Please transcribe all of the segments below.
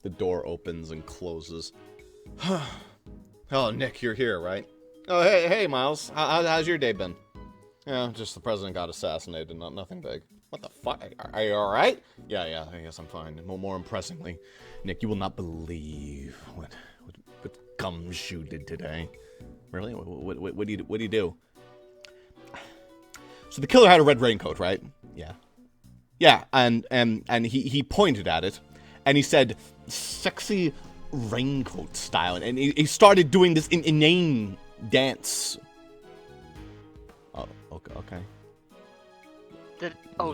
The door opens and closes. Oh, Nick, you're here, right? Oh, hey, Miles. How's your day been? Yeah, just the president got assassinated, nothing big. What the fuck? Are you alright? Yeah, I guess I'm fine. More impressingly, Nick, you will not believe what Gumshoe did today. Really? What do you do? So the killer had a red raincoat, right? Yeah. Yeah, and he pointed at it, and he said, "Sexy raincoat style," and he started doing this inane dance. Oh, okay.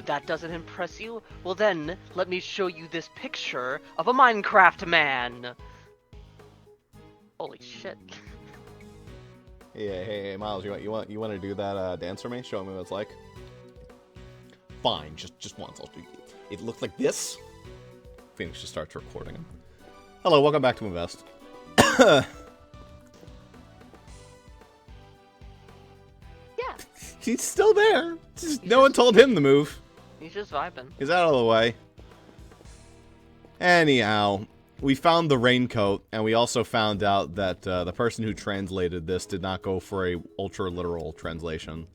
That doesn't impress you? Well then, let me show you this picture of a Minecraft man. Holy shit. Hey, Miles, you want to do that dance for me? Show me what it's like. Fine, just once. It looked like this. Phoenix just starts recording him. Hello, welcome back to Invest. Yeah. He's still there. No one told him to move. He's just vibing. He's out of the way. Anyhow, we found the raincoat, and we also found out that the person who translated this did not go for a ultra-literal translation.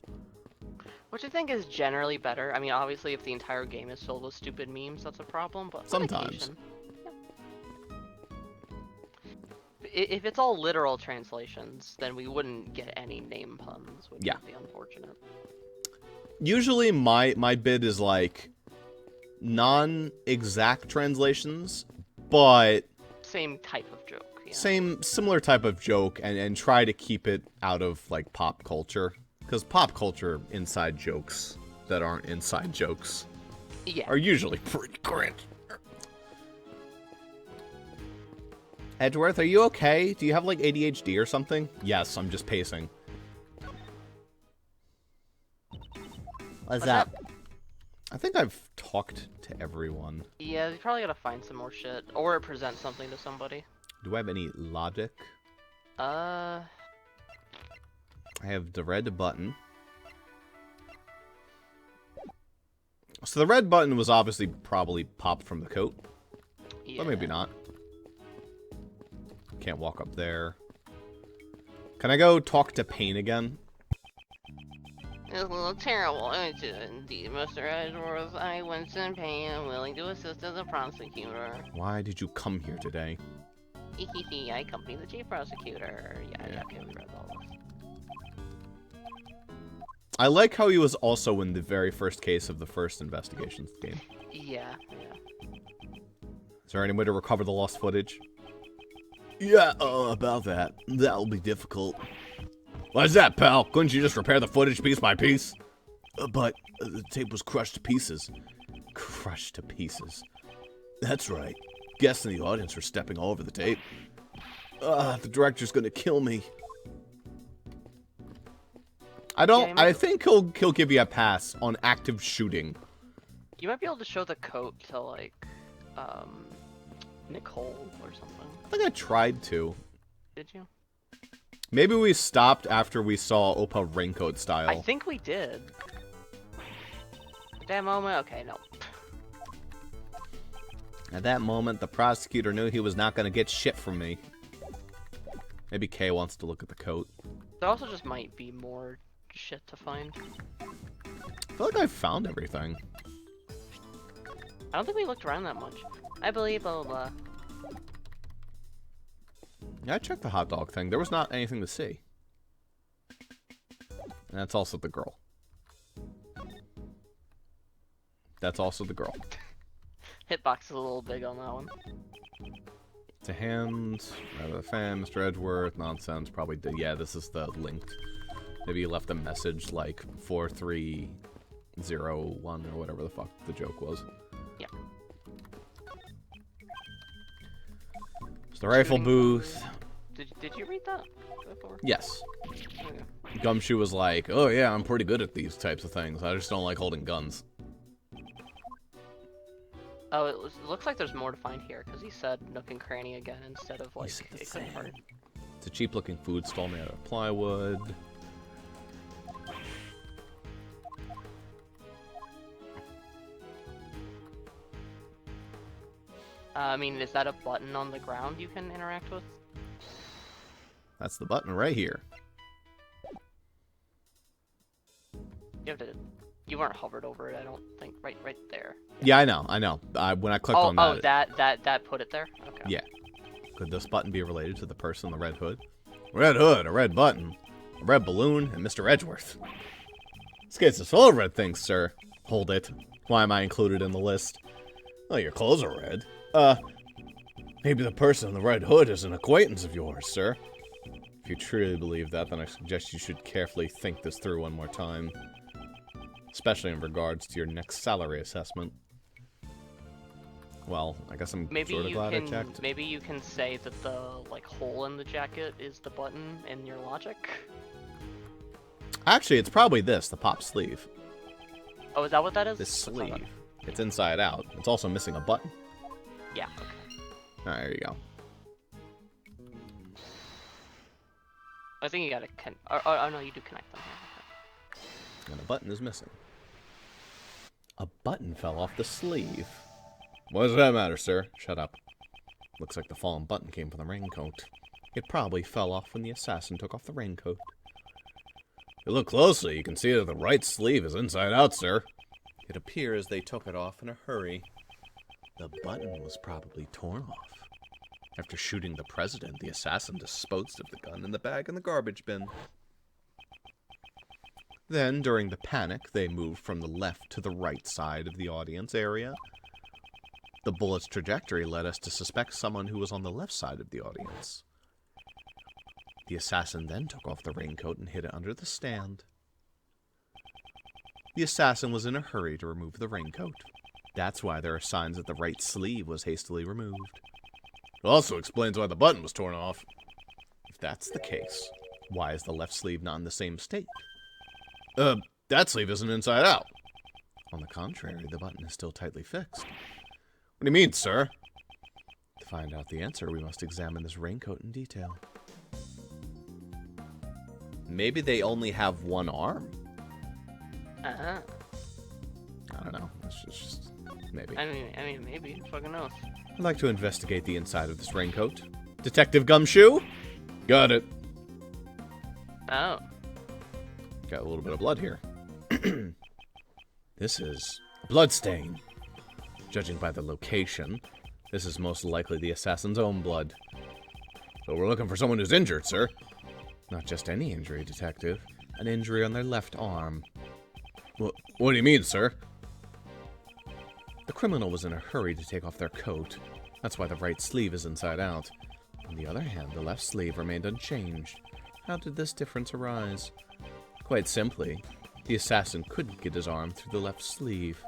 Which I think is generally better. I mean, obviously, if the entire game is filled with stupid memes, that's a problem, but sometimes. If it's all literal translations, then we wouldn't get any name puns, which would be unfortunate. Usually my bid is like non-exact translations, but same type of joke. Yeah. Similar type of joke, and try to keep it out of like pop culture, because pop culture inside jokes that aren't inside jokes are usually pretty cringe. Edgeworth, are you okay? Do you have, like, ADHD or something? Yes, I'm just pacing. What's up? I think I've talked to everyone. Yeah, you probably gotta find some more shit. Or present something to somebody. Do I have any logic? I have the red button. So the red button was obviously probably popped from the coat. Yeah. But maybe not. Can't walk up there. Can I go talk to Payne again? It's a little terrible, isn't it? Indeed, Mr. Edgeworth. I, Winston Payne, am willing to assist as a prosecutor. Why did you come here today? Hehehe, I accompany the chief prosecutor. Yeah, okay, we read all this. I like how he was also in the very first case of the first investigations game. Yeah. Is there any way to recover the lost footage? Yeah, about that. That'll be difficult. Why's that, pal? Couldn't you just repair the footage piece by piece? But the tape was crushed to pieces. Crushed to pieces. That's right. Guests in the audience were stepping all over the tape. The director's gonna kill me. I think he'll give you a pass on active shooting. You might be able to show the coat to, like, Nicole or something. I think I tried to. Did you? Maybe we stopped after we saw Opa raincoat style. I think we did. At that moment, okay, no. At that moment, the prosecutor knew he was not going to get shit from me. Maybe Kay wants to look at the coat. There also just might be more shit to find. I feel like I found everything. I don't think we looked around that much. I believe blah blah blah. Yeah, I checked the hot dog thing. There was not anything to see. And that's also the girl. That's also the girl. Hitbox is a little big on that one. To hand, the fan, Mr. Edgeworth, nonsense, probably did. Yeah, this is the linked. Maybe you left a message like 4301 or whatever the fuck the joke was. Yeah. It's the rifle booth. Did you read that before? Yes. Okay. Gumshoe was like, oh yeah, I'm pretty good at these types of things. I just don't like holding guns. Oh, it looks like there's more to find here, because he said nook and cranny again instead of, like, a part. It's a cheap-looking food stall made out of plywood. I mean, is that a button on the ground you can interact with? That's the button right here. You have to. You weren't hovered over it, I don't think. Right there. Yeah, I know. When I clicked on that... that put it there? Okay. Yeah. Could this button be related to the person in the red hood? Red hood, a red button, a red balloon, and Mr. Edgeworth. This case is full of red things, sir. Hold it. Why am I included in the list? Oh, your clothes are red. Maybe the person in the red hood is an acquaintance of yours, sir. If you truly believe that, then I suggest you should carefully think this through one more time. Especially in regards to your next salary assessment. Well, I guess I'm sort of glad I checked. Maybe you can say that the, like, hole in the jacket is the button in your logic? Actually, it's probably this, the pop sleeve. Oh, is that what that is? This sleeve. It's inside out. It's also missing a button. Yeah, okay. Alright, there you go. I think you gotta oh, no, you do connect them. Okay. And a button is missing. A button fell off the sleeve. What does that matter, sir? Shut up. Looks like the fallen button came from the raincoat. It probably fell off when the assassin took off the raincoat. If you look closely, you can see that the right sleeve is inside out, sir. It appears they took it off in a hurry. The button was probably torn off. After shooting the president, the assassin disposed of the gun in the bag in the garbage bin. Then, during the panic, they moved from the left to the right side of the audience area. The bullet's trajectory led us to suspect someone who was on the left side of the audience. The assassin then took off the raincoat and hid it under the stand. The assassin was in a hurry to remove the raincoat. That's why there are signs that the right sleeve was hastily removed. It also explains why the button was torn off. If that's the case, why is the left sleeve not in the same state? That sleeve isn't inside out. On the contrary, the button is still tightly fixed. What do you mean, sir? To find out the answer, we must examine this raincoat in detail. Maybe they only have one arm? Uh-huh. I don't know. It's just maybe. I mean, maybe. Who fucking knows? I'd like to investigate the inside of this raincoat. Detective Gumshoe? Got it. Oh. Got a little bit of blood here. This is a blood stain. Judging by the location, this is most likely the assassin's own blood. So we're looking for someone who's injured, sir. Not just any injury, detective. An injury on their left arm. What do you mean, sir? The criminal was in a hurry to take off their coat. That's why the right sleeve is inside out. On the other hand, the left sleeve remained unchanged. How did this difference arise? Quite simply, the assassin couldn't get his arm through the left sleeve.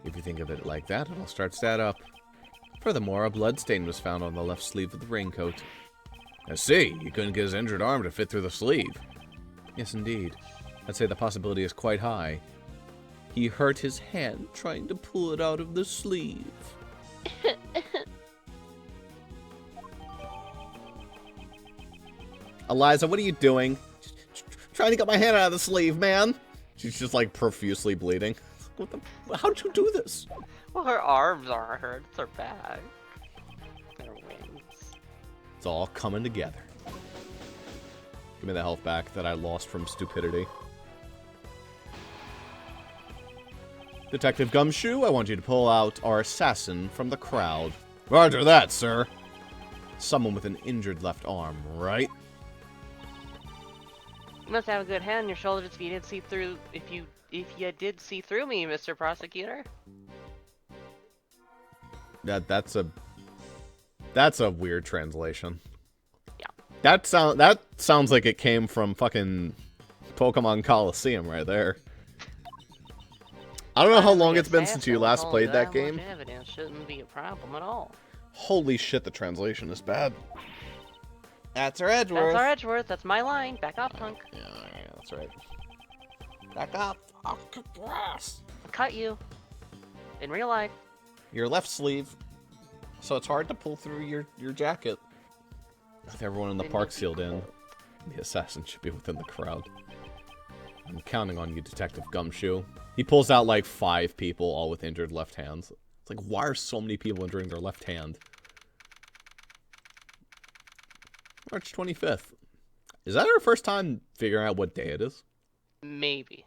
If you think of it like that, it all starts to add up. Furthermore, a blood stain was found on the left sleeve of the raincoat. I see, he couldn't get his injured arm to fit through the sleeve. Yes, indeed. I'd say the possibility is quite high. He hurt his hand trying to pull it out of the sleeve. Eliza, what are you doing? Trying to get my hand out of the sleeve, man. She's just like profusely bleeding. How'd you do this? Well, her arms aren't hurt. It's her back. Her wings. It's all coming together. Give me the health back that I lost from stupidity. Detective Gumshoe, I want you to pull out our assassin from the crowd. Roger that, sir. Someone with an injured left arm, right? You must have a good hand on your shoulders if you did see through. If you did see through me, Mr. Prosecutor. That's a weird translation. Yeah. That sounds like it came from fucking Pokemon Coliseum right there. I don't know how long it's been since you last played that game. Evidence shouldn't be a problem at all. Holy shit, the translation is bad. That's our Edgeworth. That's our Edgeworth. That's my line. Back off, punk. Yeah, that's right. Back up. I'll kick your ass. I'll cut you. In real life. Your left sleeve. So it's hard to pull through your jacket. With everyone in the park sealed in, the assassin should be within the crowd. I'm counting on you, Detective Gumshoe. He pulls out like 5 people, all with injured left hands. It's like, why are so many people injuring their left hand? March 25th. Is that our first time figuring out what day it is? Maybe.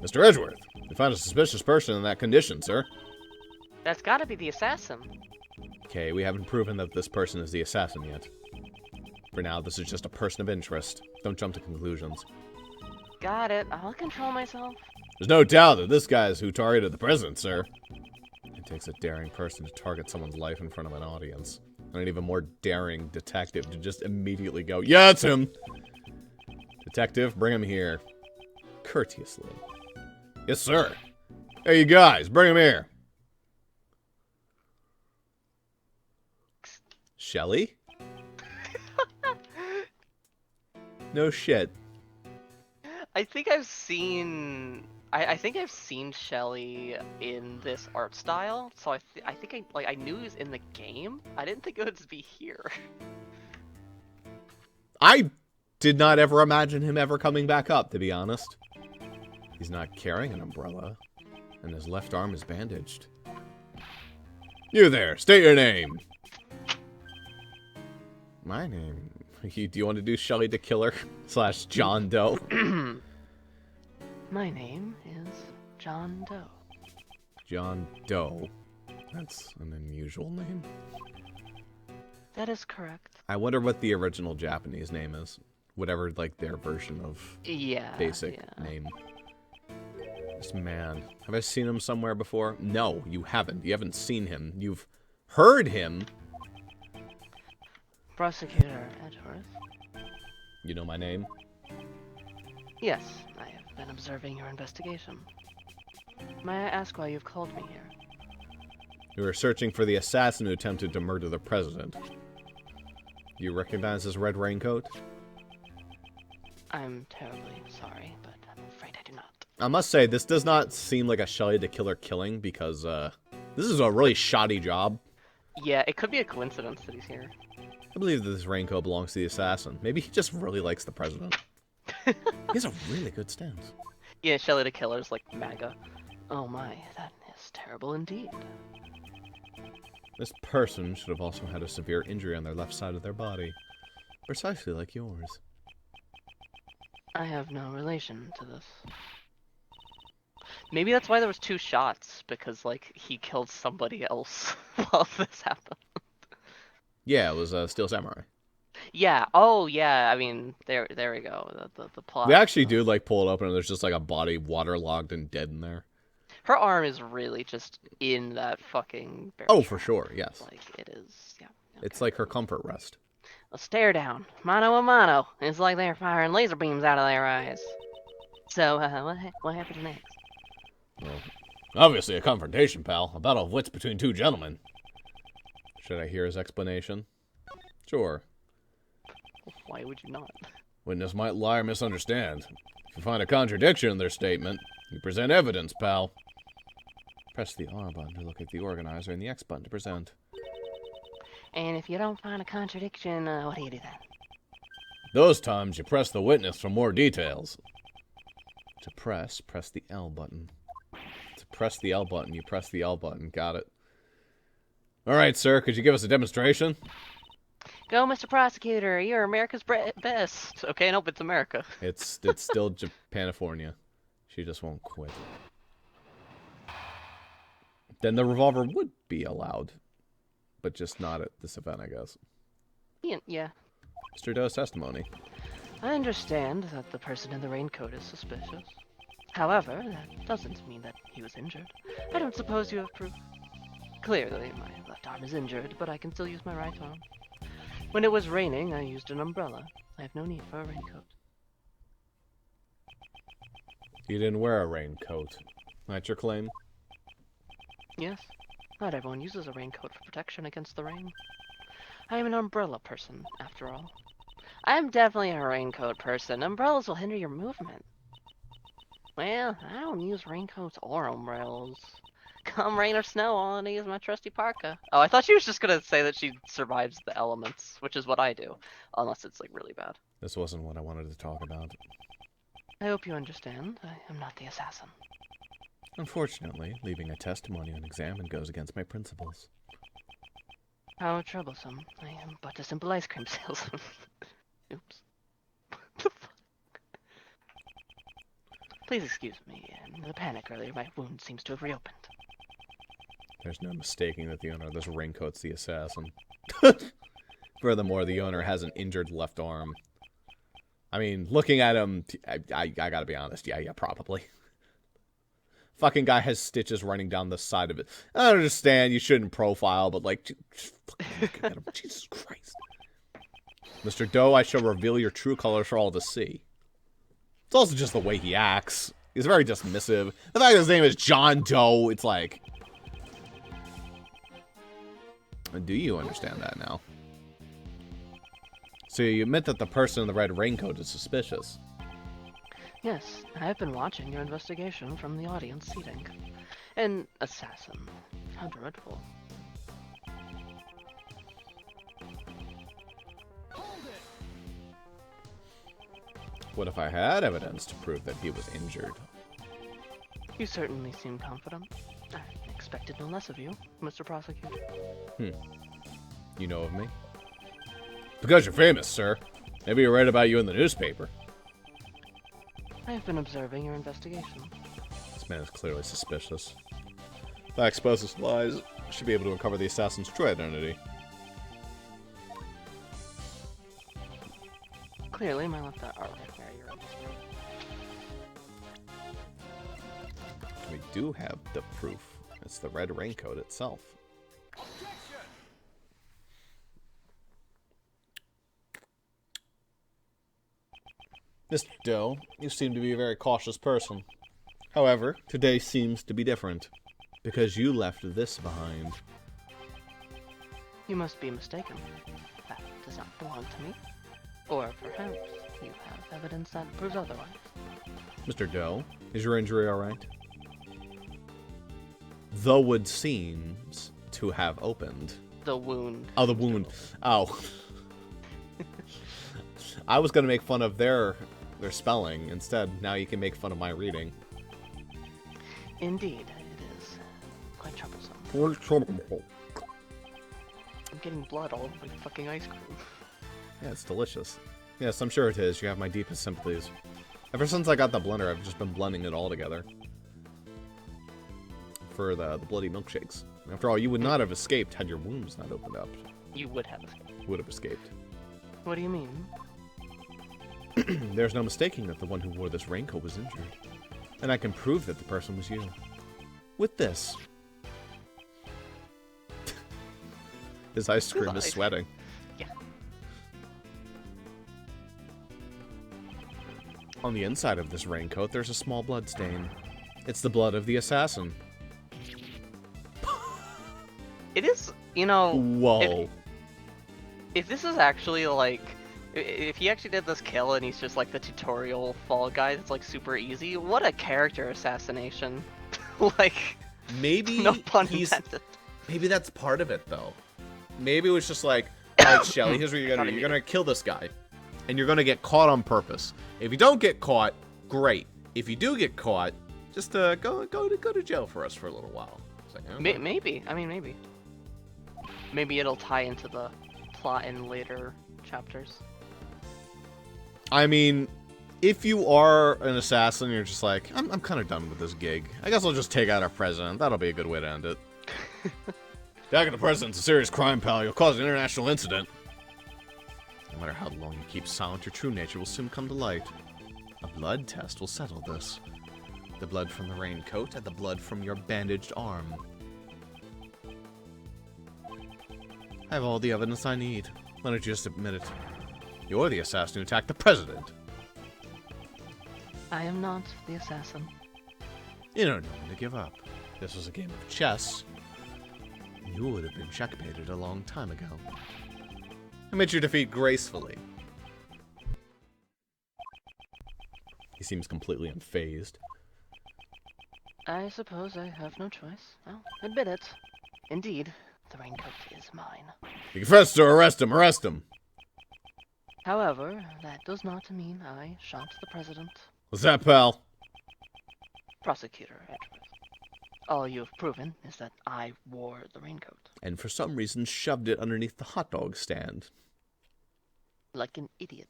Mr. Edgeworth, we found a suspicious person in that condition, sir. That's gotta be the assassin. Okay, we haven't proven that this person is the assassin yet. For now, this is just a person of interest. Don't jump to conclusions. Got it. I'll control myself. There's no doubt that this guy is who targeted the president, sir. It takes a daring person to target someone's life in front of an audience. And an even more daring detective to just immediately go, yeah, it's him! Detective, bring him here. Courteously. Yes, sir. Hey, you guys, bring him here. Shelly? No shit. I think I've seen. I think I've seen Shelly in this art style, so I think I knew he was in the game. I didn't think it would be here. I did not ever imagine him ever coming back up, to be honest. He's not carrying an umbrella, and his left arm is bandaged. You there, state your name. My name. Do you want to do Shelly the Killer / John Doe? My name is John Doe. John Doe. That's an unusual name. That is correct. I wonder what the original Japanese name is. Whatever, like, their version of basic name. This man. Have I seen him somewhere before? No, you haven't. You haven't seen him. You've heard him. Prosecutor Edgeworth. You know my name? Yes, I have been observing your investigation. May I ask why you've called me here? You were searching for the assassin who attempted to murder the president. Do you recognize his red raincoat? I'm terribly sorry, but I'm afraid I do not. I must say, this does not seem like a Shelly the Killer killing because, this is a really shoddy job. Yeah, it could be a coincidence that he's here. I believe that this raincoat belongs to the assassin. Maybe he just really likes the president. He has a really good stance. Yeah, Shelly the Killer's like MAGA. Oh my, that is terrible indeed. This person should have also had a severe injury on their left side of their body. Precisely like yours. I have no relation to this. Maybe that's why there was 2 shots, because, like, he killed somebody else while this happened. Yeah, it was Steel Samurai. Yeah, oh yeah, I mean, there we go, the plot. We actually do, like, pull it open and there's just, like, a body waterlogged and dead in there. Her arm is really just in that fucking bear Oh, trap. for sure, yes. Like, it is, yeah. It's like her comfort rest. A stare down, mano a mano. It's like they're firing laser beams out of their eyes. So, what happens next? Well, obviously a confrontation, pal. A battle of wits between 2 gentlemen. Should I hear his explanation? Sure. Why would you not? Witness might lie or misunderstand. If you find a contradiction in their statement, you present evidence, pal. Press the R button to look at the organizer and the X button to present. And if you don't find a contradiction, what do you do then? Those times, you press the witness for more details. To press the L button. To press the L button, you press the L button. Got it. Alright, sir, could you give us a demonstration? Go, Mr. Prosecutor, you're America's best. Okay, nope, it's America. It's still Japanifornia. She just won't quit. Then the revolver would be allowed. But just not at this event, I guess. Yeah. Mr. Doe's testimony. I understand that the person in the raincoat is suspicious. However, that doesn't mean that he was injured. I don't suppose you have proof. Clearly, my left arm is injured, but I can still use my right arm. When it was raining, I used an umbrella. I have no need for a raincoat. You didn't wear a raincoat. That's your claim? Yes, not everyone uses a raincoat for protection against the rain. I am an umbrella person, after all. I am definitely a raincoat person. Umbrellas will hinder your movement. Well, I don't use raincoats or umbrellas. Come rain or snow, all I need is my trusty parka. Oh, I thought she was just gonna say that she survives the elements, which is what I do. Unless it's, like, really bad. This wasn't what I wanted to talk about. I hope you understand. I am not the assassin. Unfortunately, leaving a testimony unexamined goes against my principles. How troublesome. I am but a simple ice cream salesman. Oops. What the fuck? Please excuse me. In the panic earlier, my wound seems to have reopened. There's no mistaking that the owner of this raincoat's the assassin. Furthermore, the owner has an injured left arm. I mean, looking at him, I gotta be honest. Yeah, probably. Fucking guy has stitches running down the side of it. I understand you shouldn't profile, but like, just fucking look at him. Jesus Christ. Mr. Doe, I shall reveal your true colors for all to see. It's also just the way he acts. He's very dismissive. The fact that his name is John Doe, it's like... Do you understand that now? So you admit that the person in the red raincoat is suspicious. Yes, I've been watching your investigation from the audience seating. An assassin. How dreadful. What if I had evidence to prove that he was injured? You certainly seem confident. I expected no less of you, Mr. Prosecutor. You know of me? Because you're famous, sir. Maybe you read about you in the newspaper. I have been observing your investigation. This man is clearly suspicious. If I expose his lies, I should be able to uncover the assassin's true identity. Clearly, my left eye. Alright, there you're right. We do have the proof. It's the red raincoat itself. Mr. Doe, you seem to be a very cautious person. However, today seems to be different, because you left this behind. You must be mistaken. That does not belong to me. Or perhaps you have evidence that proves otherwise. Mr. Doe, is your injury alright? The wound seems to have opened. The wound. Oh, the wound. Oh. I was going to make fun of their spelling. Instead, now you can make fun of my reading. Indeed, it is quite troublesome. I'm getting blood all over my fucking ice cream. Yeah, it's delicious. Yes, I'm sure it is. You have my deepest sympathies. Ever since I got the blender, I've just been blending it all together. For the bloody milkshakes. After all, you would not have escaped had your wounds not opened up. You would have escaped. You would have escaped. What do you mean? There's no mistaking that the one who wore this raincoat was injured. And I can prove that the person was you. With this. His ice cream is sweating. Yeah. On the inside of this raincoat, there's a small blood stain. It's the blood of the assassin. It is, you know... Whoa. If this is actually, like... If he actually did this kill and he's just, like, the tutorial Fall Guy that's, like, super easy, what a character assassination. Like... Maybe no pun intended. Maybe that's part of it, though. Maybe it was just like, alright, Shelly, here's what you're gonna do. You're gonna kill this guy. And you're gonna get caught on purpose. If you don't get caught, great. If you do get caught, just go to jail for us for a little while. It's like, okay. Maybe. I mean, maybe. Maybe it'll tie into the plot in later chapters. I mean, if you are an assassin, you're just like, I'm kind of done with this gig. I guess I'll just take out our president. That'll be a good way to end it. Attacking the president's a serious crime, pal. You'll cause an international incident. No matter how long you keep silent, your true nature will soon come to light. A blood test will settle this. The blood from the raincoat and the blood from your bandaged arm. I have all the evidence I need. Why don't you just admit it? You're the assassin who attacked the president. I am not the assassin. You don't know when to give up. This was a game of chess. You would have been checkmated a long time ago. I met your defeat gracefully. He seems completely unfazed. I suppose I have no choice. I'll admit it. Indeed, the raincoat is mine. You confessed to arrest him, arrest him! However, that does not mean I shot the president. What's that, pal? Prosecutor, Edgeworth. All you have proven is that I wore the raincoat. And for some reason shoved it underneath the hot dog stand. Like an idiot.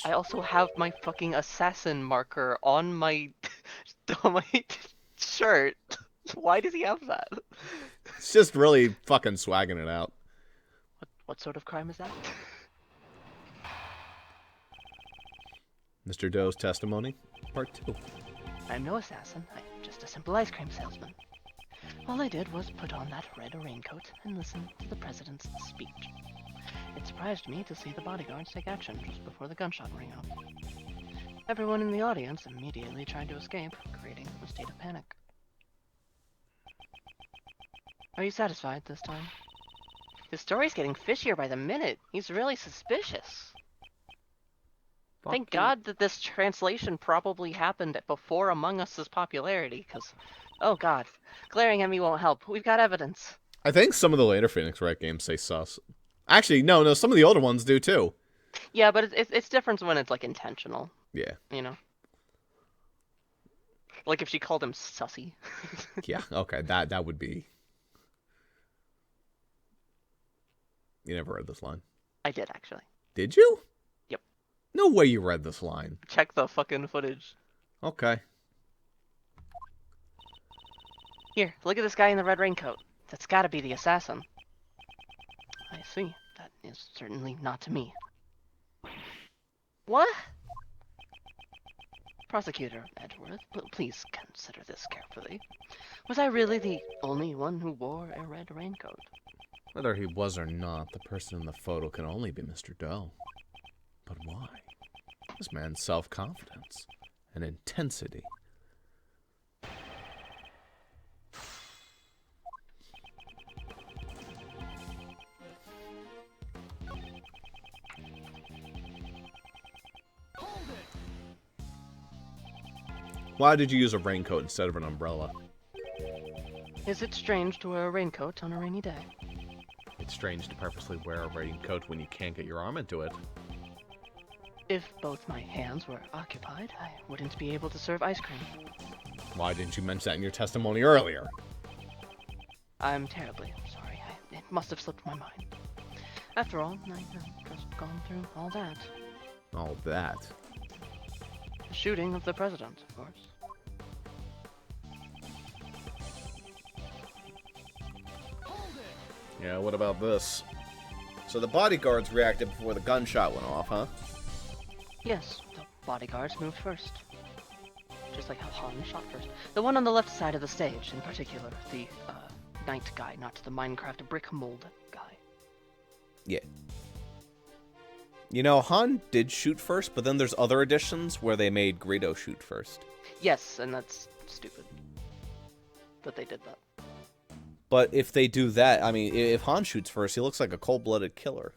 I also have my fucking assassin marker on my on my shirt. Why does he have that? It's just really fucking swagging it out. What sort of crime is that? Mr. Doe's testimony, part 2. I'm no assassin. I'm just a simple ice cream salesman. All I did was put on that red raincoat and listen to the president's speech. It surprised me to see the bodyguards take action just before the gunshot rang out. Everyone in the audience immediately tried to escape, creating a state of panic. Are you satisfied this time? His story's getting fishier by the minute. He's really suspicious. Thank God that this translation probably happened before Among Us' popularity, because, oh God, glaring at me won't help. We've got evidence. I think some of the later Phoenix Wright games say sus. Actually, no, some of the older ones do too. Yeah, but it's different when it's, like, intentional. Yeah. You know? Like if she called him sussy. Yeah, okay, that would be... You never read this line. I did, actually. Did you? Yep. No way you read this line. Check the fucking footage. Okay. Here, look at this guy in the red raincoat. That's gotta be the assassin. I see. That is certainly not me. What? Prosecutor Edgeworth, please consider this carefully. Was I really the only one who wore a red raincoat? Whether he was or not, the person in the photo can only be Mr. Doe. But why? This man's self-confidence and intensity. Why did you use a raincoat instead of an umbrella? Is it strange to wear a raincoat on a rainy day? It's strange to purposely wear a raincoat when you can't get your arm into it. If both my hands were occupied, I wouldn't be able to serve ice cream. Why didn't you mention that in your testimony earlier? I'm terribly sorry. It must have slipped my mind. After all, I've just gone through all that. All that? The shooting of the president, of course. Yeah, what about this? So the bodyguards reacted before the gunshot went off, huh? Yes, the bodyguards moved first. Just like how Han shot first. The one on the left side of the stage, in particular. The, knight guy, not the Minecraft brick mold guy. Yeah. You know, Han did shoot first, but then there's other editions where they made Greedo shoot first. Yes, and that's stupid. That they did that. But if they do that, I mean, if Han shoots first, he looks like a cold-blooded killer.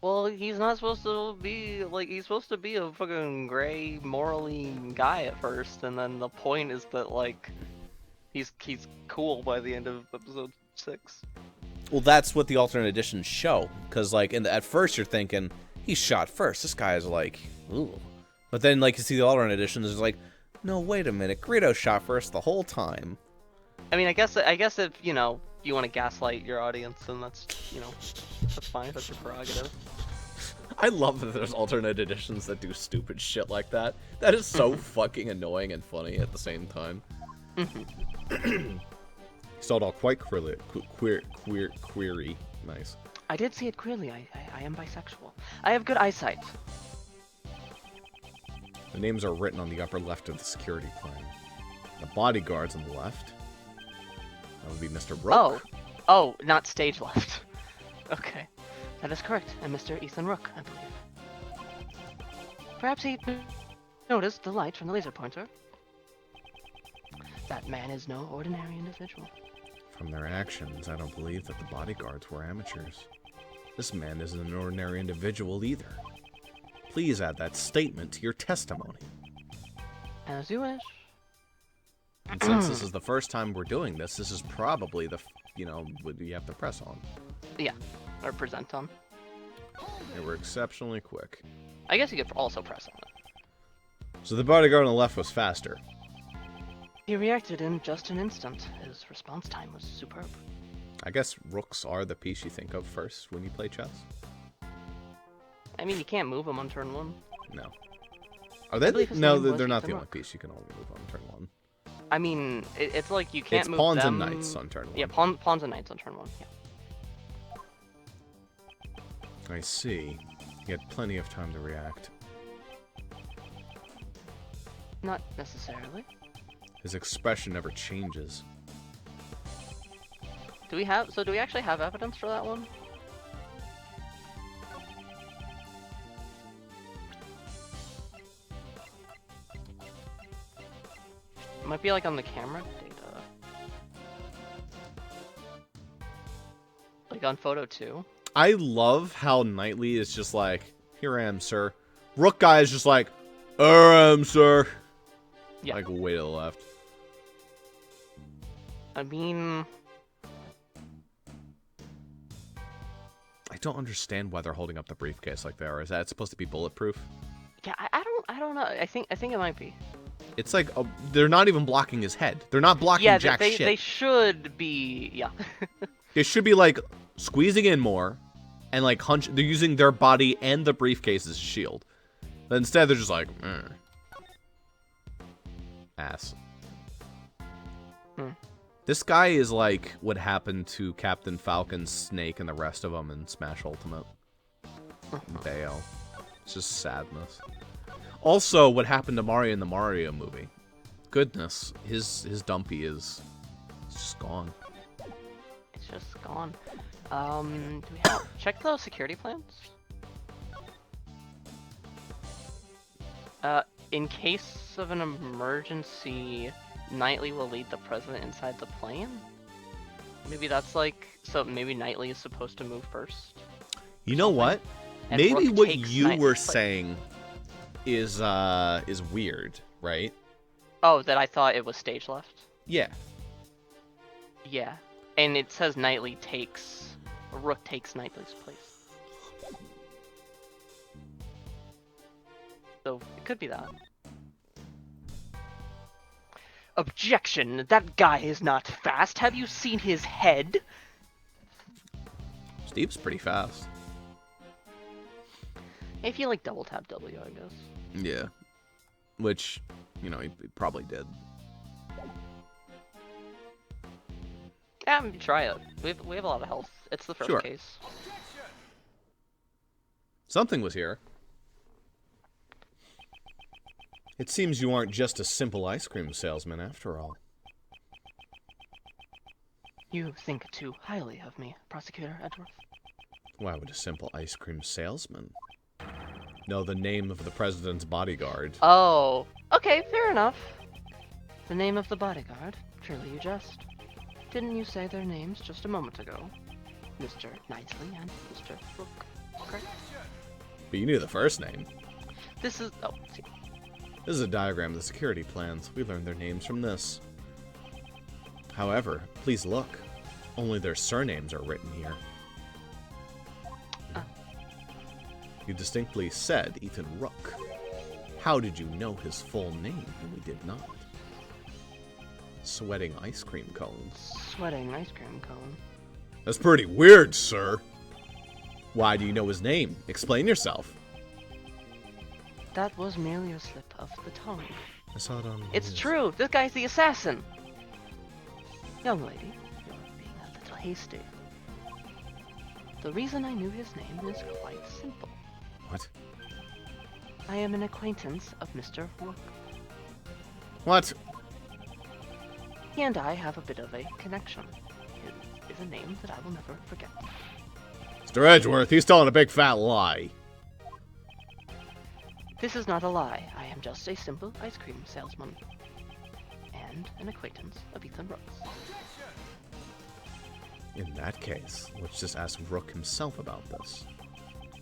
Well, he's not supposed to be, like, he's supposed to be a fucking gray, morally guy at first, and then the point is that, like, he's cool by the end of episode 6. Well, that's what the alternate editions show, because, like, at first you're thinking, he shot first, this guy is like, ooh. But then, like, you see the alternate editions, it's like, no, wait a minute, Greedo shot first the whole time. I mean, I guess if, you know, you want to gaslight your audience, then that's, you know, that's fine, that's your prerogative. I love that there's alternate editions that do stupid shit like that. That is so fucking annoying and funny at the same time. Saw it all quite queerly. Nice. I did see it clearly. I am bisexual. I have good eyesight. The names are written on the upper left of the security plane. The bodyguards on the left. That would be Mr. Rook. Oh, not stage left. Okay. That is correct. And Mr. Ethan Rook, I believe. Perhaps he noticed the light from the laser pointer. That man is no ordinary individual. From their actions, I don't believe that the bodyguards were amateurs. This man isn't an ordinary individual either. Please add that statement to your testimony. As you wish. And since this is the first time we're doing this, this is probably the, what you have to press on. Yeah, or present on. They were exceptionally quick. I guess you could also press on it. So the bodyguard on the left was faster. He reacted in just an instant. His response time was superb. I guess rooks are the piece you think of first when you play chess. I mean, you can't move them on turn 1. No. Are they? believe his No, name was they're not Ethan the only Rook. piece you can only move on turn 1. I mean, it's like you can't It's move pawns them... and knights on turn 1. Yeah, pawns and knights on turn 1, yeah. I see. He had plenty of time to react. Not necessarily. His expression never changes. Do we actually have evidence for that one? It might be like on the camera data. Like on photo 2. I love how Knightley is just like, here I am, sir. Rook guy is just like, here I am, sir. Yeah. Like way to the left. I mean... I don't understand why they're holding up the briefcase like they are. Is that supposed to be bulletproof? Yeah, I don't know. I think it might be. It's like, they're not even blocking his head. They're not blocking Yeah, jack shit. they should be, yeah. They should be like squeezing in more and like they're using their body and the briefcase as a shield. But instead they're just like, ass. This guy is like what happened to Captain Falcon, Snake, and the rest of them in Smash Ultimate. Bayo. It's just sadness. Also, what happened to Mario in the Mario movie. Goodness, his dumpy is just gone. It's just gone. Do we have... Check the security plans. In case of an emergency, Knightley will lead the president inside the plane? Maybe that's like... So maybe Knightley is supposed to move first? You know what? And Maybe Rook what takes you were Knightley's place. saying is weird, right? Oh, that I thought it was stage left? Yeah. Yeah. And it says Knightley takes... Rook takes Knightley's place. So, it could be that. Objection! That guy is not fast! Have you seen his head? Steve's pretty fast. If you like double tap W, I guess. Yeah. Which, you know, he probably did. Yeah, maybe try it. We have a lot of health. It's the first Sure. case. Something was here. It seems you aren't just a simple ice cream salesman after all. You think too highly of me, Prosecutor Edgeworth. Why would a simple ice cream salesman know the name of the president's bodyguard? Oh, okay, fair enough. The name of the bodyguard? Surely you jest. Didn't you say their names just a moment ago? Mr. Knightley and Mr. Rook, correct? But you knew the first name. This is... Oh, see. This is a diagram of the security plans. We learned their names from this. However, please look. Only their surnames are written here. You distinctly said Ethan Rook. How did you know his full name when we did not? Sweating ice cream cones. Sweating ice cream cone. That's pretty weird, sir. Why do you know his name? Explain yourself. That was merely a slip of the tongue. I saw it on... It's true! This guy's the assassin! Young lady, you're being a little hasty. The reason I knew his name is quite simple. What? I am an acquaintance of Mr. Rook. What? He and I have a bit of a connection. It is a name that I will never forget. Mr. Edgeworth, he's telling a big fat lie. This is not a lie. I am just a simple ice cream salesman. And an acquaintance of Ethan Rook's. In that case, let's just ask Rook himself about this.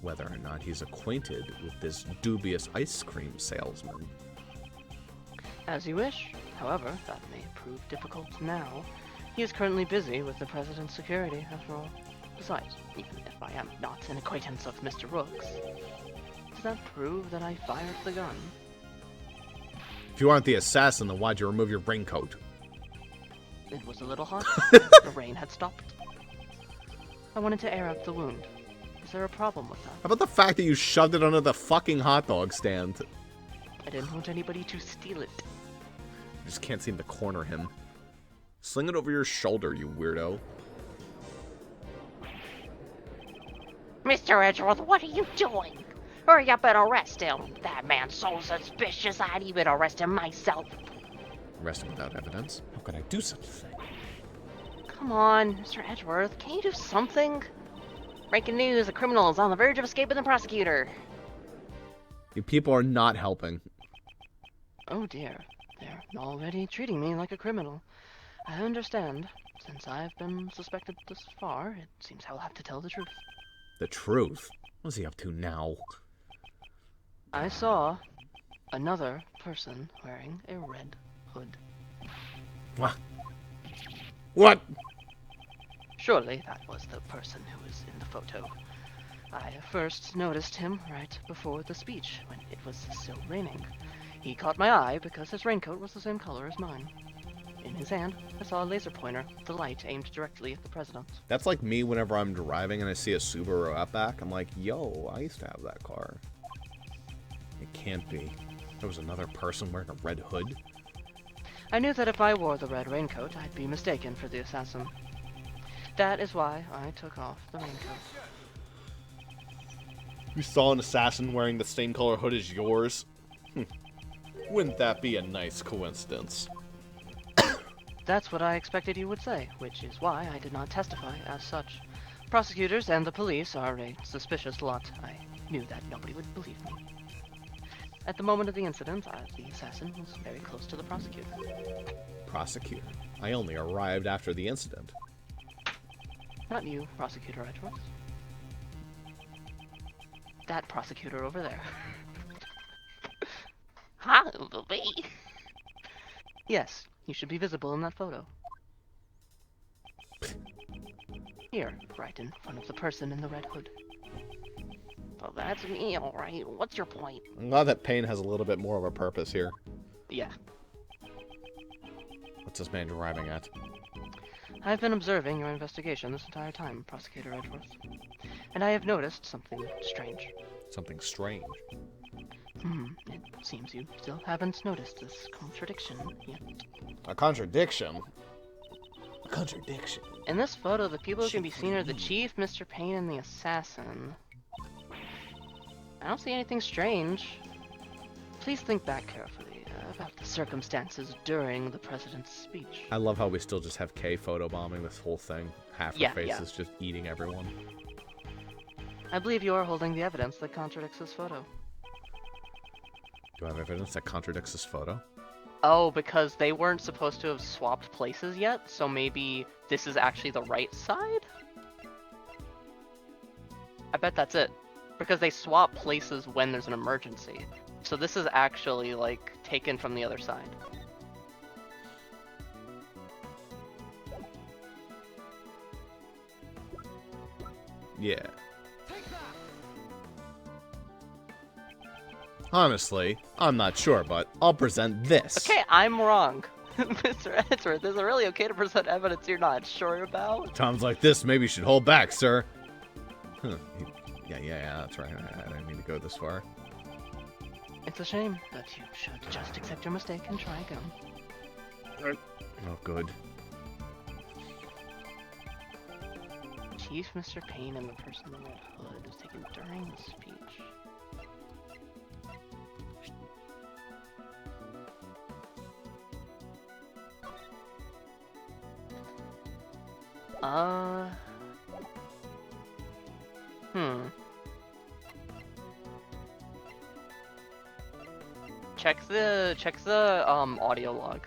Whether or not he's acquainted with this dubious ice cream salesman. As you wish. However, that may prove difficult now. He is currently busy with the President's security, after all. Besides, even if I am not an acquaintance of Mr. Rook's, does that prove that I fired the gun? If you aren't the assassin, then why'd you remove your raincoat? It was a little hot. The rain had stopped. I wanted to air out the wound. Is there a problem with that? How about the fact that you shoved it under the fucking hot dog stand? I didn't want anybody to steal it. You just can't seem to corner him. Sling it over your shoulder, you weirdo. Mr. Edgeworth, what are you doing? Hurry up and arrest him. That man's so suspicious I'd even arrest him myself. Arrest him without evidence? How could I do such a thing? Come on, Mr. Edgeworth, can you do something? Breaking news, a criminal is on the verge of escaping the prosecutor. You people are not helping. Oh dear, they're already treating me like a criminal. I understand. Since I've been suspected this far, it seems I'll have to tell the truth. The truth? What's he up to now? I saw another person wearing a red hood. What? What? Surely that was the person who was in the photo. I first noticed him right before the speech, when it was still raining. He caught my eye because his raincoat was the same color as mine. In his hand, I saw a laser pointer, the light aimed directly at the president. That's like me whenever I'm driving and I see a Subaru Outback. I'm like, yo, I used to have that car. It can't be. There was another person wearing a red hood. I knew that if I wore the red raincoat, I'd be mistaken for the assassin. That is why I took off the raincoat. You saw an assassin wearing the same color hood as yours? Wouldn't that be a nice coincidence? That's what I expected you would say, which is why I did not testify as such. Prosecutors and the police are a suspicious lot. I knew that nobody would believe me. At the moment of the incident, the assassin was very close to the prosecutor. Prosecutor? I only arrived after the incident. Not you, Prosecutor Edgeworth. That prosecutor over there. Huh, me? Yes, you should be visible in that photo. Here, right in front of the person in the red hood. Well, that's me, alright. What's your point? I'm glad that Payne has a little bit more of a purpose here. Yeah. What's this man driving at? I've been observing your investigation this entire time, Prosecutor Edgeworth. And I have noticed something strange. Something strange. It seems you still haven't noticed this contradiction yet. A contradiction? A contradiction? In this photo, the people who can be seen are the Chief, Mr. Payne, and the assassin. I don't see anything strange. Please think back carefully about the circumstances during the president's speech. I love how we still just have Kay photobombing this whole thing. Half her face is just eating everyone. I believe you are holding the evidence that contradicts this photo. Do I have evidence that contradicts this photo? Oh, because they weren't supposed to have swapped places yet, so maybe this is actually the right side? I bet that's it. Because they swap places when there's an emergency. So this is actually, like, taken from the other side. Yeah. Honestly, I'm not sure, but I'll present this. Okay, I'm wrong. Mr. Edgeworth, is it really okay to present evidence you're not sure about? Times like this, maybe you should hold back, sir. Huh. Yeah, that's right. I didn't mean to go this far. It's a shame, but you should just accept your mistake and try again. Oh, good. Chief Mr. Payne and the person in the red hood was taken during the speech. Check the audio log.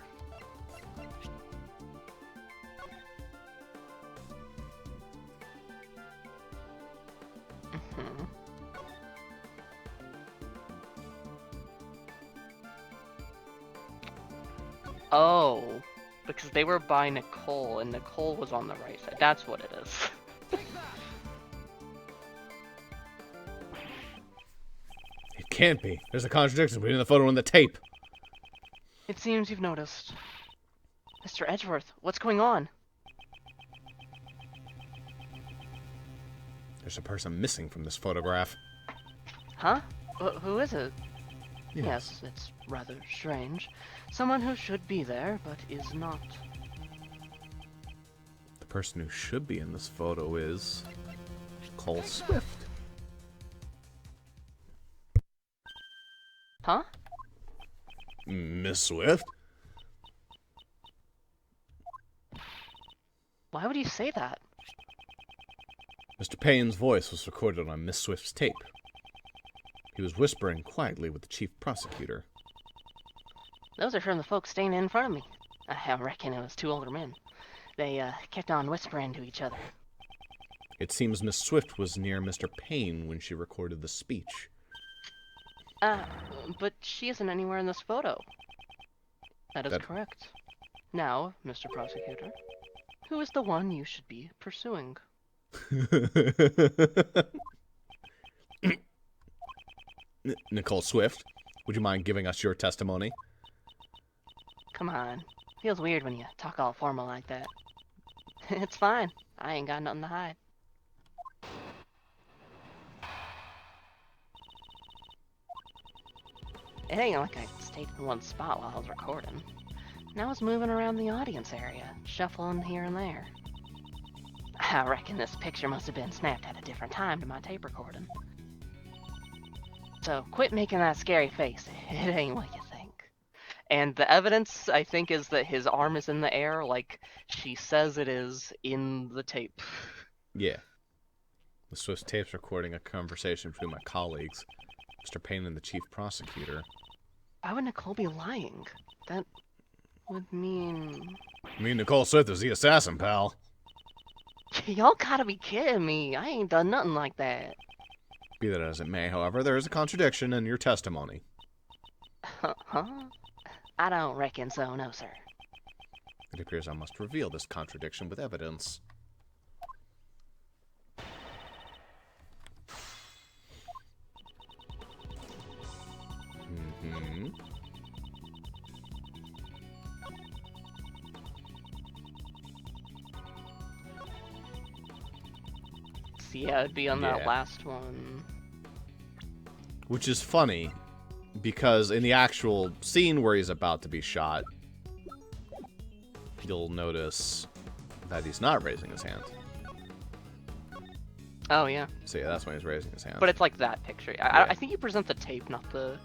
Oh, because they were by Nicole, and Nicole was on the right side. That's what it is. It can't be. There's a contradiction between the photo and the tape. It seems you've noticed. Mr. Edgeworth, what's going on? There's a person missing from this photograph. Huh? Who is it? Yes, it's rather strange. Someone who should be there, but is not. The person who should be in this photo is Nicole Swift. Huh? Miss Swift? Why would you say that? Mr. Payne's voice was recorded on Miss Swift's tape. He was whispering quietly with the chief prosecutor. Those are from the folks staying in front of me. I reckon it was two older men. They kept on whispering to each other. It seems Miss Swift was near Mr. Payne when she recorded the speech. But she isn't anywhere in this photo. That is correct. Now, Mr. Prosecutor, who is the one you should be pursuing? Nicole Swift, would you mind giving us your testimony? Come on. Feels weird when you talk all formal like that. It's fine. I ain't got nothing to hide. It ain't like I stayed in one spot while I was recording. And I was moving around the audience area, shuffling here and there. I reckon this picture must have been snapped at a different time to my tape recording. So quit making that scary face. It ain't what you think. And the evidence, I think, is that his arm is in the air like she says it is in the tape. Yeah. The Swift tape's recording a conversation between my colleagues, Mr. Payne and the chief prosecutor. Why would Nicole be lying? That would mean... Nicole Swift is the assassin, pal. Y'all gotta be kidding me. I ain't done nothing like that. Be that as it may, however, there is a contradiction in your testimony. Huh? I don't reckon so, no, sir. It appears I must reveal this contradiction with evidence. Yeah, it'd be on that last one. Which is funny, because in the actual scene where he's about to be shot, you'll notice that he's not raising his hand. Oh, yeah. So yeah, that's when he's raising his hand. But it's like that picture. I think you present the tape, not the...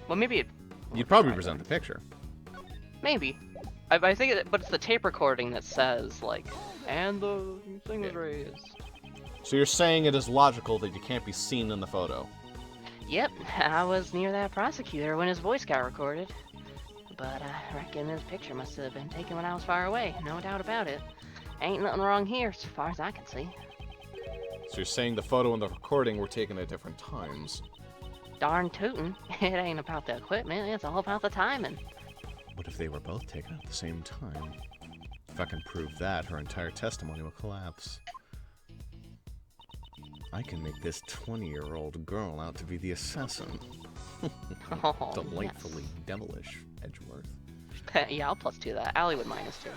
Well, maybe it... You'd probably present the picture. Maybe. I think but it's the tape recording that says, like, and the thing was raised. So you're saying it is logical that you can't be seen in the photo? Yep, I was near that prosecutor when his voice got recorded. But I reckon this picture must have been taken when I was far away, no doubt about it. Ain't nothing wrong here, as far as I can see. So you're saying the photo and the recording were taken at different times? Darn tootin'. It ain't about the equipment, it's all about the timing. What if they were both taken at the same time? If I can prove that, her entire testimony will collapse. I can make this 20-year-old girl out to be the assassin. Oh, delightfully devilish, Edgeworth. Yeah, I'll +2 that. Allie would -2.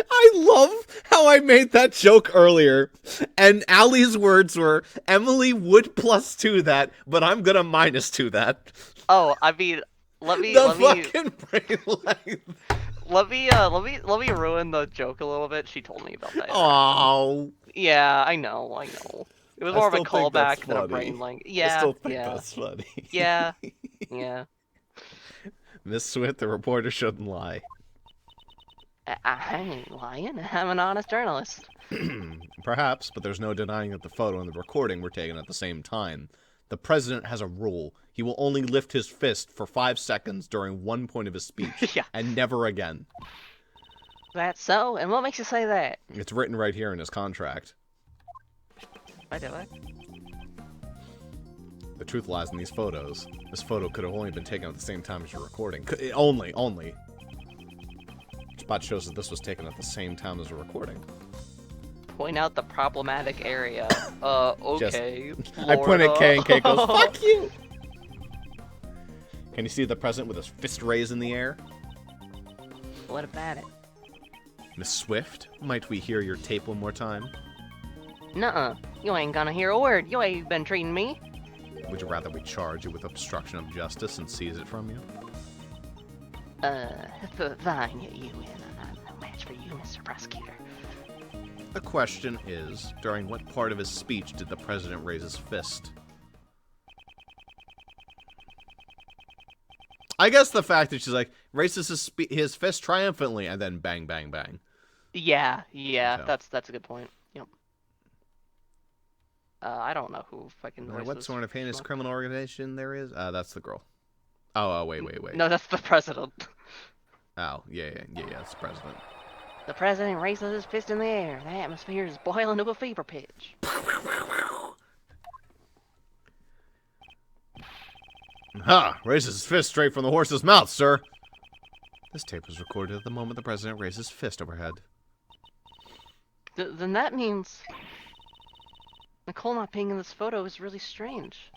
I love how I made that joke earlier, and Allie's words were, Emily would +2 that, but I'm gonna -2 that. Oh, I mean, let me fucking brain length. Let me ruin the joke a little bit. She told me about that. Oh. Yeah, I know. It was more of a callback than a brain length. Yeah, I still think that's funny. Yeah. Miss Swift, the reporter, shouldn't lie. I ain't lying. I'm an honest journalist. Perhaps, but there's no denying that the photo and the recording were taken at the same time. The president has a rule. He will only lift his fist for 5 seconds during one point of his speech, and never again. That's so? And what makes you say that? It's written right here in his contract. I do it. The truth lies in these photos. This photo could have only been taken at the same time as your recording. Only. Spot shows that this was taken at the same time as a recording. point out the problematic area. Okay. I point at K and K goes, Florida. fuck you! Can you see the president with his fist raised in the air? What about it? Miss Swift, might we hear your tape one more time? Nuh-uh. You ain't gonna hear a word. You ain't been treating me. Would you rather we charge you with obstruction of justice and seize it from you? Fine, you win. I'm no match for you, Mr. Prosecutor. The question is, during what part of his speech did the president raise his fist? I guess the fact that she's like, raises his fist triumphantly, and then bang, bang, bang. Yeah, So. that's a good point. Yep. I don't know who fucking voices. What sort of heinous criminal organization there is? That's the girl. Oh, wait. No, that's the president. Oh, yeah, it's the president. The president raises his fist in the air. The atmosphere is boiling to a fever pitch. Ha! Raises his fist straight from the horse's mouth, sir. This tape was recorded at the moment the president raised his fist overhead. Then that means Nicole not being in this photo is really strange.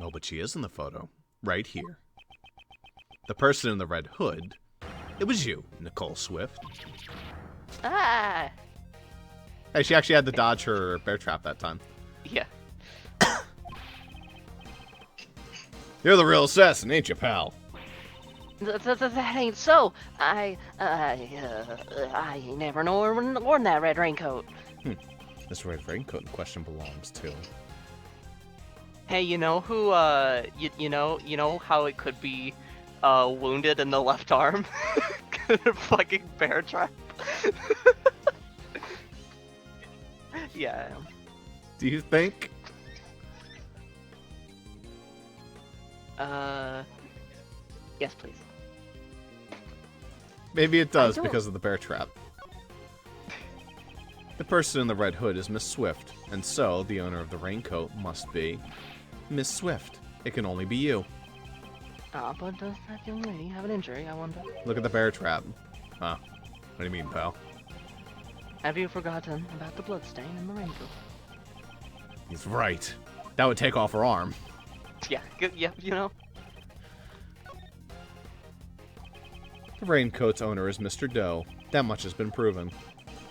Oh, but she is in the photo. Right here. The person in the red hood. It was you, Nicole Swift. Ah! Hey, she actually had to dodge her bear trap that time. Yeah. You're the real assassin, ain't you, pal? That ain't so. I never worn that red raincoat. This red raincoat in question belongs to... Hey, you know who, you know how it could be, wounded in the left arm? Fucking bear trap. Yeah, I am. Do you think? Yes, please. Maybe it does don't- because of the bear trap. The person in the red hood is Miss Swift, and so the owner of the raincoat must be Miss Swift. It can only be you. But does that young lady have an injury, I wonder? Look at the bear trap. Huh. What do you mean, pal? Have you forgotten about the bloodstain in the raincoat? He's right. That would take off her arm. Yeah, you know. The raincoat's owner is Mr. Doe. That much has been proven.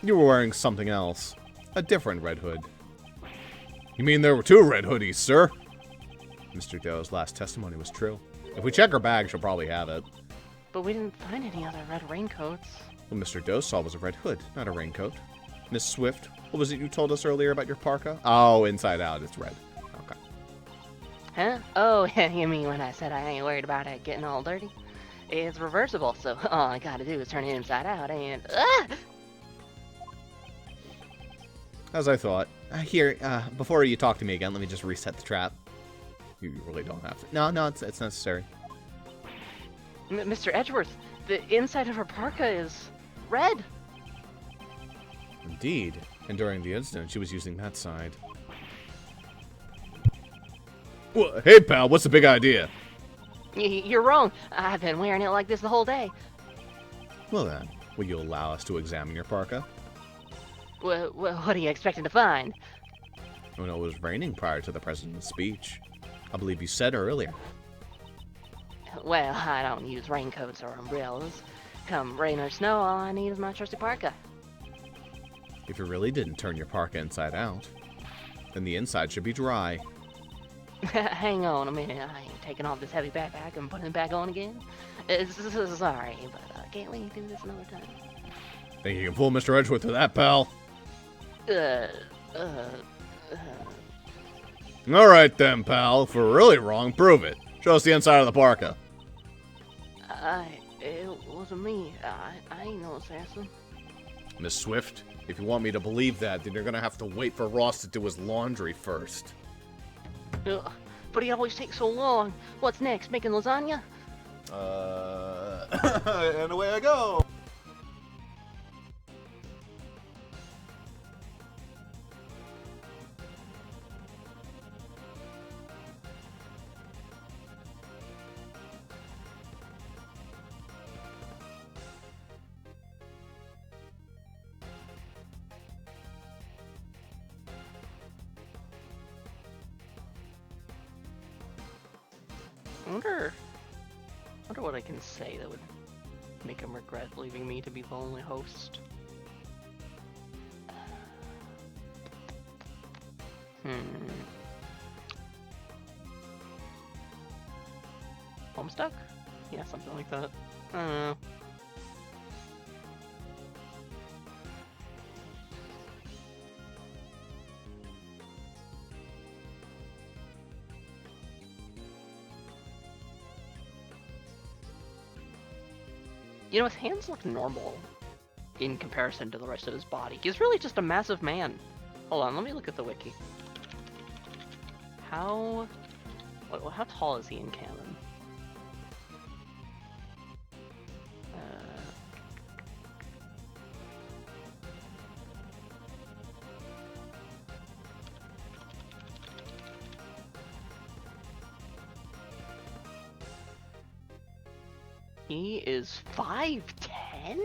You were wearing something else. A different red hood. You mean there were two red hoodies, sir? Mr. Doe's last testimony was true. If we check her bag, she'll probably have it. But we didn't find any other red raincoats. What Mr. Doe saw was a red hood, not a raincoat. Miss Swift, what was it you told us earlier about your parka? Oh, inside out, it's red. Okay. Huh? Oh, you mean when I said I ain't worried about it getting all dirty? It's reversible, so all I gotta do is turn it inside out and... As I thought. Here, before you talk to me again, let me just reset the trap. You really don't have to. No, it's necessary. Mr. Edgeworth, the inside of her parka is red. Indeed. And during the incident, she was using that side. Well, hey, pal, what's the big idea? You're wrong. I've been wearing it like this the whole day. Well then, will you allow us to examine your parka? Well, what are you expecting to find? Oh no, it was raining prior to the president's speech. I believe you said earlier. Well, I don't use raincoats or umbrellas. Come rain or snow, all I need is my trusty parka. If you really didn't turn your parka inside out, then the inside should be dry. Hang on a minute, I ain't taking off this heavy backpack and putting it back on again. Sorry, but can't we do this another time? Think you can fool Mr. Edgeworth with that, pal? Alright then, pal. If we're really wrong, prove it. Show us the inside of the parka. It wasn't me. I ain't no assassin. Miss Swift, if you want me to believe that, then you're gonna have to wait for Ross to do his laundry first. But he always takes so long. What's next? Making lasagna? And away I go! wonder what I can say that would make him regret leaving me to be the only host. Homestuck? Yeah, something like that. I don't know. You know, his hands look normal in comparison to the rest of his body. He's really just a massive man. Hold on, let me look at the wiki. How tall is he in canon? He is 5'10"?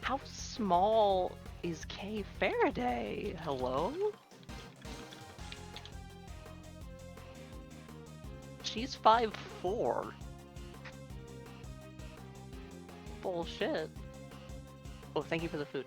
How small is Kay Faraday? Hello? She's 5'4". Bullshit. Oh, thank you for the food.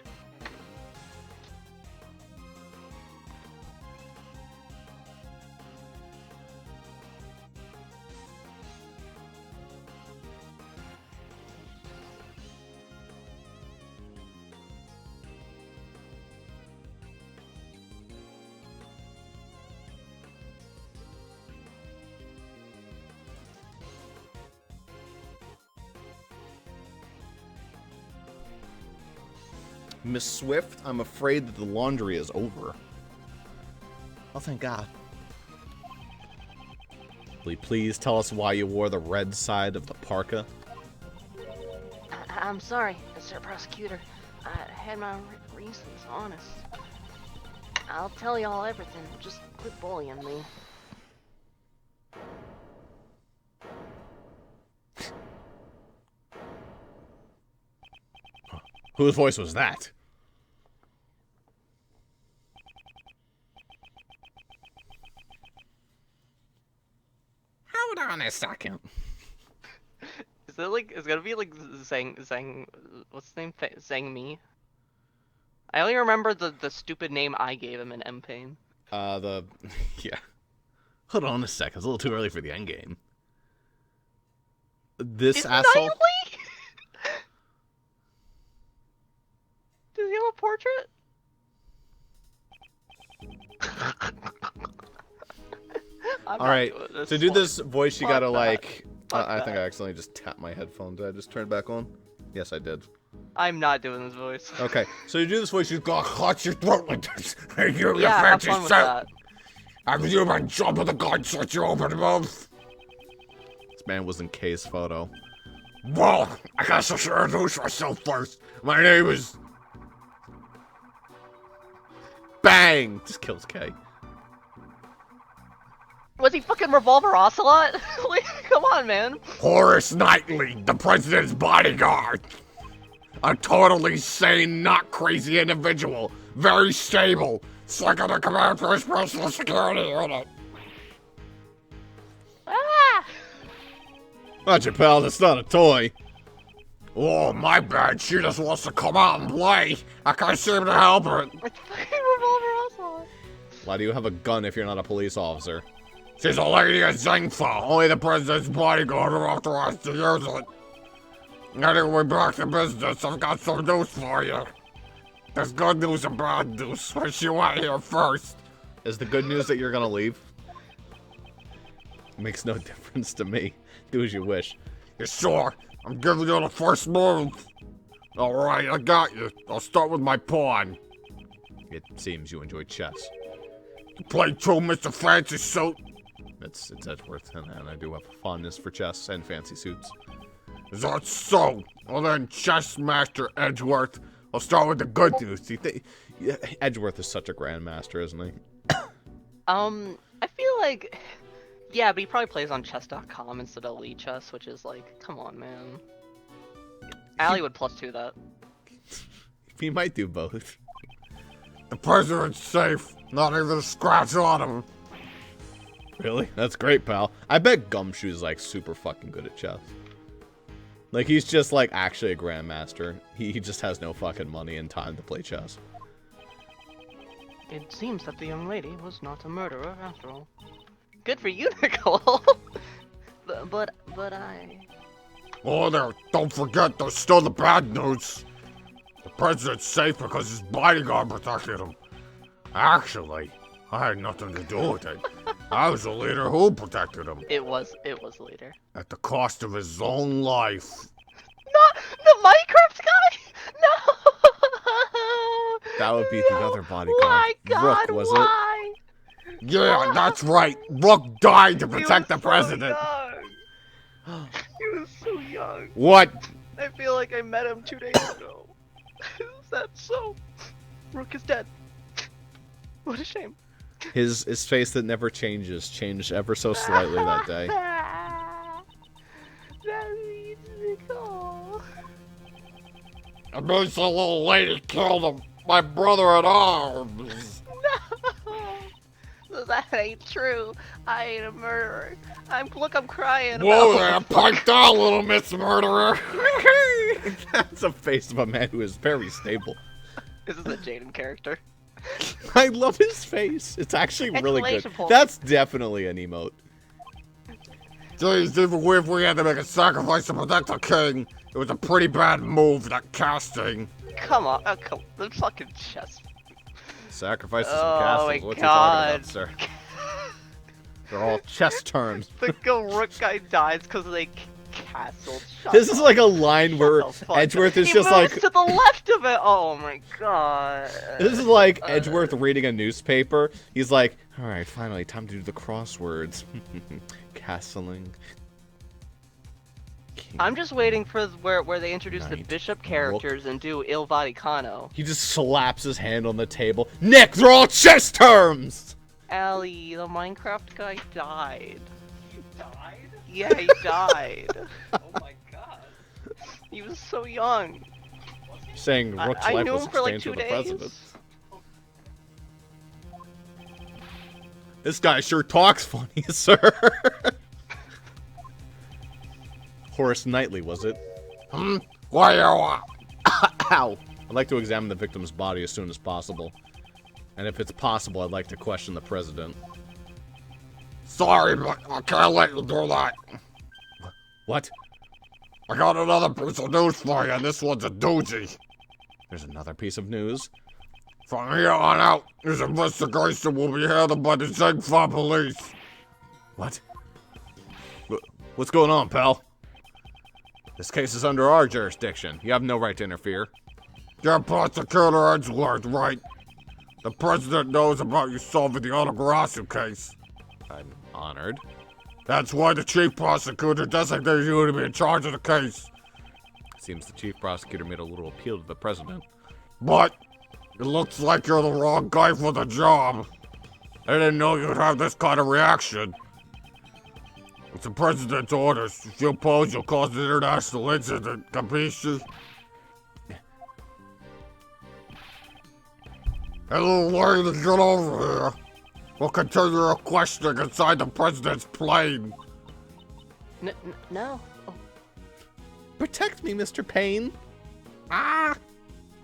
Miss Swift, I'm afraid that the laundry is over. Oh, thank God. Will you please tell us why you wore the red side of the parka? I'm sorry, Mr. Prosecutor. I had my reasons, honest. I'll tell y'all everything. Just quit bullying me. Whose voice was that? Hold on a second. Is that like, it's gonna be like Zhang, what's his name? Zhang Mi? I only remember the stupid name I gave him in M-Pain. Yeah. Hold on a second, it's a little too early for the endgame. This asshole? Does he have a portrait? Alright, to do this voice, you gotta like... I that. think I accidentally just tapped my headphones. Did I just turn it back on? Yes, I did. I'm not doing this voice. Okay, so you do this voice, you gotta clutch your throat like this. Hey, you Yeah, have fun with that. Have you been jumping the gun, shut your open mouth? This man was in Kay's photo. Well, I guess I should introduce myself first. My name is... Bang! Just kills Kay. Was he fucking Revolver Ocelot? Like, come on, man. Horace Knightley, the president's bodyguard. A totally sane, not crazy individual. Very stable. Second in command for his personal security unit. Ah! Watch it, pal. That's not a toy. Oh, my bad. She just wants to come out and play. I can't seem to help her. It's fucking Revolver Ocelot. Why do you have a gun if you're not a police officer? She's a lady of Zingfa. Only the president's bodyguard are authorized to use it. Anyway, back to business. I've got some news for you. There's good news and bad news. Which you want here first? Is the good news that you're gonna leave? Makes no difference to me. Do as you wish. You sure? I'm giving you the first move. Alright, I got you. I'll start with my pawn. It seems you enjoy chess. You play too, Mr. Fancy Suit? It's Edgeworth, and I do have a fondness for chess and fancy suits. Is that so? Well then, Chess Master Edgeworth, I'll start with the good news. Yeah, Edgeworth is such a grandmaster, isn't he? I feel like... Yeah, but he probably plays on chess.com instead of Elite Chess, which is like, come on, man. Allie would +2 that. He might do both. The president's safe. Not even a scratch on him. Really? That's great, pal. I bet Gumshoe's like super fucking good at chess. Like he's just like actually a grandmaster. He just has no fucking money and time to play chess. It seems that the young lady was not a murderer after all. Good for you, Nicole. but I... Oh, there, don't forget, there's still the bad news. The president's safe because his bodyguard protected him. Actually, I had nothing to do with it. I was the leader who protected him. It was later. At the cost of his own life. Not the Minecraft guy? No! That would be the other bodyguard. My God, Rook, was why? Yeah, that's right. Rook died to protect the president. He was so young. What? I feel like I met him 2 days ago. Is that so? Rook is dead. What a shame. His face that never changes changed ever so slightly that day. That means Nicole. It means the little lady killed him. My brother at arms. No! That ain't true. I ain't a murderer. I'm crying. Whoa about there, pipe down, little Miss Murderer. That's a face of a man who is very stable. This is a Jaden character. I love his face. It's actually really good. Exclamation point. That's definitely an emote. Jeez, even if we had to make a sacrifice to protect the king, it was a pretty bad move, that casting. Come on, the fucking chest. Sacrifices Oh and castles. my What you talking God. about, sir? They're all chest turns. The Rook guy dies because they castled. Shut This is up. like a line where Shut the fuck Edgeworth up. is He just moves like... to the left of it. Oh my God. This is like Edgeworth reading a newspaper. He's like, alright, finally, time to do the crosswords. Castling. King. I'm just waiting for where they introduce the Knight. bishop characters and do Il Vaticano. He just slaps his hand on the table. Nick, they're all chess terms! Allie, the Minecraft guy died. He died? Yeah, he died. Oh my god. He was so young. Saying Rook's I life knew was him for like exchanged 2 with the days. president. This guy sure talks funny, sir. Horace Knightley, was it? Why you want? Ow! I'd like to examine the victim's body as soon as possible. And if it's possible, I'd like to question the president. Sorry, but I can't let you do that. What? I got another piece of news for you, and this one's a doozy. There's another piece of news. From here on out, this investigation will be handled by the Zengfa police. What? What's going on, pal? This case is under our jurisdiction. You have no right to interfere. You're Prosecutor Edgeworth, right? The president knows about you solving the Onagarasu case. I'm honored. That's why the chief prosecutor designated you to be in charge of the case. Seems the chief prosecutor made a little appeal to the president. But it looks like you're the wrong guy for the job. I didn't know you'd have this kind of reaction. It's the president's orders. If you oppose, you'll cause an international incident. Capisci? Hey, little lady, get over here. We'll continue our questioning inside the president's plane. No. Oh. Protect me, Mr. Payne. Ah!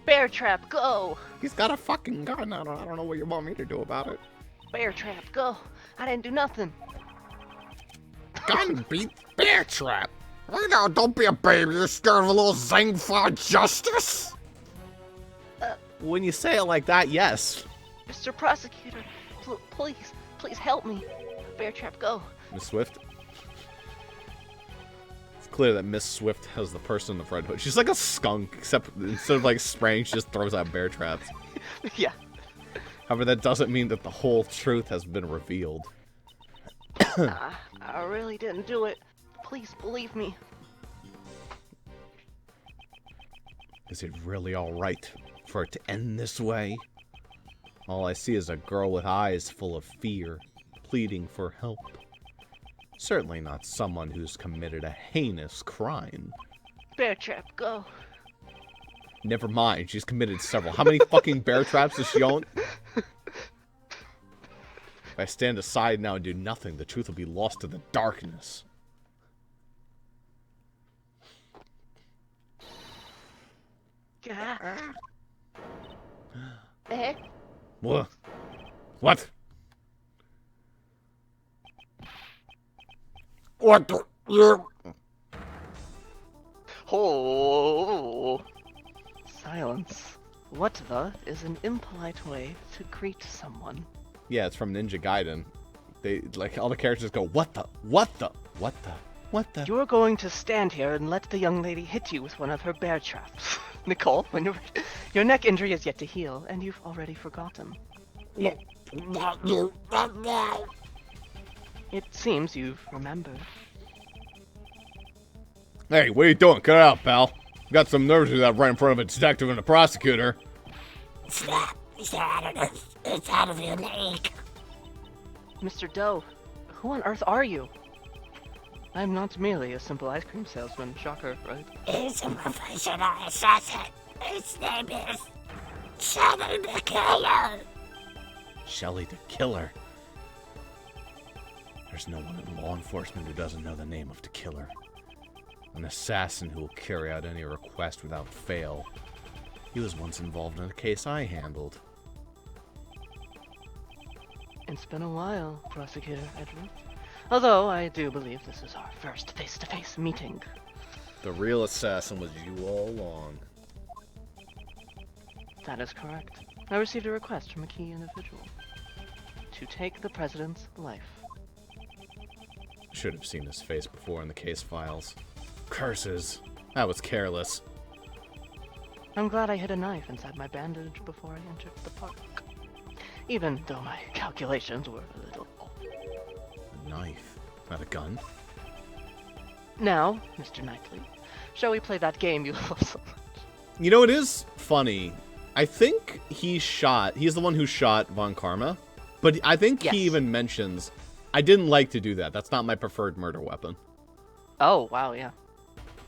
Bear trap, go! He's got a fucking gun. I don't know what you want me to do about it. Bear trap, go! I didn't do nothing. Gun beat bear trap. Right now, don't be a baby. You're scared of a little Zengfa justice? When you say it like that, yes. Mr. Prosecutor, please help me. Bear trap, go. Miss Swift. It's clear that Miss Swift has the person in the front hood. She's like a skunk, except instead of like spraying, she just throws out bear traps. Yeah. However, that doesn't mean that the whole truth has been revealed. I really didn't do it. Please believe me. Is it really alright for it to end this way? All I see is a girl with eyes full of fear, pleading for help. Certainly not someone who's committed a heinous crime. Bear trap, go. Never mind, she's committed several. How many fucking bear traps does she own? If I stand aside now and do nothing, the truth will be lost to the darkness. Eh? What? What? What the? You? Oh. Silence. What the is an impolite way to greet someone. Yeah, it's from Ninja Gaiden. They, like, all the characters go, what the? What the? What the? What the? You're going to stand here and let the young lady hit you with one of her bear traps. Nicole, when your neck injury is yet to heal, and you've already forgotten. Not you. Not now. It seems you've remembered. Hey, what are you doing? Cut it out, pal. You got some nerves to do that right in front of a detective and a prosecutor. Snap. It's out of your league. Mr. Doe, who on earth are you? I'm not merely a simple ice cream salesman. Shocker, right? He's a professional assassin. His name is Shelly the Killer. Shelly the Killer. There's no one in law enforcement who doesn't know the name of the killer. An assassin who will carry out any request without fail. He was once involved in a case I handled. It's been a while, Prosecutor Edward. Although I do believe this is our first face-to-face meeting. The real assassin was you all along. That is correct. I received a request from a key individual to take the president's life. Should have seen his face before in the case files. Curses. That was careless. I'm glad I hid a knife inside my bandage before I entered the park. Even though my calculations were a little off. A knife, not a gun. Now, Mr. Knightley, shall we play that game you love so much? You know, it is funny. I think he's the one who shot Von Karma. But I think Yes. he even mentions, I didn't like to do that. That's not my preferred murder weapon. Oh, wow, yeah.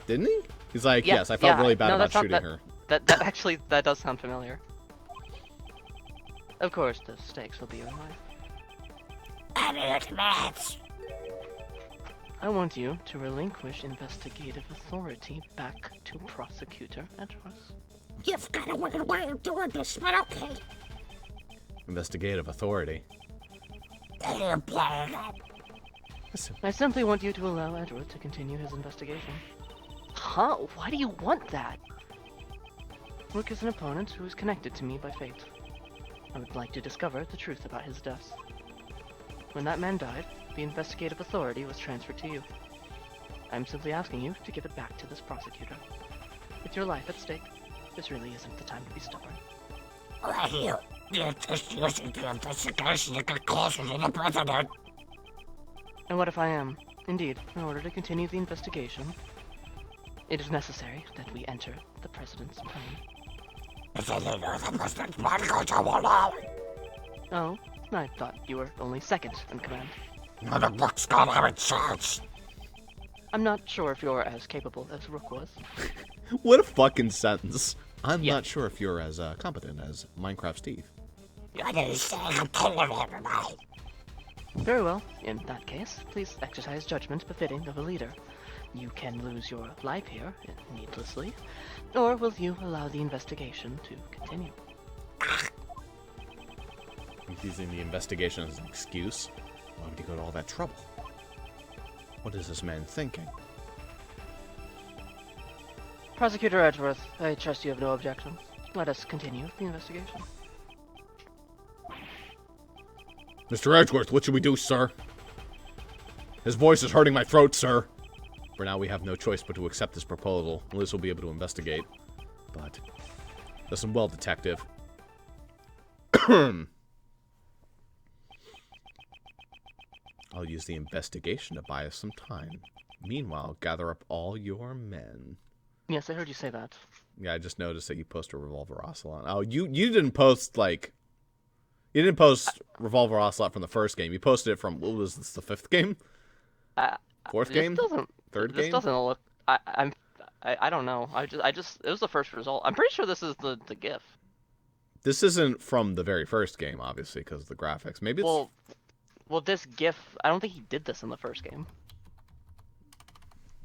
Didn't he? He's like, Yeah, yes, I felt yeah, really bad no, about that's not- shooting her. That actually, that does sound familiar. Of course, the stakes will be your life. I want you to relinquish investigative authority back to Prosecutor Edwards. You've got a weird way of doing this, but okay. Investigative authority. You're playing up. I simply want you to allow Edward to continue his investigation. Huh? Why do you want that? Rook is an opponent who is connected to me by fate. I would like to discover the truth about his deaths. When that man died, the investigative authority was transferred to you. I'm simply asking you to give it back to this prosecutor. With your life at stake, this really isn't the time to be stubborn. Well, you're just using the investigation to get closer to the president. And what if I am? Indeed, in order to continue the investigation, it is necessary that we enter the president's plane. If you know the president's bodyguards are alone. Oh, I thought you were only second in command. None of Rook's got him in charge. I'm not sure if you're as capable as Rook was. What a fucking sentence. I'm Yeah. not sure if you're as competent as Minecraft Steve. What are you saying? I'm killing everybody. Very well. In that case, please exercise judgment befitting of a leader. You can lose your life here needlessly, or will you allow the investigation to continue? He's using the investigation as an excuse. Why would he go to all that trouble? What is this man thinking? Prosecutor Edgeworth, I trust you have no objections. Let us continue the investigation. Mr. Edgeworth, what should we do, sir? His voice is hurting my throat, sir. For now, we have no choice but to accept this proposal. At least we'll be able to investigate. But, listen well, detective. I'll use the investigation to buy us some time. Meanwhile, gather up all your men. Yes, I heard you say that. Yeah, I just noticed that you posted Revolver Ocelot. Oh, you didn't post, like... You didn't post Revolver Ocelot from the first game. You posted it from, what was this, the fifth game? Fourth This game? doesn't. Third This game? doesn't look. I don't know. I just. It was the first result. I'm pretty sure this is the GIF. This isn't from the very first game, obviously, because of the graphics. Maybe it's... Well, Well, this GIF, I don't think he did this in the first game.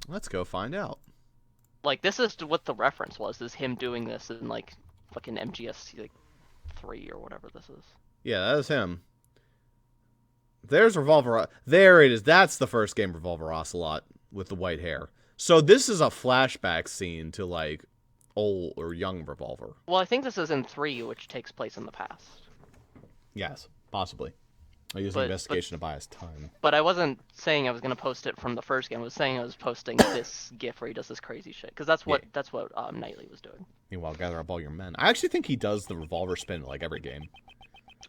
Let's go find out. Like, this is what the reference was, is him doing this in, like, fucking MGS, like, 3 or whatever this is. Yeah, that is him. There's Revolver. There it is. That's the first game Revolver Ocelot with the white hair. So this is a flashback scene to, like, old or young Revolver. Well, I think this is in 3, which takes place in the past. Yes, possibly. I use But- investigation to buy us time. But I wasn't saying I was going to post it from the first game. I was saying I was posting this GIF where he does this crazy shit. Because that's what Knightley was doing. Meanwhile, gather up all your men. I actually think he does the revolver spin like every game.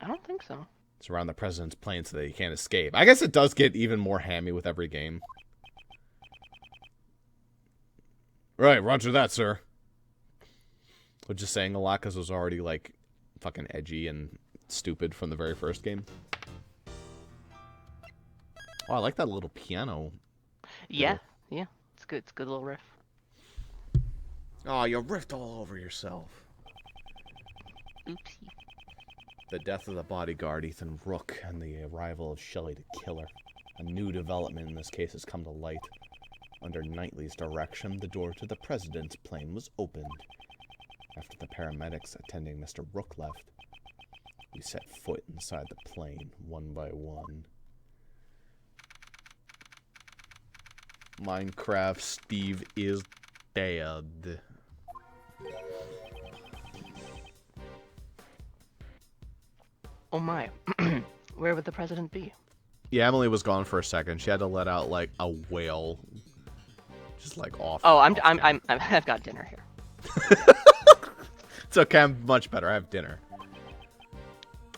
I don't think so. Surround the president's plane so that he can't escape. I guess it does get even more hammy with every game. Right, roger that, sir. We're just saying a lot because it was already, like, fucking edgy and stupid from the very first game. Oh, I like that little piano. Yeah, yeah. It's good. It's a good little riff. Oh, you riffed all over yourself. Oopsie. The death of the bodyguard, Ethan Rook, and the arrival of Shelly to kill her. A new development in this case has come to light. Under Knightley's direction, the door to the president's plane was opened. After the paramedics attending Mr. Rook left, we set foot inside the plane, one by one. Minecraft Steve is dead. Oh my. Where would the president be? Yeah, Emily was gone for a second. She had to let out like a whale, just like off. Oh, off I've got dinner here. It's okay. I'm much better. I have dinner,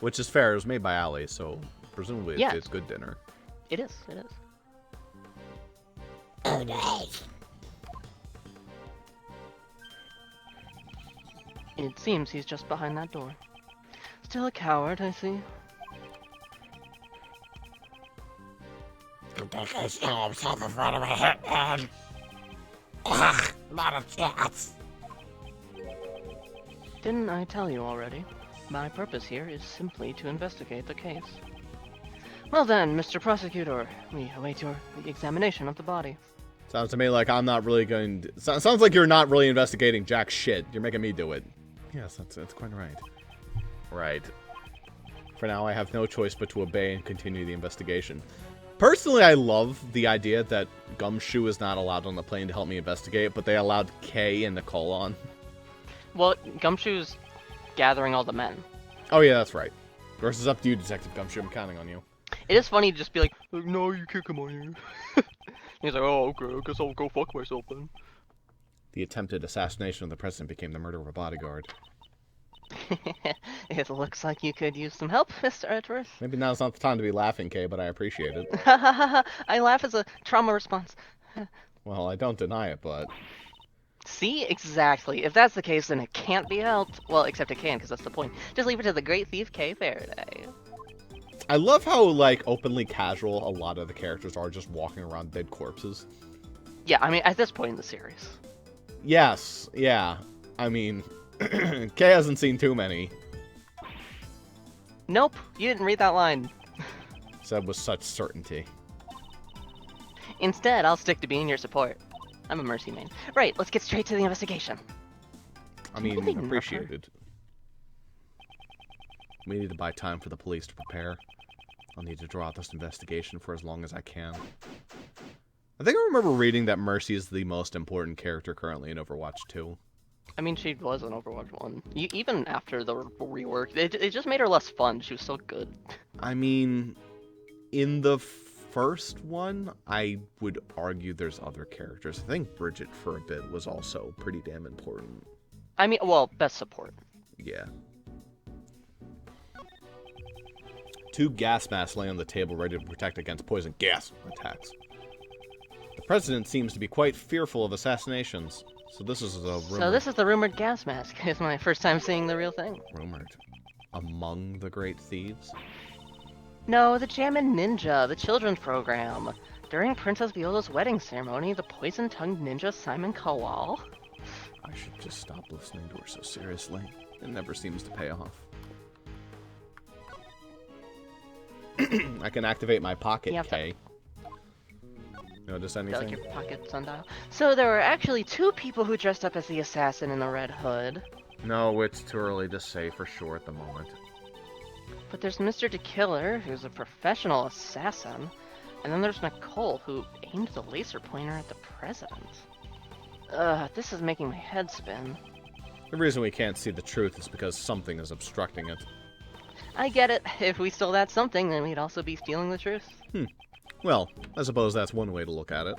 which is fair. It was made by Allie, so presumably Yeah. it's good dinner. It is. It is. Oh, nice. It seems he's just behind that door. Still a coward, I see. You think I saw himself in front of a hitman? Ugh, not a chance. Didn't I tell you already? My purpose here is simply to investigate the case. Well then, Mr. Prosecutor, we await your examination of the body. Sounds to me like I'm not really going to... Sounds like you're not really investigating jack shit. You're making me do it. Yes, that's quite right. Right. For now, I have no choice but to obey and continue the investigation. Personally, I love the idea that Gumshoe is not allowed on the plane to help me investigate, but they allowed Kay and Nicole on. Well, Gumshoe's gathering all the men. Oh yeah, that's right. The rest is up to you, Detective Gumshoe. I'm counting on you. It is funny to just be like, no, you can't come on here. He's like, oh, okay, I guess I'll go fuck myself then. The attempted assassination of the president became the murder of a bodyguard. It looks like you could use some help, Mr. Edgeworth. Maybe now's not the time to be laughing, Kay, but I appreciate it. I laugh as a trauma response. Well, I don't deny it, but... See? Exactly. If that's the case, then it can't be helped. Well, except it can, because that's the point. Just leave it to the great thief Kay Faraday. I love how, like, openly casual a lot of the characters are just walking around dead corpses. Yeah, I mean, at this point in the series. Yes, yeah. I mean, Kay hasn't seen too many. Nope, you didn't read that line. Said with such certainty. Instead, I'll stick to being your support. I'm a mercy main. Right, let's get straight to the investigation. I mean, Really not. appreciated. We need to buy time for the police to prepare. I'll need to draw out this investigation for as long as I can. I think I remember reading that Mercy is the most important character currently in Overwatch 2. I mean, she was in Overwatch 1. Even after the rework, it just made her less fun. She was so good. I mean, in the first one, I would argue there's other characters. I think Bridget for a bit was also pretty damn important. I mean, well, best support. Yeah. 2 gas masks lay on the table ready to protect against poison gas attacks. The president seems to be quite fearful of assassinations, so this is a rumor. So this is the rumored gas mask. It's my first time seeing the real thing. Rumored. Among the great thieves? No, the Jammin' Ninja, the children's program. During Princess Viola's wedding ceremony, the poison-tongued ninja Simon Cowell. I should just stop listening to her so seriously. It never seems to pay off. I can activate my pocket You have to- K. Notice Like anything? your pocket sundial. So there were actually 2 people who dressed up as the assassin in the red hood. No, it's too early to say for sure at the moment. But there's Mr. the Killer, who's a professional assassin. And then there's Nicole, who aimed the laser pointer at the president. This is making my head spin. The reason we can't see the truth is because something is obstructing it. I get it. If we stole that something, then we'd also be stealing the truth. Well, I suppose that's one way to look at it.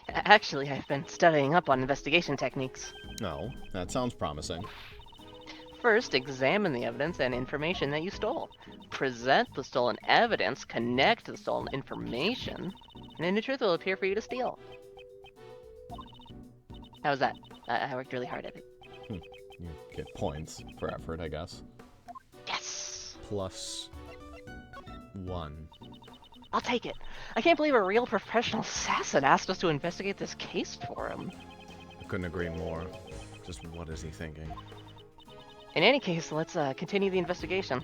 Actually, I've been studying up on investigation techniques. No, that sounds promising. First, examine the evidence and information that you stole. Present the stolen evidence, connect the stolen information, and then the truth will appear for you to steal. How's that? I worked really hard at it. You get points for effort, I guess. Yes! +1. I'll take it. I can't believe a real professional assassin asked us to investigate this case for him. I couldn't agree more. Just what is he thinking? In any case, let's continue the investigation.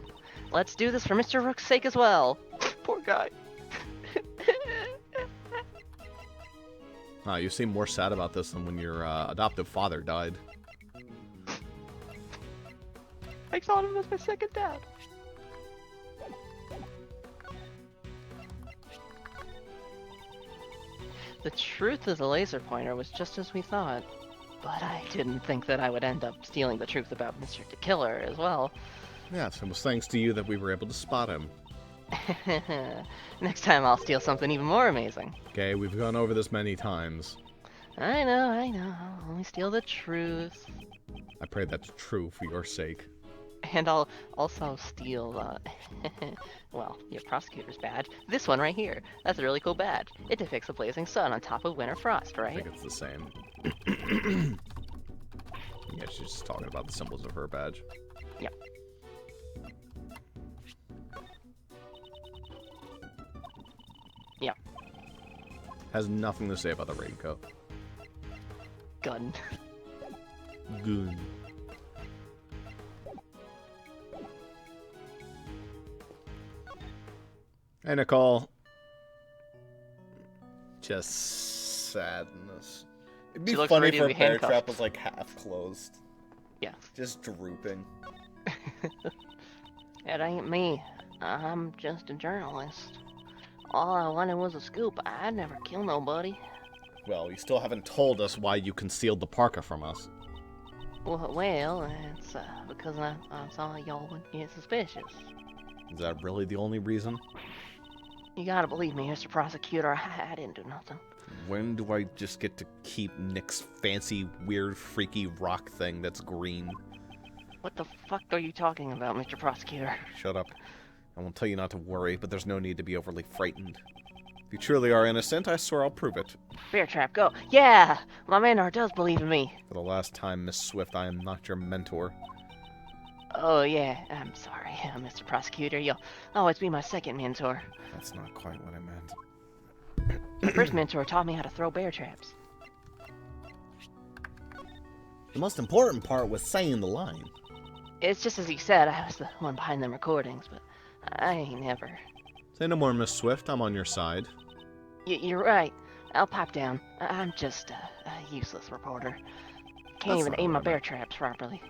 Let's do this for Mr. Rook's sake as well. Poor guy. You seem more sad about this than when your adoptive father died. I saw him as my second dad. The truth of the laser pointer was just as we thought, but I didn't think that I would end up stealing the truth about Mr. the Killer as well. Yes, it was thanks to you that we were able to spot him. Next time I'll steal something even more amazing. Okay, we've gone over this many times. I know. I'll only steal the truth. I pray that's true for your sake. And I'll also steal, well, your prosecutor's badge. This one right here. That's a really cool badge. It depicts a blazing sun on top of winter frost, I right? think it's the same. Yeah, she's just talking about the symbols of her badge. Yep. Yep. Has nothing to say about the raincoat. Gun. Good. Hey, Nicole. Just sadness. It'd be She looks funny ready if to her be bear handcuffed. trap was like half closed. Yeah. Just drooping. It ain't me. I'm just a journalist. All I wanted was a scoop. I'd never kill nobody. Well, you still haven't told us why you concealed the parka from us. Well, it's because I saw y'all would get suspicious. Is that really the only reason? You gotta believe me, Mr. Prosecutor. I didn't do nothing. When do I just get to keep Nick's fancy, weird, freaky rock thing that's green? What the fuck are you talking about, Mr. Prosecutor? Shut up. I won't tell you not to worry, but there's no need to be overly frightened. If you truly are innocent, I swear I'll prove it. Bear trap, go. Yeah! My mentor does believe in me. For the last time, Miss Swift, I am not your mentor. Oh, yeah. I'm sorry, Mr. Prosecutor. You'll always be my second mentor. That's not quite what I meant. My first mentor taught me how to throw bear traps. The most important part was saying the line. It's just as he said, I was the one behind them recordings, but I ain't never. Say no more, Miss Swift. I'm on your side. You're right. I'll pipe down. I'm just a useless reporter. Can't That's even not aim my what I bear meant. traps properly.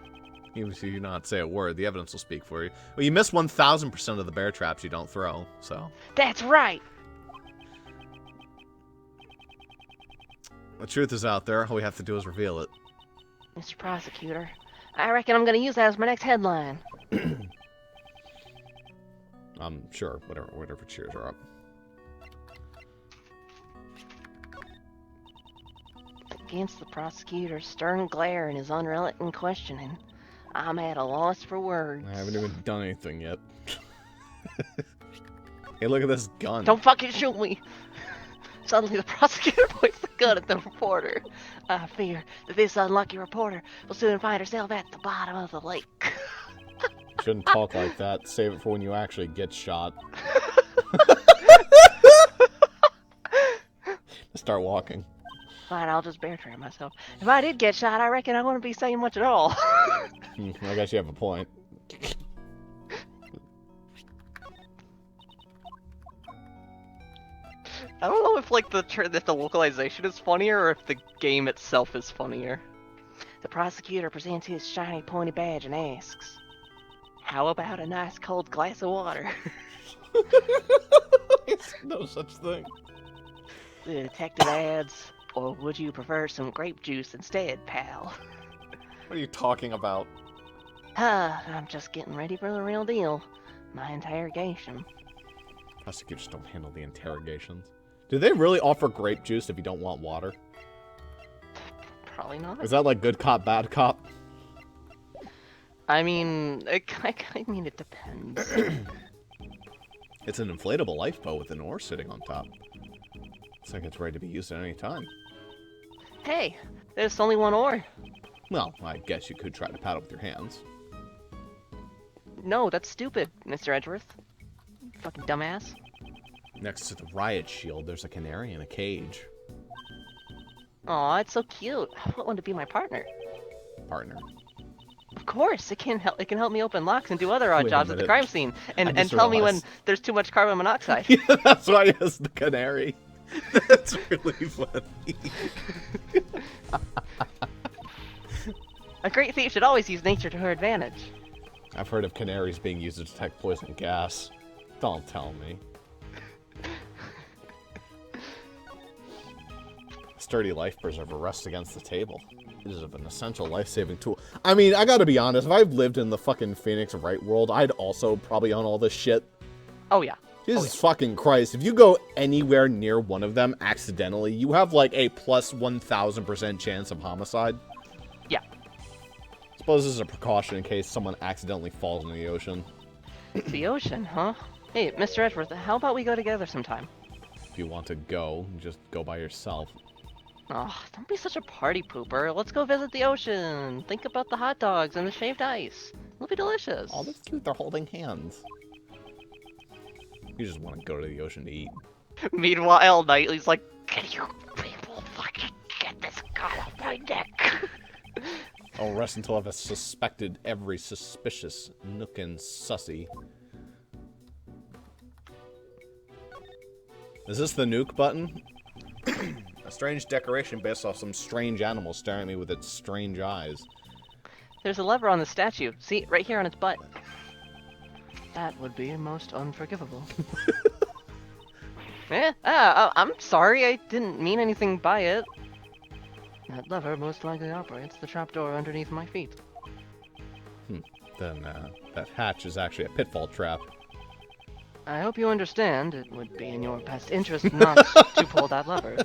Even if you do not say a word, the evidence will speak for you. Well, you miss 1,000% of the bear traps you don't throw, so. That's right! The truth is out there. All we have to do is reveal it. Mr. Prosecutor, I reckon I'm gonna use that as my next headline. I'm sure. Whatever cheers are up. Against the prosecutor's stern glare and his unrelenting questioning, I'm at a loss for words. I haven't even done anything yet. Hey, look at this gun. Don't fucking shoot me! Suddenly the prosecutor points the gun at the reporter. I fear that this unlucky reporter will soon find herself at the bottom of the lake. You shouldn't talk like that. Save it for when you actually get shot. Start walking. Fine, I'll just bear trap myself. If I did get shot, I reckon I wouldn't be saying much at all. I guess you have a point. I don't know if like if the localization is funnier or if the game itself is funnier. The prosecutor presents his shiny pointy badge and asks, "How about a nice cold glass of water?" No such thing. The detective adds, "Or would you prefer some grape juice instead, pal?" What are you talking about? I'm just getting ready for the real deal. My interrogation. Prosecutors don't handle the interrogations. Do they really offer grape juice if you don't want water? Probably not. Is that like good cop, bad cop? I mean, it depends. It's an inflatable lifeboat with an oar sitting on top. Looks like it's ready to be used at any time. Hey, there's only one oar. Well, I guess you could try to paddle with your hands. No, that's stupid, Mr. Edgeworth. Fucking dumbass. Next to the riot shield, there's a canary in a cage. Aw, it's so cute. I want one to be my partner. Partner. Of course, it can help me open locks and do other odd Wait a jobs at the minute. crime scene, I and just tell me when realized. there's too much carbon monoxide. Yeah, that's why he has the canary. That's really funny. A great thief should always use nature to her advantage. I've heard of canaries being used to detect poison gas. Don't tell me. Sturdy life preserver rests against the table. It is an essential life-saving tool. I mean, I gotta be honest, if I've lived in the fucking Phoenix Wright world, I'd also probably own all this shit. Oh yeah. Jesus fucking Christ, if you go anywhere near one of them accidentally, you have like a plus 1,000% chance of homicide. Yeah. Suppose this is a precaution in case someone accidentally falls in the ocean. The ocean, huh? Hey, Mr. Edgeworth, how about we go together sometime? If you want to go, just go by yourself. Oh, don't be such a party pooper. Let's go visit the ocean. Think about the hot dogs and the shaved ice. It'll be delicious. Oh, that's cute. They're holding hands. You just want to go to the ocean to eat. Meanwhile, Knightley's like, "Can you people fucking get this guy off my neck?" I'll rest until I've suspected every suspicious nook and sussy. Is this the nuke button? A strange decoration based off some strange animal staring at me with its strange eyes. There's a lever on the statue. See, right here on its butt. That would be most unforgivable. I'm sorry, I didn't mean anything by it. That lever most likely operates the trapdoor underneath my feet. Then, that hatch is actually a pitfall trap. I hope you understand it would be in your best interest not to pull that lever.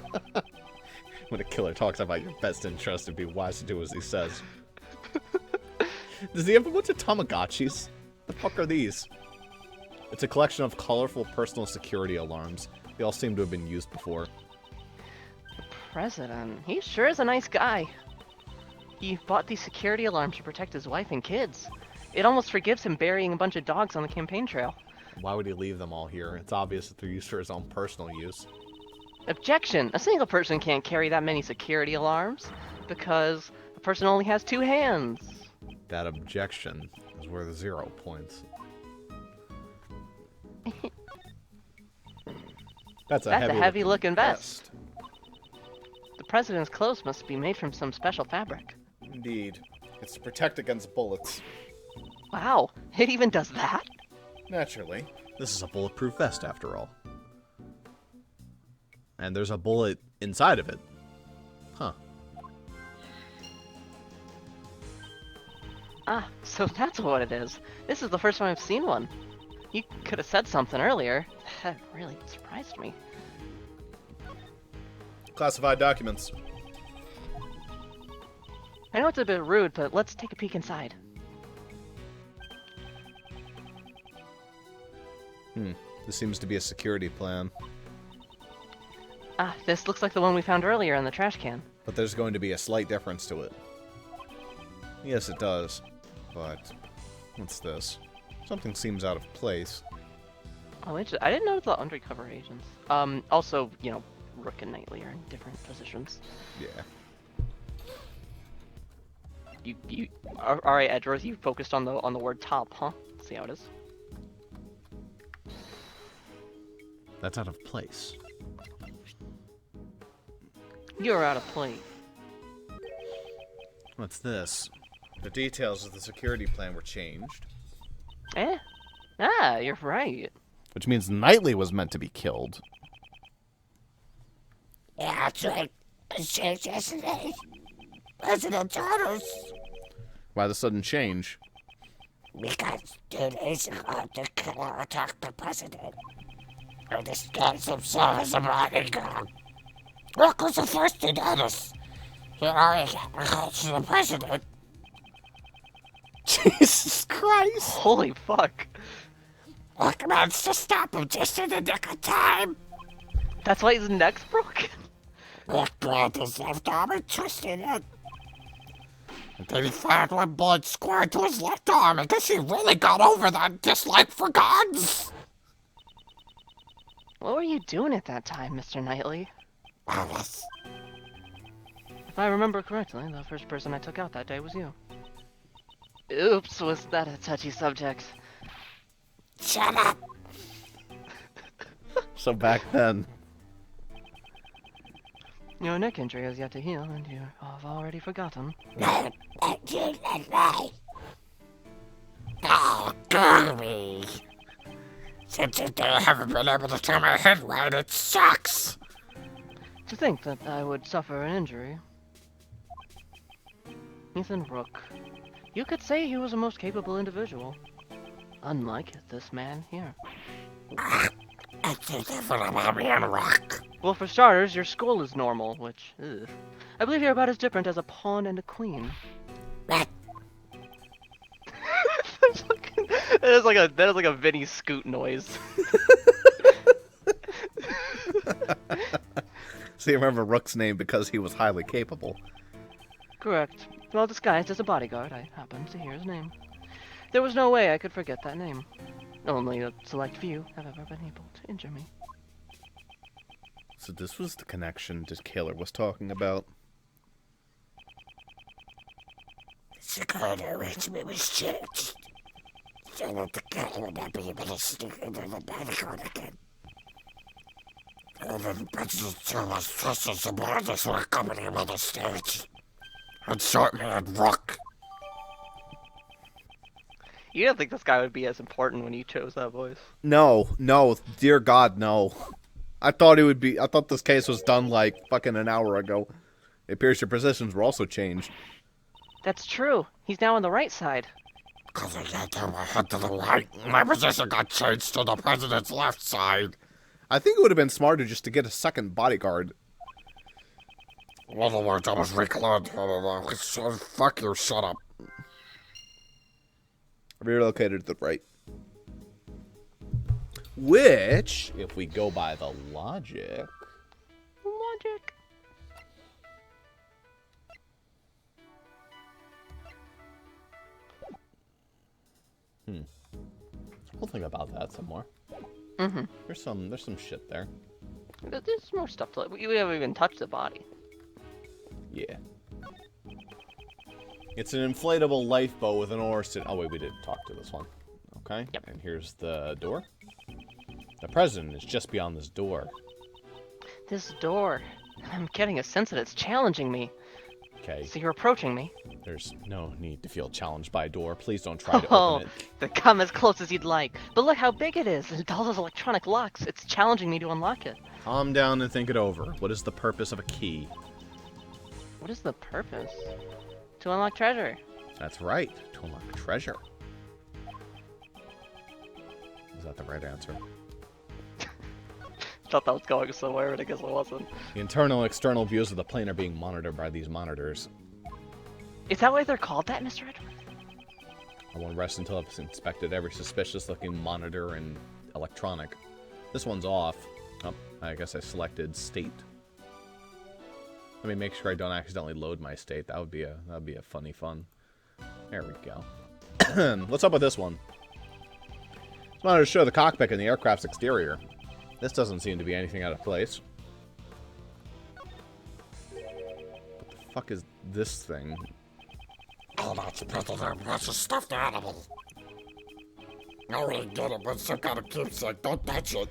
When a killer talks about your best interest, it'd be wise to do as he says. Does he have a bunch of Tamagotchis? The fuck are these? It's a collection of colorful personal security alarms. They all seem to have been used before. President, he sure is a nice guy. He bought these security alarms to protect his wife and kids. It almost forgives him burying a bunch of dogs on the campaign trail. Why would he leave them all here? It's obvious that they're used for his own personal use. Objection! A single person can't carry that many security alarms because a person only has 2 hands. That objection is worth 0 points. That's a heavy looking vest. The president's clothes must be made from some special fabric. Indeed. It's to protect against bullets. Wow, it even does that? Naturally. This is a bulletproof vest, after all. And there's a bullet inside of it. Huh. Ah, so that's what it is. This is the first time I've seen one. You could have said something earlier. That really surprised me. Classified documents. I know it's a bit rude, but let's take a peek inside. This seems to be a security plan. Ah, this looks like the one we found earlier in the trash can. But there's going to be a slight difference to it. Yes, it does. But what's this? Something seems out of place. Oh, I didn't know the undercover agents. Also, you know, Rook and Knightley are in different positions. Yeah. Alright, Edgeworth, you focused on the word top, huh? See how it is? That's out of place. You're out of plate. What's this? The details of the security plan were changed. Eh? Ah, you're right. Which means Knightley was meant to be killed. Yeah, that's right. It changed yesterday. President's orders. Why the sudden change? Because 2 days ago, the killer attacked the president. And disguised himself as a bodyguard. Rook was the first to notice. He already got to the president. Jesus Christ! Holy fuck. Rook managed to stop him just in the nick of time. That's why his neck's broken? Rook grabbed his left arm and twisted it. And then he fired one bullet square into his left arm. I guess he really got over that dislike for guns. What were you doing at that time, Mr. Knightley? Alice. If I remember correctly, the first person I took out that day was you. Oops, was that a touchy subject? Shut up. So back then. Your neck injury has yet to heal, and you have already forgotten. No, not you, not me. Oh, Kirby. Since today I haven't been able to turn my head right, it sucks. To think that I would suffer an injury. Ethan Rook. You could say he was a most capable individual. Unlike this man here. It's different about me and Rock. Well, for starters, your skull is normal, which, ugh. I believe you're about as different as a pawn and a queen. What? That is like a Vinny Scoot noise. So you remember Rook's name because he was highly capable. Correct. Well, disguised as a bodyguard, I happened to hear his name. There was no way I could forget that name. Only a select few have ever been able to injure me. So this was the connection that Kaler was talking about. The security arrangement was changed. So that the killer would not be able to sneak into the bodyguard again. And then the president's two most trusted subordinates were accompanying him on the stage. And short man Rock. You didn't think this guy would be as important when you chose that voice. No, dear God, no. I thought this case was done like fucking an hour ago. It appears your positions were also changed. That's true. He's now on the right side. Cause I can't turn my head to the right. My position got changed to the president's left side. I think it would have been smarter just to get a second bodyguard. In other words, I was recalled. Fuck you, shut up. Relocated to the right. Which, if we go by the logic... Logic. We'll think about that some more. Mm-hmm. There's some shit there. There's more stuff to it. We haven't even touched the body. Yeah. It's an inflatable lifeboat with an oar Oh wait, we did talk to this one. Okay. Yep. And here's the door. The president is just beyond this door. This door. I'm getting a sense that it's challenging me. Okay. So you're approaching me. There's no need to feel challenged by a door. Please don't try to Oh, open it. then come as close as you'd like. But look how big it is, and all those electronic locks. It's challenging me to unlock it. Calm down and think it over. What is the purpose of a key? What is the purpose? To unlock treasure. That's right. To unlock treasure. Is that the right answer? Thought that was going somewhere, but I guess it wasn't. The internal and external views of the plane are being monitored by these monitors. Is that why they're called that, Mr. Edward? I won't rest until I've inspected every suspicious-looking monitor and electronic. This one's off. Oh, I guess I selected state. Let me make sure I don't accidentally load my state. That'd be a funny fun. There we go. What's up with this one? Just wanted to show the cockpit and the aircraft's exterior. This doesn't seem to be anything out of place. What the fuck is this thing? Oh, that's a president. That's a stuffed animal. I already get it, but some kind of keepsake. Don't touch it.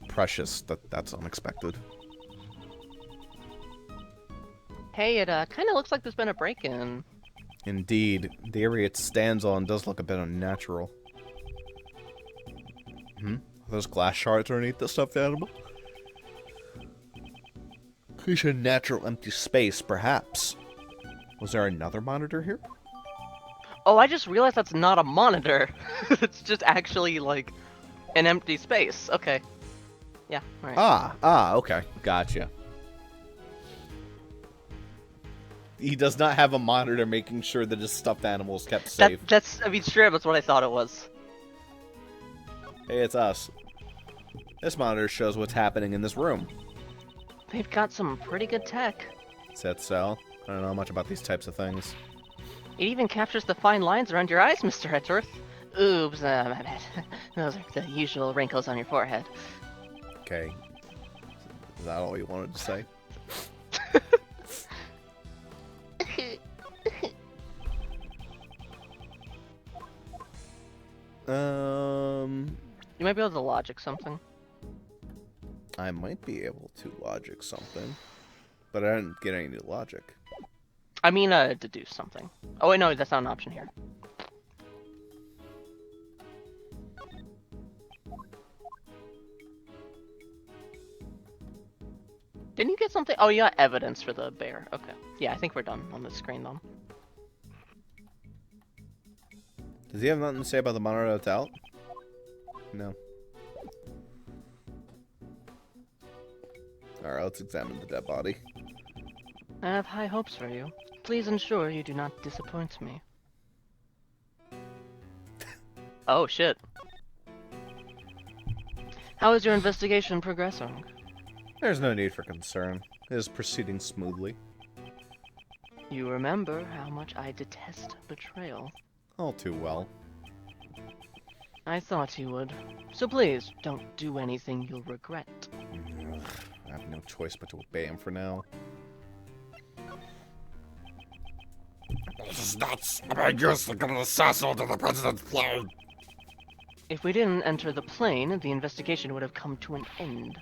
Precious. That's unexpected. Hey, it kind of looks like there's been a break-in. Indeed, the area it stands on does look a bit unnatural. Are those glass shards underneath the stuffed animal? Create a natural empty space, perhaps. Was there another monitor here? Oh, I just realized that's not a monitor. It's just actually, like, an empty space. Okay. Yeah, alright. Okay. Gotcha. He does not have a monitor making sure that his stuffed animal is kept safe. I mean, sure, that's what I thought it was. Hey, it's us. This monitor shows what's happening in this room. They've got some pretty good tech. Is that so? I don't know much about these types of things. It even captures the fine lines around your eyes, Mr. Edgeworth. Oops, my bad. Those are the usual wrinkles on your forehead. Okay. Is that all you wanted to say? You might be able to logic something. I might be able to logic something, but I didn't get any logic. I mean, deduce something. Oh wait, no, that's not an option here. Didn't you get something? Oh, you got evidence for the bear. Okay. Yeah, I think we're done on this screen, then. Does he have nothing to say about the monitor that's out? No. Alright, let's examine the dead body. I have high hopes for you. Please ensure you do not disappoint me. Oh, shit. How is your investigation progressing? There's no need for concern. It is proceeding smoothly. You remember how much I detest betrayal. All too well. I thought you would. So please, don't do anything you'll regret. I have no choice but to obey him for now. This is nuts. I'm just gonna assassinate the president's plane. If we didn't enter the plane, the investigation would have come to an end.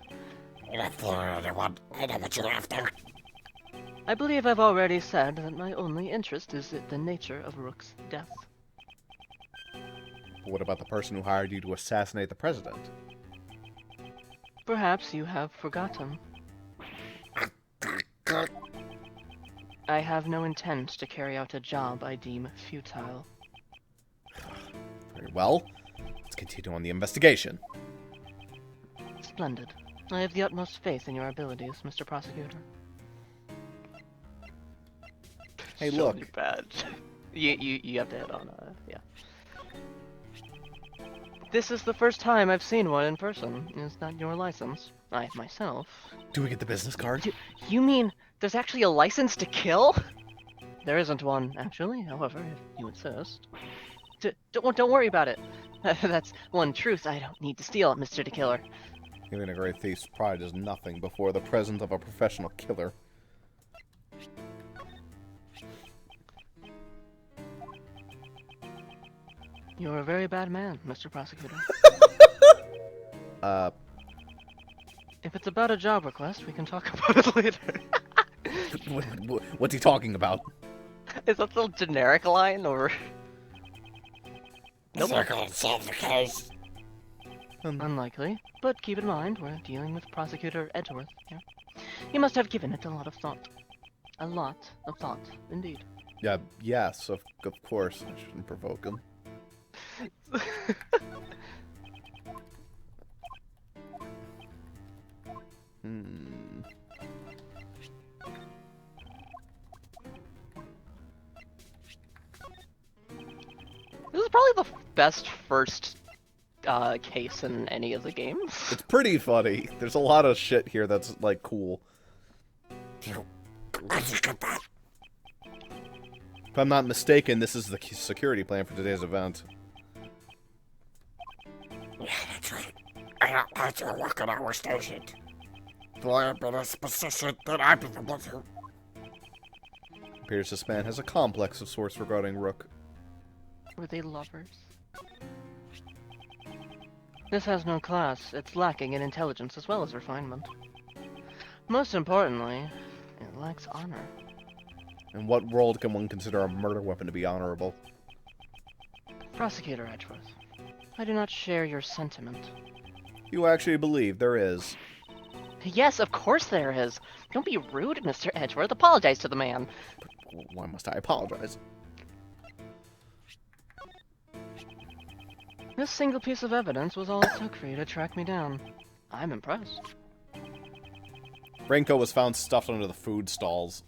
You're not fooling anyone. I know what you're after. I believe I've already said that my only interest is the nature of Rook's death. But what about the person who hired you to assassinate the president? Perhaps you have forgotten. I have no intent to carry out a job I deem futile. Very well. Let's continue on the investigation. Splendid. I have the utmost faith in your abilities, Mr. Prosecutor. Hey, So look. bad. You have to hit on, yeah. This is the first time I've seen one in person. Is that your license? I, myself... Do we get the business card? You mean there's actually a license to kill? There isn't one, actually, however, if you insist. Don't worry about it. That's one truth I don't need to steal, Mr. DeKiller. Even a great thief's pride is nothing before the presence of a professional killer. You're a very bad man, Mr. Prosecutor. If it's about a job request, we can talk about it later. What's he talking about? Is that the generic line, or...? Nope. They're gonna solve the case. Unlikely, but keep in mind, we're dealing with Prosecutor Edgeworth here. You must have given it a lot of thought. A lot of thought, indeed. Yeah, yes, of course. I shouldn't provoke him. This is probably the best first case in any of the games. It's pretty funny. There's a lot of shit here that's, like, cool. Look at that. If I'm not mistaken, this is the security plan for today's event. Yeah, that's right. I don't have to work at our station. Boy, I'm in a position that I've been able to. Appears this man has a complex of sorts regarding Rook. Were they lovers? This has no class. It's lacking in intelligence as well as refinement. Most importantly, it lacks honor. In what world can one consider a murder weapon to be honorable? Prosecutor Edgeworth, I do not share your sentiment. You actually believe there is. Yes, of course there is. Don't be rude, Mr. Edgeworth. Apologize to the man. Why must I apologize? This single piece of evidence was all it took for you to track me down. I'm impressed. Raincoat was found stuffed under the food stalls.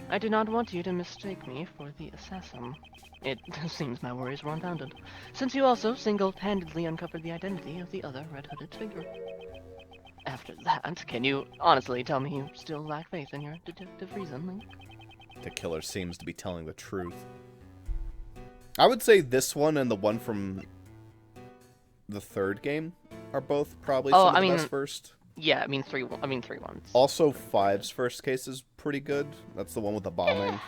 I do not want you to mistake me for the assassin. It seems my worries were unfounded, since you also single-handedly uncovered the identity of the other red-hooded figure. After that, can you honestly tell me you still lack faith in your detective reasoning? The killer seems to be telling the truth. I would say this one and the one from the third game are both probably some of the best first. Yeah, I mean three ones. Also, 5's first case is pretty good. That's the one with the bombing.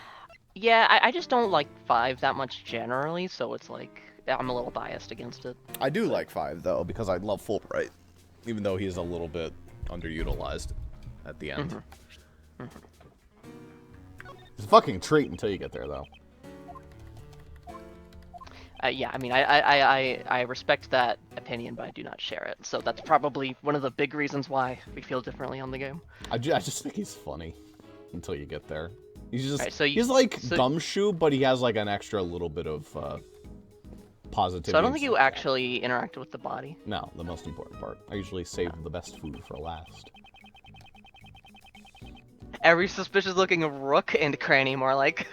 Yeah, I just don't like 5 that much generally, so it's like I'm a little biased against it. I do like 5 though because I love Fulbright, even though he's a little bit underutilized at the end. Mm-hmm. Mm-hmm. It's a fucking treat until you get there though. Yeah, I mean, I respect that opinion, but I do not share it. So that's probably one of the big reasons why we feel differently on the game. I just think he's funny until you get there. He's just right, he's like Gumshoe, but he has like an extra little bit of positivity. So I don't think you actually interacted with the body. No, the most important part. I usually save the best food for last. Every suspicious-looking rook and cranny, more like.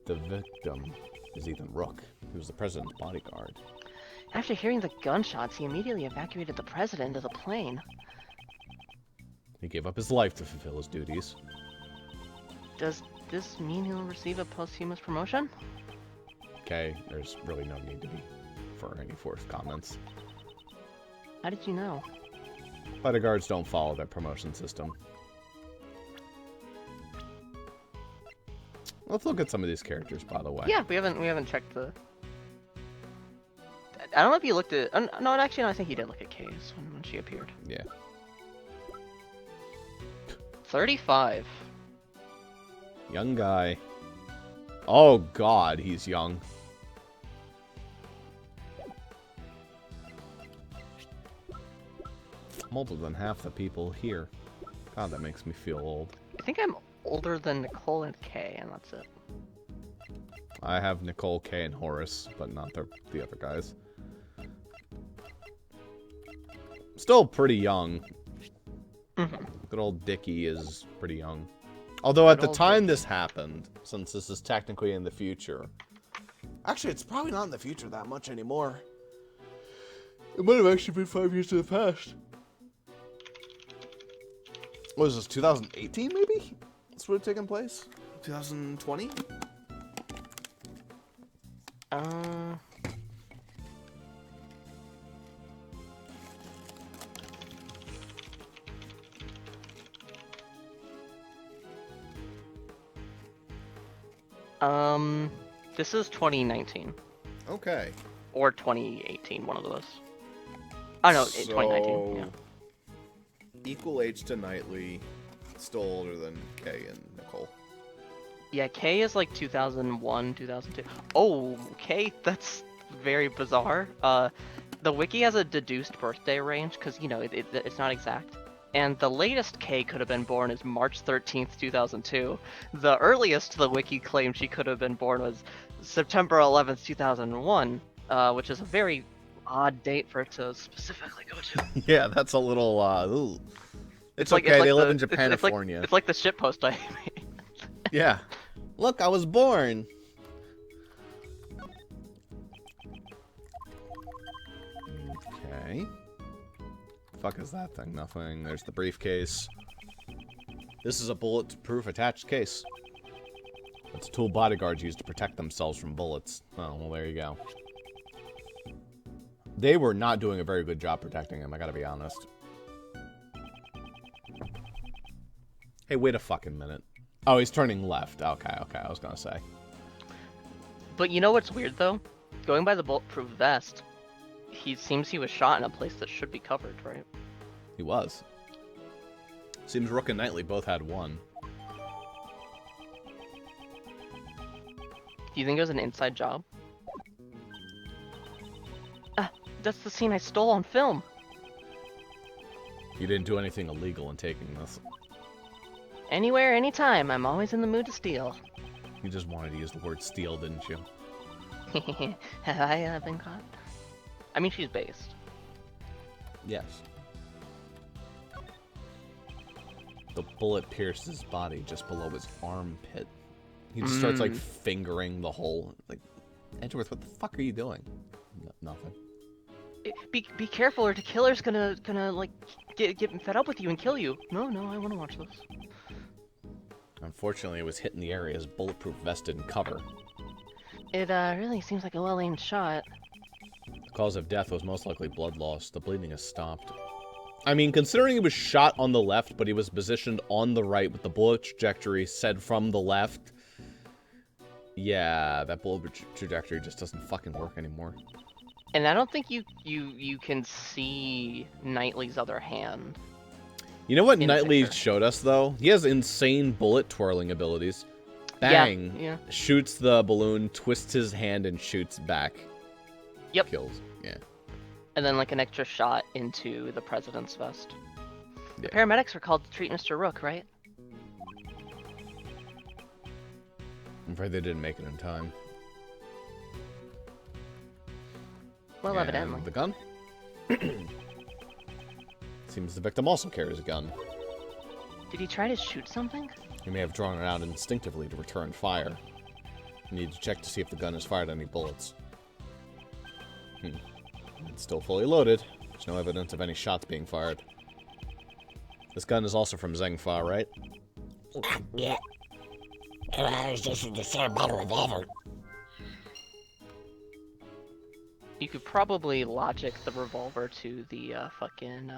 The victim is Ethan Rook, who was the president's bodyguard. After hearing the gunshots, he immediately evacuated the president of the plane. He gave up his life to fulfill his duties. Does this mean he'll receive a posthumous promotion? Okay, there's really no need to be for any fourth comments. How did you know? Bodyguards don't follow their promotion system. Let's look at some of these characters, by the way. Yeah, we haven't checked the. I don't know if you looked at. No, actually, no, I think you did look at Kay's when she appeared. Yeah. 35. Young guy. Oh God, he's young. I'm older than half the people here. God, that makes me feel old. I think I'm older than Nicole and Kay, and that's it. I have Nicole, Kay, and Horace, but not the other guys. Still pretty young. Mm-hmm. Good old Dickie is pretty young. Although at the time this happened, since this is technically in the future. Actually, it's probably not in the future that much anymore. It might have actually been 5 years to the past. What was this, 2018 maybe? This would have taken place? 2020? This is 2019. Okay. Or 2018, one of those. Oh no, 2019, yeah. Equal age to Knightley, still older than Kay and Nicole. Yeah, Kay is like 2001, 2002. Oh, Kay, that's very bizarre. The wiki has a deduced birthday range, because, you know, it's not exact. And the latest Kay could have been born is March 13th, 2002. The earliest the wiki claimed she could have been born was September 11th, 2001, which is a very odd date for it to specifically go to. Yeah, that's a little, ooh. It's like, okay, it's like they live in Japanifornia. It's like the shitpost I made. Yeah. Look, I was born. Okay. Fuck is that thing? Nothing. There's the briefcase. This is a bullet-proof attached case. It's a tool bodyguards use to protect themselves from bullets. Oh, well, there you go. They were not doing a very good job protecting him, I gotta be honest. Hey, wait a fucking minute. Oh, he's turning left. Okay, I was gonna say. But you know what's weird, though? Going by the bulletproof vest, he was shot in a place that should be covered, right? He was. Seems Rook and Knightley both had one. Do you think it was an inside job? That's the scene I stole on film. You didn't do anything illegal in taking this. Anywhere, anytime, I'm always in the mood to steal. You just wanted to use the word steal, didn't you? Have I been caught? I mean, she's based. Yes. The bullet pierced his body just below his armpit. He just starts, like, fingering the hole. Like, Edgeworth, what the fuck are you doing? Nothing. Be careful, or the killer's gonna like get fed up with you and kill you. No, I want to watch this. Unfortunately, it was hitting the area his bulletproof vest didn't cover. It really seems like a well-aimed shot. The cause of death was most likely blood loss. The bleeding has stopped. I mean, considering he was shot on the left, but he was positioned on the right with the bullet trajectory said from the left. Yeah, that bullet trajectory just doesn't fucking work anymore. And I don't think you can see Knightley's other hand. You know what In the Knightley picture. showed us, though? He has insane bullet twirling abilities. Bang! Yeah. Shoots the balloon, twists his hand, and shoots back. Yep. Kills. Yeah. And then like an extra shot into the president's vest. The Yeah. paramedics were called to treat Mr. Rook, right? I'm afraid they didn't make it in time. Well, And evidently. the gun? Seems the victim also carries a gun. Did he try to shoot something? He may have drawn it out instinctively to return fire. You need to check to see if the gun has fired any bullets. It's still fully loaded. There's no evidence of any shots being fired. This gun is also from Zhengfa, right? Yeah. I was just in the same model of ever. You could probably logic the revolver to the fucking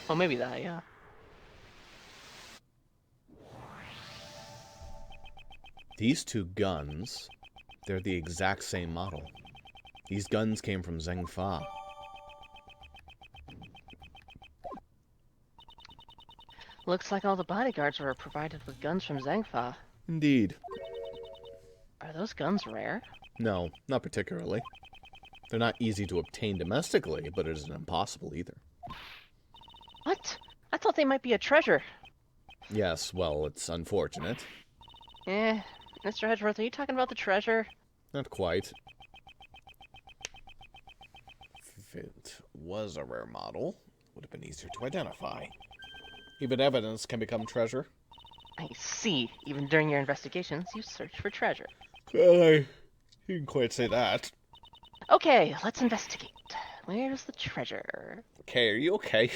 Oh, maybe that, yeah. These two guns, they're the exact same model. These guns came from Zhengfa. Looks like all the bodyguards were provided with guns from Zhengfa. Indeed. Are those guns rare? No, not particularly. They're not easy to obtain domestically, but it isn't impossible either. What? I thought they might be a treasure. Yes, well, it's unfortunate. Mr. Edgeworth, are you talking about the treasure? Not quite. If it was a rare model, it would have been easier to identify. Even evidence can become treasure. I see. Even during your investigations, you search for treasure. You can quite say that. Okay, let's investigate. Where's the treasure? Okay, are you okay?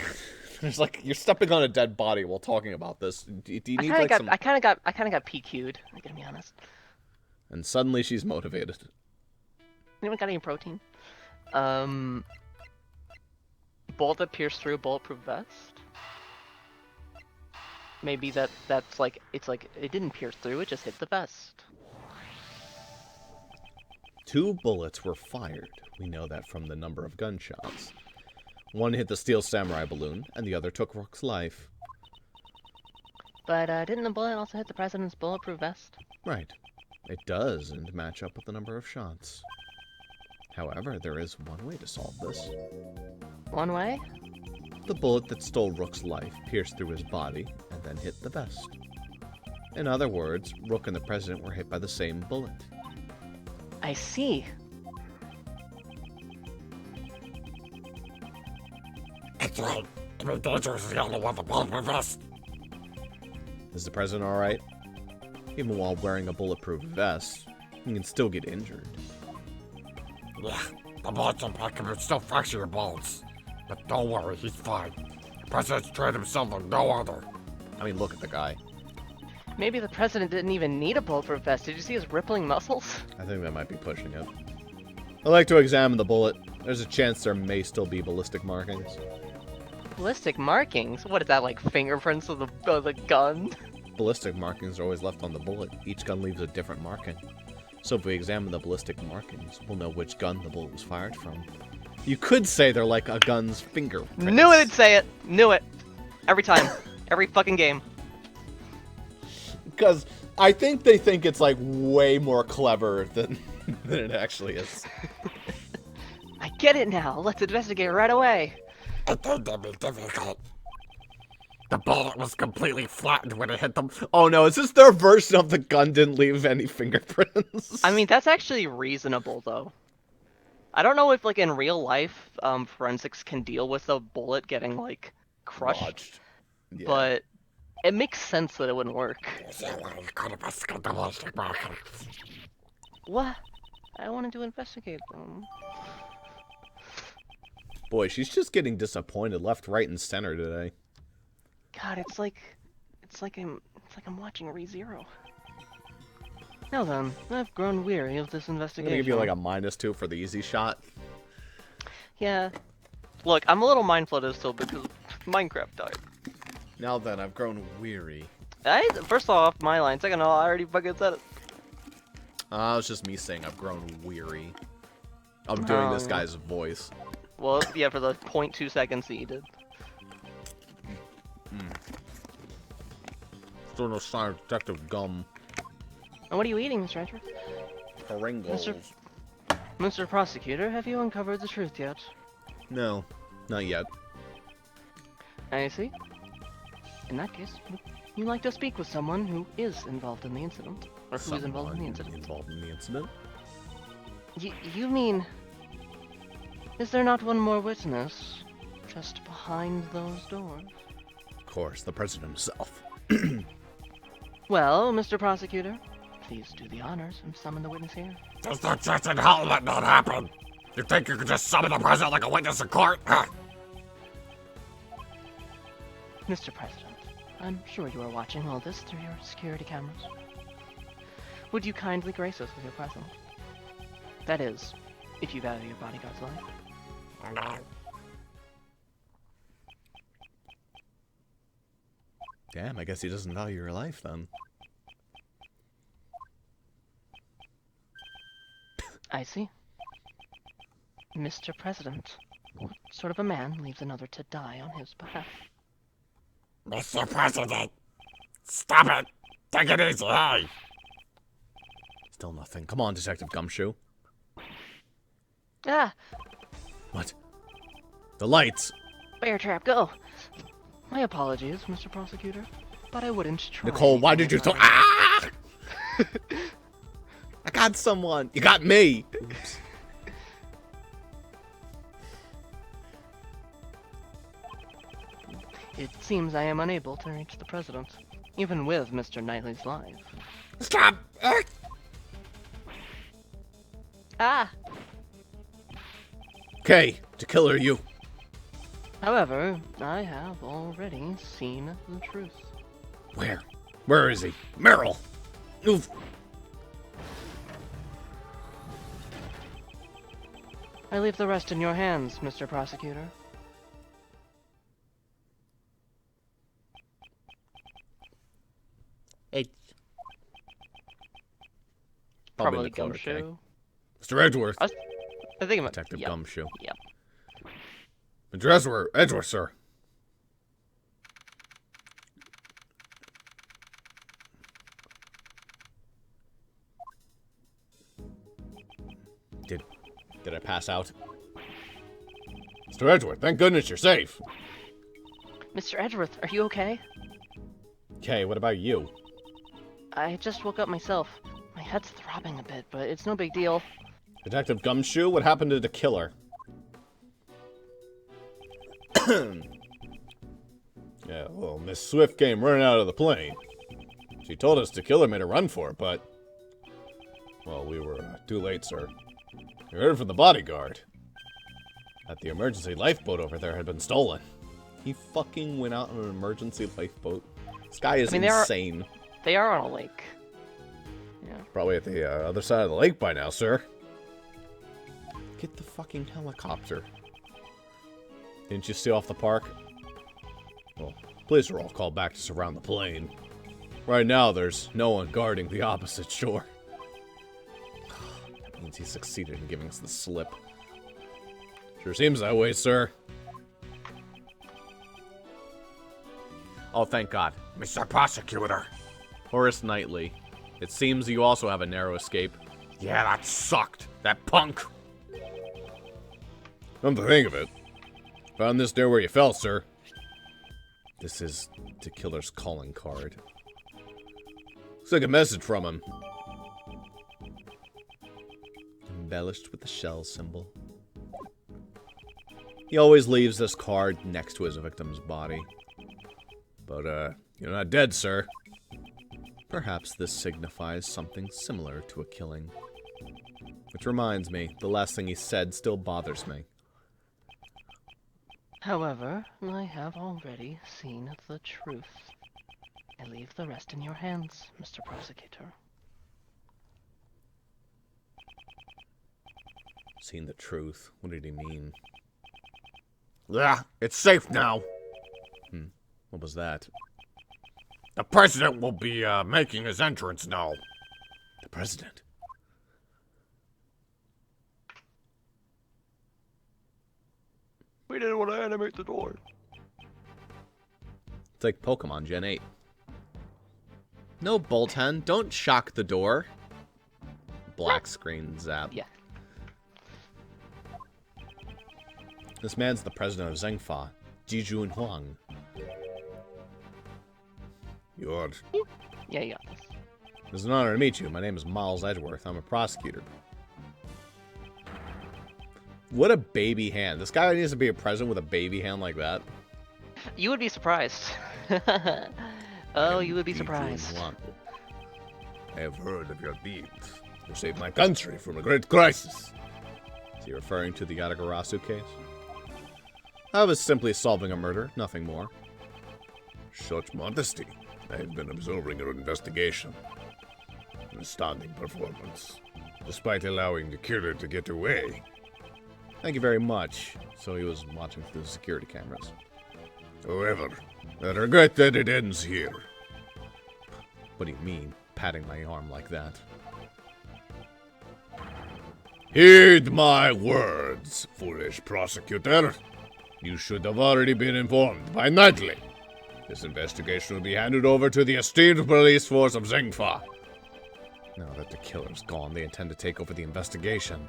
There's like, you're stepping on a dead body while talking about this. Do you need like some... I kind of got PQ'd. I'm gonna be honest. And suddenly she's motivated. Anyone got any protein? Bullet that pierced through a bulletproof vest. Maybe that's like it's like it didn't pierce through. It just hit the vest. 2 bullets were fired. We know that from the number of gunshots. One hit the steel samurai balloon, and the other took Rook's life. But didn't the bullet also hit the president's bulletproof vest? Right. It does, and match up with the number of shots. However, there is one way to solve this. One way? The bullet that stole Rook's life pierced through his body and then hit the vest. In other words, Rook and the president were hit by the same bullet. I see. That's right. I mean, Dangerous is the only one that bought my vest. Is the president alright? Even while wearing a bulletproof vest, he can still get injured. Yeah, the bullets impact him and still fracture your bones. But don't worry, he's fine. The president's trained himself like no other. I mean, look at the guy. Maybe the president didn't even need a bulletproof vest. Did you see his rippling muscles? I think that might be pushing it. I'd like to examine the bullet. There's a chance there may still be ballistic markings. Ballistic markings? What is that, like fingerprints of the gun? Ballistic markings are always left on the bullet. Each gun leaves a different marking. So if we examine the ballistic markings, we'll know which gun the bullet was fired from. You could say they're like a gun's fingerprints. Knew it'd say it. Knew it. Every time. Every fucking game. Because I think they think it's like way more clever than it actually is. I get it now. Let's investigate right away. It did be difficult. The bullet was completely flattened when it hit them. Oh no, is this their version of the gun didn't leave any fingerprints? I mean, that's actually reasonable, though. I don't know if, like, in real life, forensics can deal with a bullet getting, like, crushed, Lodged. Yeah. but it makes sense that it wouldn't work. What? I wanted to investigate them. Boy, she's just getting disappointed left, right, and center today. God, it's like I'm watching ReZero. Now then, I've grown weary of this I'm investigation. gonna give you like a -2 for the easy shot. Yeah. Look, I'm a little mindful of this still because Minecraft died. Now then, I've grown weary. First off, my line. Second of all, I already fucking said it. It's just me saying I've grown weary. I'm doing this guy's voice. Well, yeah, for the 0.2 seconds that you did. Still no sign of Detective Gum. And what are you eating, Mr. Edward? Pringles. Mr. Prosecutor, have you uncovered the truth yet? No, not yet. I see. In that case, would you like to speak with someone who is involved in the incident? Or who is involved in the incident? Involved in the incident? You mean... Is there not one more witness just behind those doors? Of course, the president himself. Well, Mr. Prosecutor, please do the honors and summon the witness here. There's no chance in hell that not happen. You think you can just summon the president like a witness in court? Huh? Mr. President, I'm sure you are watching all this through your security cameras. Would you kindly grace us with your presence? That is, if you value your bodyguard's life. No. Damn, I guess he doesn't value your life then. I see. Mr. President, what sort of a man leaves another to die on his behalf? Mr. President, stop it. Take it easy, hey. Still nothing. Come on, Detective Gumshoe. Ah! What? The lights! Bear trap, go! My apologies, Mr. Prosecutor, but I wouldn't try. Nicole, why did you throw- Ah! I got someone! You got me! Oops. It seems I am unable to reach the President, even with Mr. Knightley's life. Stop. Ah! Okay, to kill her, you. However, I have already seen the truth. Where? Where is he? Meryl! Oof. I leave the rest in your hands, Mr. Prosecutor. Hey. Probably Nicole, Gumshoe. okay. Mr. Edgeworth. I think I'm Detective yep. Gumshoe. Yep. Mr. Edgeworth, sir. Did I pass out? Mr. Edgeworth, thank goodness you're safe. Mr. Edgeworth, are you okay? Okay, what about you? I just woke up myself. My head's throbbing a bit, but it's no big deal. Detective Gumshoe, what happened to the killer? Yeah, well, Miss Swift came running out of the plane. She told us the killer made a run for it, but... Well, we were too late, sir. We heard from the bodyguard that the emergency lifeboat over there had been stolen. He fucking went out on an emergency lifeboat. This guy is insane. They are on a lake. Yeah. Probably at the other side of the lake by now, sir. Get the fucking helicopter. Didn't you see off the park? Well, police are all called back to surround the plane. Right now, there's no one guarding the opposite shore. That means he succeeded in giving us the slip. Sure seems that way, sir. Oh, thank God. Mr. Prosecutor. Horace Knightley. It seems you also have a narrow escape. Yeah, that sucked. That punk. Come to think of it. Found this near where you fell, sir. This is the killer's calling card. Looks like a message from him. Embellished with the shell symbol. He always leaves this card next to his victim's body. But, you're not dead, sir. Perhaps this signifies something similar to a killing. Which reminds me, the last thing he said still bothers me. However, I have already seen the truth. I leave the rest in your hands, Mr. Prosecutor. Seen the truth? What did he mean? Yeah, it's safe now. What was that? The president will be, making his entrance now. The president? We didn't want to animate the door. It's like Pokemon Gen 8. No, Boltund, don't shock the door. Black screen zap. Yeah. This man's the president of Zhengfa, Jijun Huang. You're... Yeah, you got this. It's an honor to meet you. My name is Miles Edgeworth. I'm a prosecutor. What a baby hand. This guy needs to be a president with a baby hand like that. You would be surprised. Oh, you would be surprised. I have heard of your deeds. You saved my country from a great crisis. Is he referring to the Yatagarasu case? I was simply solving a murder, nothing more. Such modesty. I have been observing your investigation. An astounding performance. Despite allowing the killer to get away. Thank you very much. So he was watching through the security cameras. However, I regret that it ends here. What do you mean, patting my arm like that? Heed my words, foolish prosecutor. You should have already been informed by Knightley. This investigation will be handed over to the esteemed police force of Zhengfa. Now that the killer's gone, they intend to take over the investigation.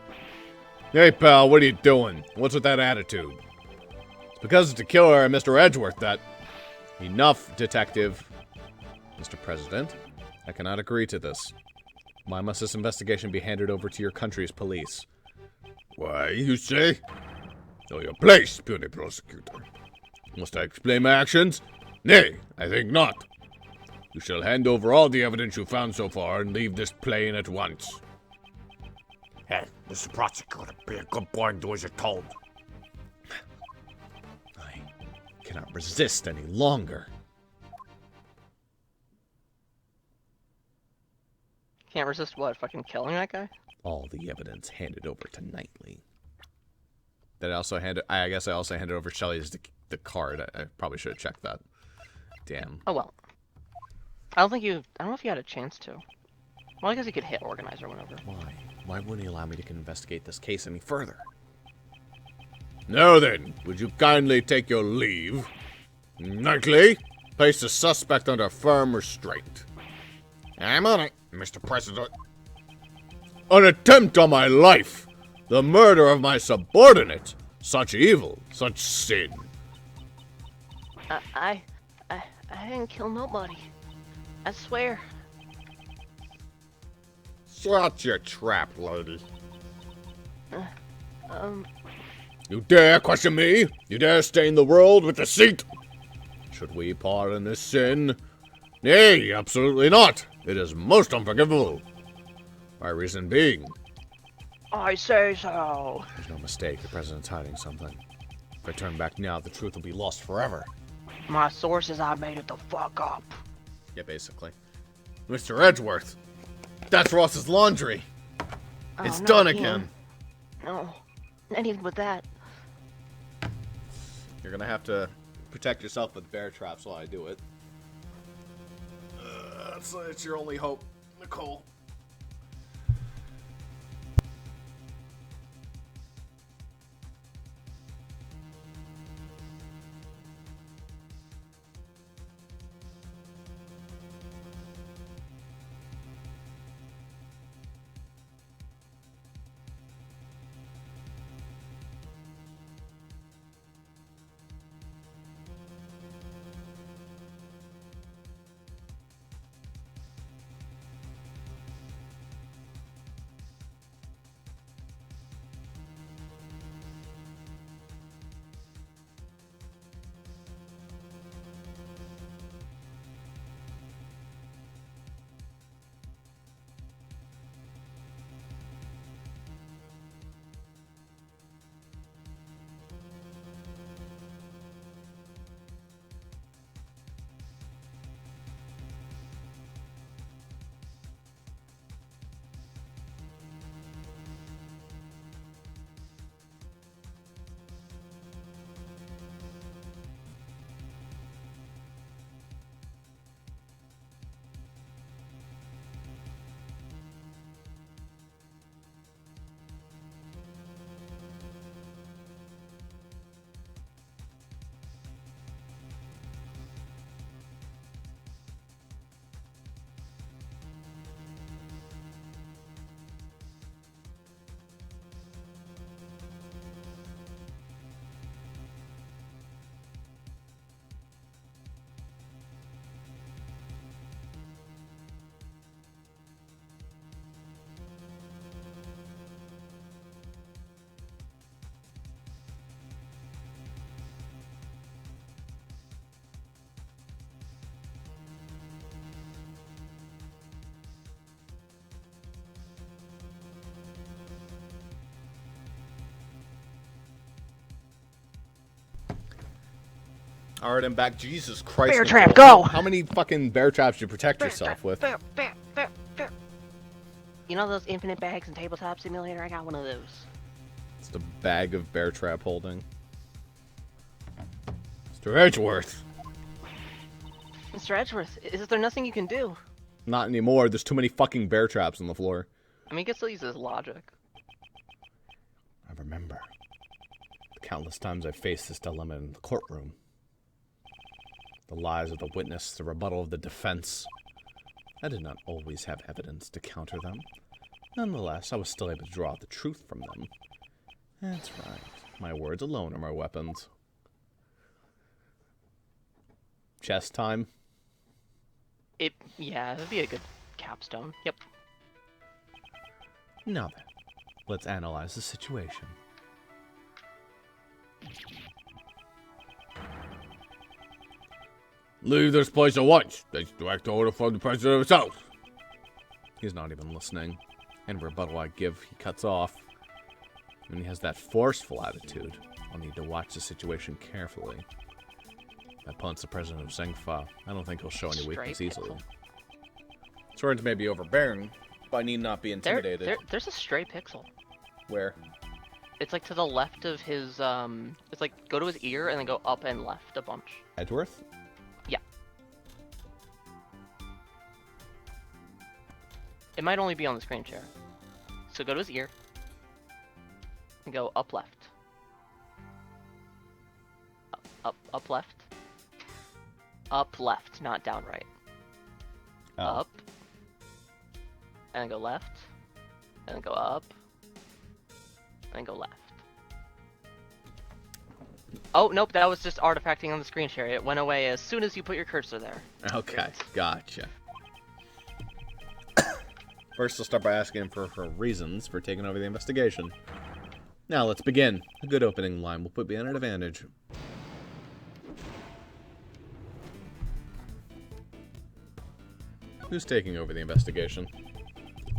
Hey, pal, what are you doing? What's with that attitude? It's because it's the killer and Mr. Edgeworth that... Enough, detective. Mr. President, I cannot agree to this. Why must this investigation be handed over to your country's police? Why, you say? Know your place, puny prosecutor. Must I explain my actions? Nay, I think not. You shall hand over all the evidence you found so far and leave this plane at once. Hey, Mr. Prosecutor, be a good boy and do as you're told. I cannot resist any longer. Can't resist what? Fucking killing that guy? All the evidence handed over to Knightley. That I also handed... I guess I also handed over Shelly's the card. I probably should have checked that. Damn. Oh well. I don't know if you had a chance to. Well, I guess you could hit organize or whatever. Why? Why wouldn't he allow me to investigate this case any further? Now then, would you kindly take your leave? Knightley, place the suspect under firm restraint. I'm on it, Mr. President. An attempt on my life! The murder of my subordinate! Such evil, such sin. I didn't kill nobody. I swear. Shut your trap, lady. Um, You dare question me? You dare stain the world with deceit? Should we pardon this sin? Nay, absolutely not. It is most unforgivable. My reason being, I say so. There's no mistake. The president's hiding something. If I turn back now, the truth will be lost forever. My sources, I made it the fuck up. Yeah, basically. Mr. Edgeworth! That's Ross's laundry! Oh, It's not done again. again! No, anything but that. You're gonna have to protect yourself with bear traps while I do it. It's your only hope, Nicole. Alright, I'm back. Jesus Christ. Bear Nicole. trap, go! How many fucking bear traps do you protect yourself with? Bear. You know those infinite bags in Tabletop Simulator? I got one of those. It's the bag of bear trap holding. Mr. Edgeworth. Mr. Edgeworth, is there nothing you can do? Not anymore. There's too many fucking bear traps on the floor. I mean, he can still use his logic. I remember the countless times I faced this dilemma in the courtroom. The lies of the witness, the rebuttal of the defense. I did not always have evidence to counter them. Nonetheless, I was still able to draw out the truth from them. That's right. My words alone are my weapons. Chess time? Yeah, it'd be a good capstone. Yep. Now then, let's analyze the situation. Leave this place at once. That's direct order from the president himself. He's not even listening. And rebuttal I give, he cuts off. And he has that forceful attitude. I'll need to watch the situation carefully. My opponent's the president of Zengfa. I don't think he'll show any weakness easily. His words may be overbearing, but I need not be intimidated. There's a stray pixel. Where? It's like to the left of his, it's like go to his ear and then go up and left a bunch. Edgeworth? Yeah. It might only be on the screen share. So go to his ear and go up left. Up left. Up left, not down right. Oh. Up. And then go left. And then go up. And then go left. Oh, nope, that was just artifacting on the screen share. It went away as soon as you put your cursor there. Okay, gotcha. First, I'll start by asking him for her reasons for taking over the investigation. Now, let's begin. A good opening line will put me at an advantage. Who's taking over the investigation?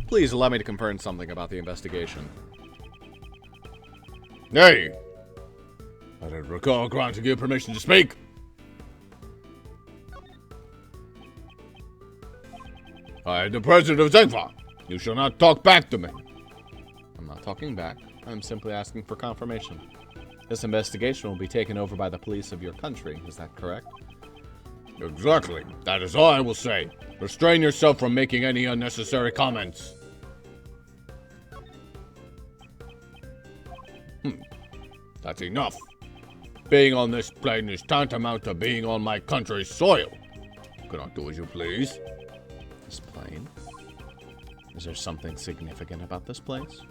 Please allow me to confirm something about the investigation. Nay! I don't recall granting you permission to speak. I am the president of Zengfa. You shall not talk back to me. I'm not talking back. I'm simply asking for confirmation. This investigation will be taken over by the police of your country. Is that correct? Exactly. That is all I will say. Restrain yourself from making any unnecessary comments. That's enough. Being on this plane is tantamount to being on my country's soil. You cannot do as you please. This plane? Is there something significant about this place?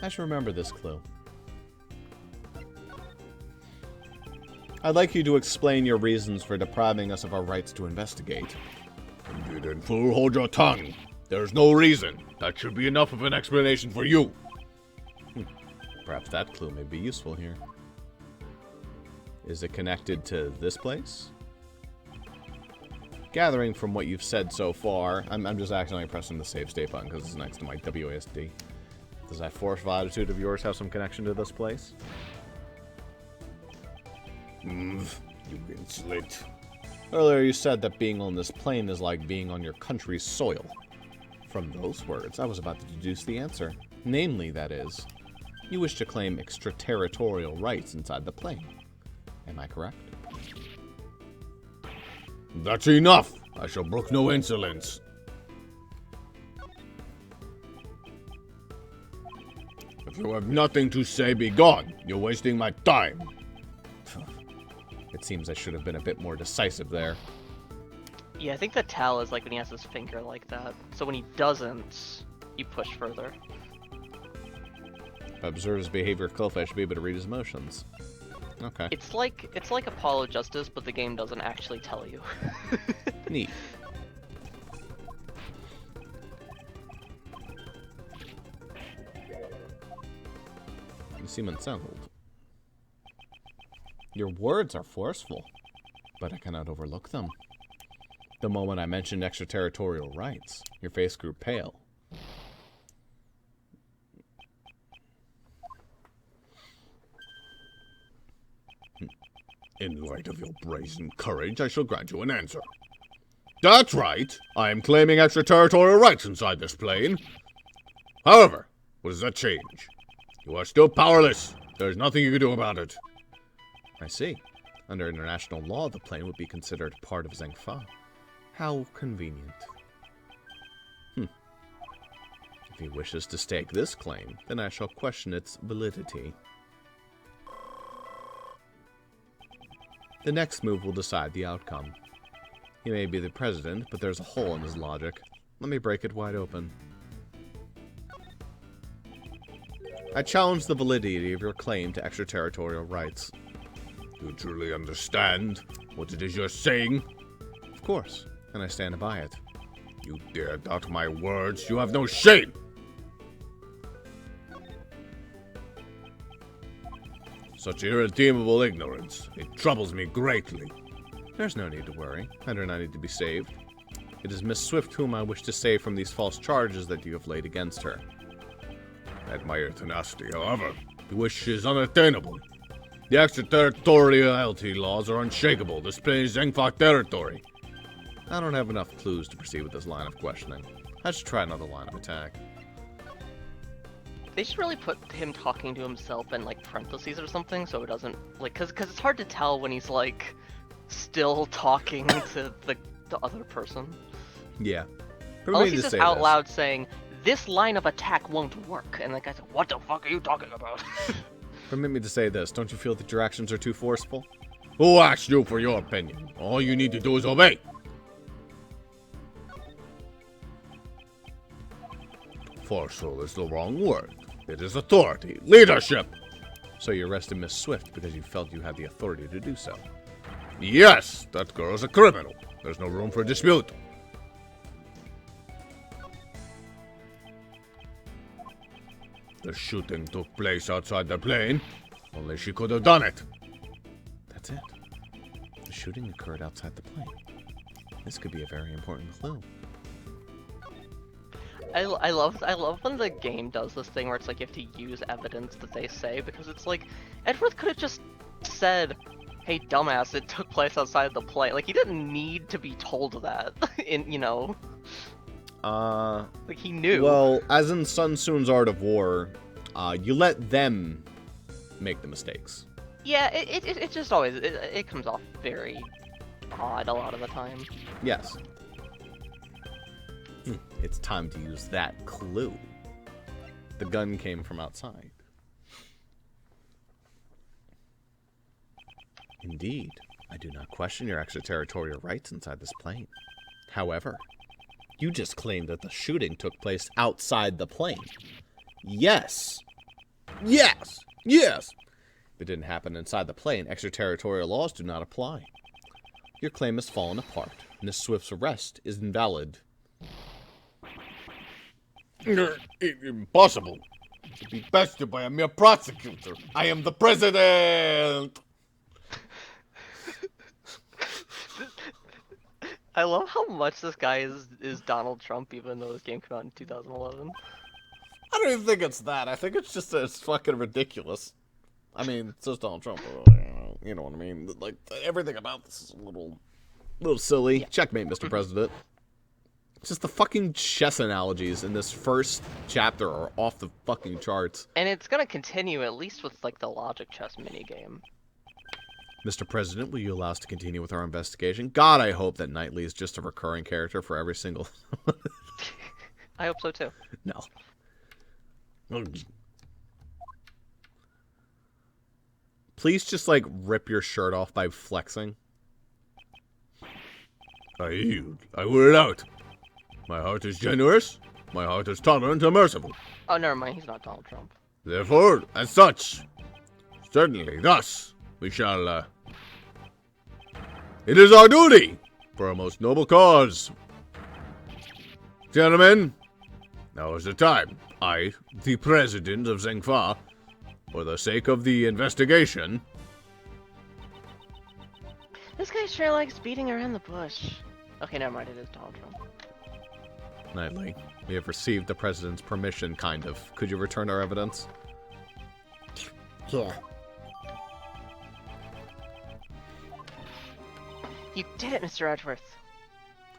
I should remember this clue. I'd like you to explain your reasons for depriving us of our rights to investigate. You then fool, hold your tongue. There's no reason. That should be enough of an explanation for you. Perhaps that clue may be useful here. Is it connected to this place? Gathering from what you've said so far, I'm just accidentally pressing the save state button because it's next to my WASD. Does that forceful attitude of yours have some connection to this place? You insolent. Earlier you said that being on this plane is like being on your country's soil. From those words, I was about to deduce the answer. Namely, that is, you wish to claim extraterritorial rights inside the plane. Am I correct? That's enough. I shall brook no insolence. If you have nothing to say, be gone. You're wasting my time. It seems I should have been a bit more decisive there. Yeah, I think the tell is like when he has his finger like that. So when he doesn't, you push further. If I observe his behavior closely, I should be able to read his emotions. Okay. It's like Apollo Justice, but the game doesn't actually tell you. Neat. You seem unsettled. Your words are forceful, but I cannot overlook them. The moment I mentioned extraterritorial rights, your face grew pale. In light of your brazen courage, I shall grant you an answer. That's right. I am claiming extraterritorial rights inside this plane. However, what does that change? You are still powerless. There's nothing you can do about it. I see. Under international law, the plane would be considered part of Zhengfa. How convenient. If he wishes to stake this claim, then I shall question its validity. The next move will decide the outcome. He may be the president, but there's a hole in his logic. Let me break it wide open. I challenge the validity of your claim to extraterritorial rights. Do you truly understand what it is you're saying? Of course, and I stand by it. You dare doubt my words? You have no shame! Such irredeemable ignorance. It troubles me greatly. There's no need to worry. I do not need to be saved. It is Miss Swift whom I wish to save from these false charges that you have laid against her. I admire your tenacity, however. The wish is unattainable. The extraterritoriality laws are unshakable. This plane is Zhengfa territory. I don't have enough clues to proceed with this line of questioning. I should try another line of attack. They should really put him talking to himself in, like, parentheses or something, so it doesn't, like, cause it's hard to tell when he's, like, still talking to the other person. Yeah. Unless he's just out loud saying, this line of attack won't work, and the guy's like, what the fuck are you talking about? Permit me to say this. Don't you feel that your actions are too forceful? Who asked you for your opinion? All you need to do is obey. Forceful is the wrong word. It is authority. Leadership! So you arrested Miss Swift because you felt you had the authority to do so? Yes! That girl is a criminal. There's no room for dispute. The shooting took place outside the plane. Only she could have done it. That's it. The shooting occurred outside the plane. This could be a very important clue. I love when the game does this thing where it's like you have to use evidence that they say, because it's like, Edward could have just said, hey dumbass, it took place outside the plane. Like, he didn't need to be told that, like, he knew. Well, as in Sun Tzu's Art of War, you let them make the mistakes. Yeah, it just always, it comes off very odd a lot of the time. Yes. It's time to use that clue. The gun came from outside. Indeed, I do not question your extraterritorial rights inside this plane. However, you just claimed that the shooting took place outside the plane. Yes! Yes! Yes! If it didn't happen inside the plane, extraterritorial laws do not apply. Your claim has fallen apart. Miss Swift's arrest is invalid. Impossible. To be bested by a mere prosecutor. I am the president! I love how much this guy is Donald Trump, even though this game came out in 2011. I don't even think it's that. I think it's just it's fucking ridiculous. I mean, it's just Donald Trump. You know what I mean? Like, everything about this is a little silly. Yeah. Checkmate, Mr. President. It's just the fucking chess analogies in this first chapter are off the fucking charts. And it's gonna continue at least with, like, the logic chess minigame. Mr. President, will you allow us to continue with our investigation? God, I hope that Knightley is just a recurring character for every single... I hope so, too. No. Please just, like, rip your shirt off by flexing. I yield. I wear it out. My heart is generous. My heart is tolerant and merciful. Oh, never mind. He's not Donald Trump. Therefore, as such, certainly, thus, we shall, It is our duty for a most noble cause. Gentlemen, now is the time. I, the president of Zhengfa, for the sake of the investigation... This guy sure likes beating around the bush. Okay, never mind. It is Donald Trump. Knightley, we have received the president's permission, kind of. Could you return our evidence? Yeah. You did it, Mr. Edgeworth.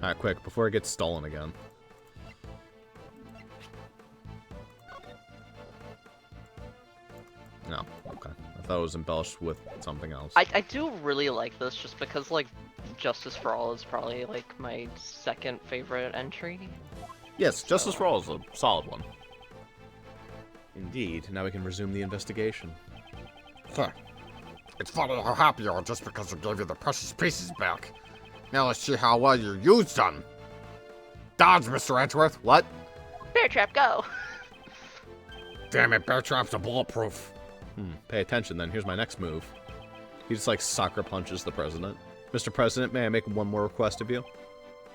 Alright, quick, before it gets stolen again. No, okay. I thought it was embellished with something else. I do really like this just because, like, Justice for All is probably, like, my second favorite entry. Yes, Justice for All is a solid one. Indeed. Now we can resume the investigation. Huh. It's funny how happy you are just because I gave you the precious pieces back. Now let's see how well you used them. Dodge, Mr. Edgeworth. What? Bear Trap, go! Damn it, Bear Trap's are bulletproof. Pay attention then. Here's my next move. He just, like, sucker punches the president. Mr. President, may I make one more request of you?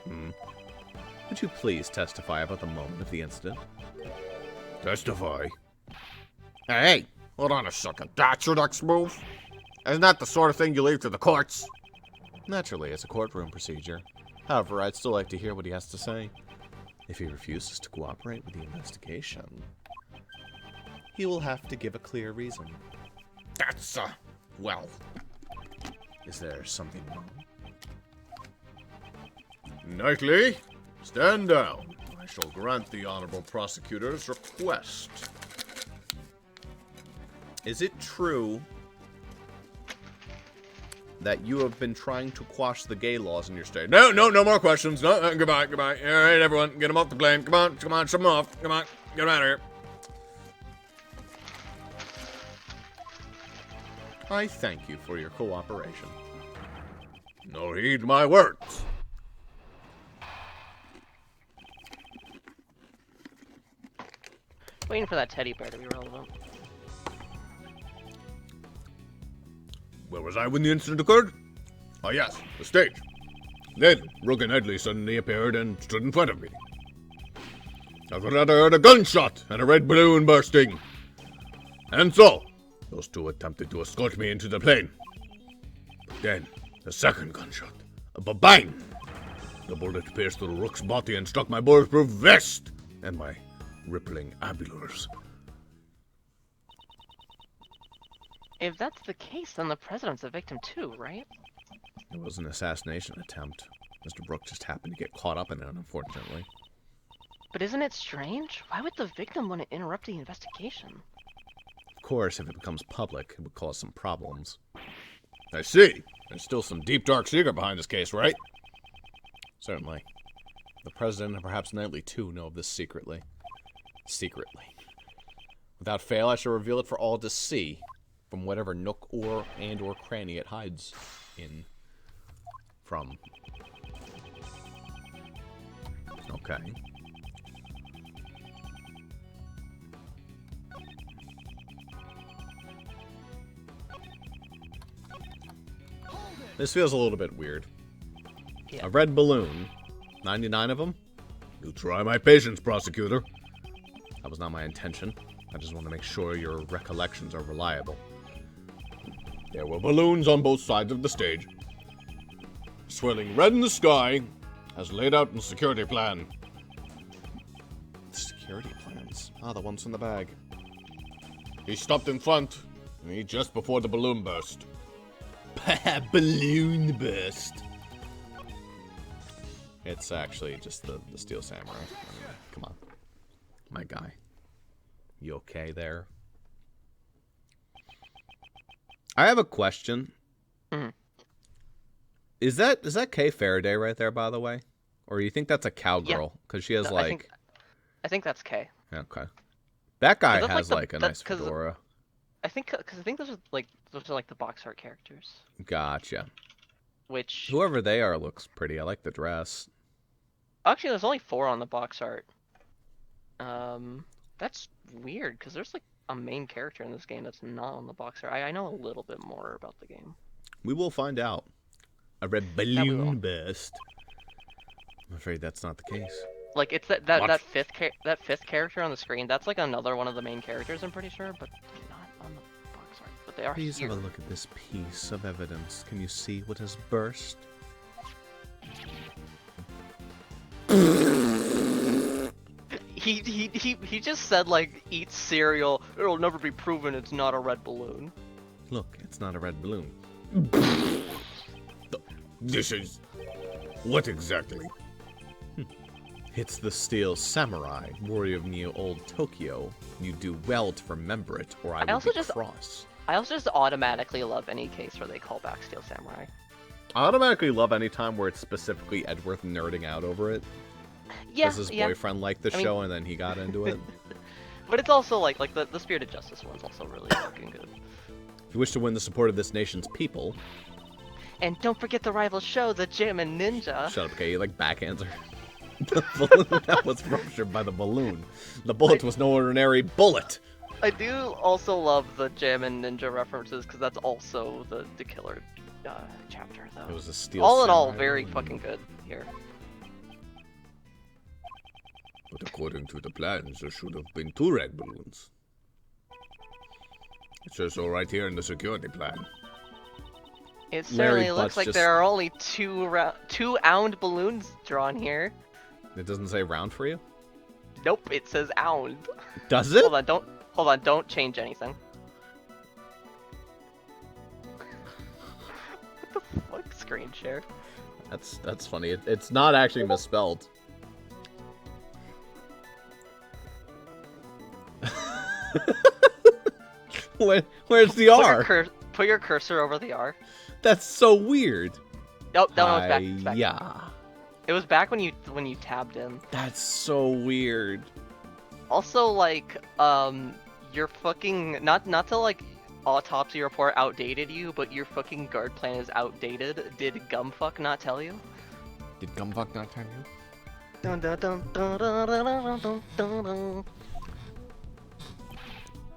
Would you please testify about the moment of the incident? Testify? Hey, hold on a second. That's your next move? Isn't that the sort of thing you leave to the courts? Naturally, it's a courtroom procedure. However, I'd still like to hear what he has to say. If he refuses to cooperate with the investigation, he will have to give a clear reason. That's, well... Is there something wrong? Knightley, stand down. I shall grant the honorable prosecutor's request. Is it true that you have been trying to quash the gay laws in your state? No more questions. No, goodbye. All right, everyone, get him off the plane. Come on, shove him off. Come on, get him out of here. I thank you for your cooperation. No heed my words. Waiting for that teddy bear to be relevant. Where was I when the incident occurred? Oh yes, the stage. Then, Rook and Headley suddenly appeared and stood in front of me. After that, I heard a gunshot and a red balloon bursting. And so, those two attempted to escort me into the plane. But then, the second gunshot. A bang! The bullet pierced through Rook's body and struck my bulletproof vest and my rippling abulars. If that's the case, then the president's a victim too, right? It was an assassination attempt. Mr. Brooke just happened to get caught up in it, unfortunately. But isn't it strange? Why would the victim want to interrupt the investigation? Of course, if it becomes public, it would cause some problems. I see. There's still some deep, dark secret behind this case, right? Certainly. The president and perhaps Knightley, too, know of this secretly. Without fail, I shall reveal it for all to see, from whatever nook or cranny it hides in. From. Okay. This feels a little bit weird. Yeah. A red balloon. 99 of them? You try my patience, prosecutor. That was not my intention. I just want to make sure your recollections are reliable. There were balloons on both sides of the stage, swirling red in the sky, as laid out in the security plan. Security plans? Ah, the ones in the bag. He stopped in front, and just before the balloon burst. Balloon burst. It's actually just the Steel Samurai. I mean, come on. My guy. You okay there? I have a question. Mhm. Is that Kay Faraday right there, by the way? Or you think that's a cowgirl? Because she has, No, like... I think that's Kay. Okay. That guy That's has, like, a nice 'cause fedora. I think those are like the box art characters. Gotcha. Which Whoever they are looks pretty. I like the dress. actually, there's only 4 on the box art. That's weird because there's like a main character in this game that's not on the box art. I know a little bit more about the game. We will find out. A red we will. balloon burst. I'm afraid that's not the case. Like it's What? that fifth character on the screen. That's like another one of the main characters. I'm pretty sure, but they're not on the box art. But they are Please here. have a look at this piece of evidence. Can you see what has burst? He just said like eat cereal. It'll never be proven it's not a red balloon. Look, it's not a red balloon. This is... What exactly? It's the Steel Samurai, warrior of Neo-Old Tokyo. You do well to remember it, or I will also be just- cross. I also just automatically love any case where they call back Steel Samurai. I automatically love any time where it's specifically Edgeworth nerding out over it. Yeah, Because his boyfriend liked the I mean- show, and then he got into it. But it's also like the Spirited Justice one's also really fucking good. If you wish to win the support of this nation's people... And don't forget the rival show, the Jammin' Ninja. Shut up, okay? You like backhands her. The balloon that was ruptured by the balloon. The bullet was no ordinary bullet. I do also love the Jammin' Ninja references because that's also the killer chapter, though. It was a Steel All in all, Samurai very balloon. fucking good here. But according to the plans, there should have been 2 red balloons. It says so right here in the security plan. It Larry certainly looks Butts like just- there are only two ound balloons drawn here. It doesn't say round for you? Nope, it says ound. Does it? Hold on, don't change anything. What the fuck, screen share? That's funny. It's not actually misspelled. Where's the R? Put your cursor over the R. That's so weird. Nope, no, it's back. It's back. Yeah. It was back when you tabbed in. That's so weird. Also, like, your fucking not to like autopsy report outdated you, but your fucking guard plan is outdated. Did Gumfuck not tell you? Did Gumfuck not tell you? Dun, dun, dun, dun, dun, dun, dun, dun, dun.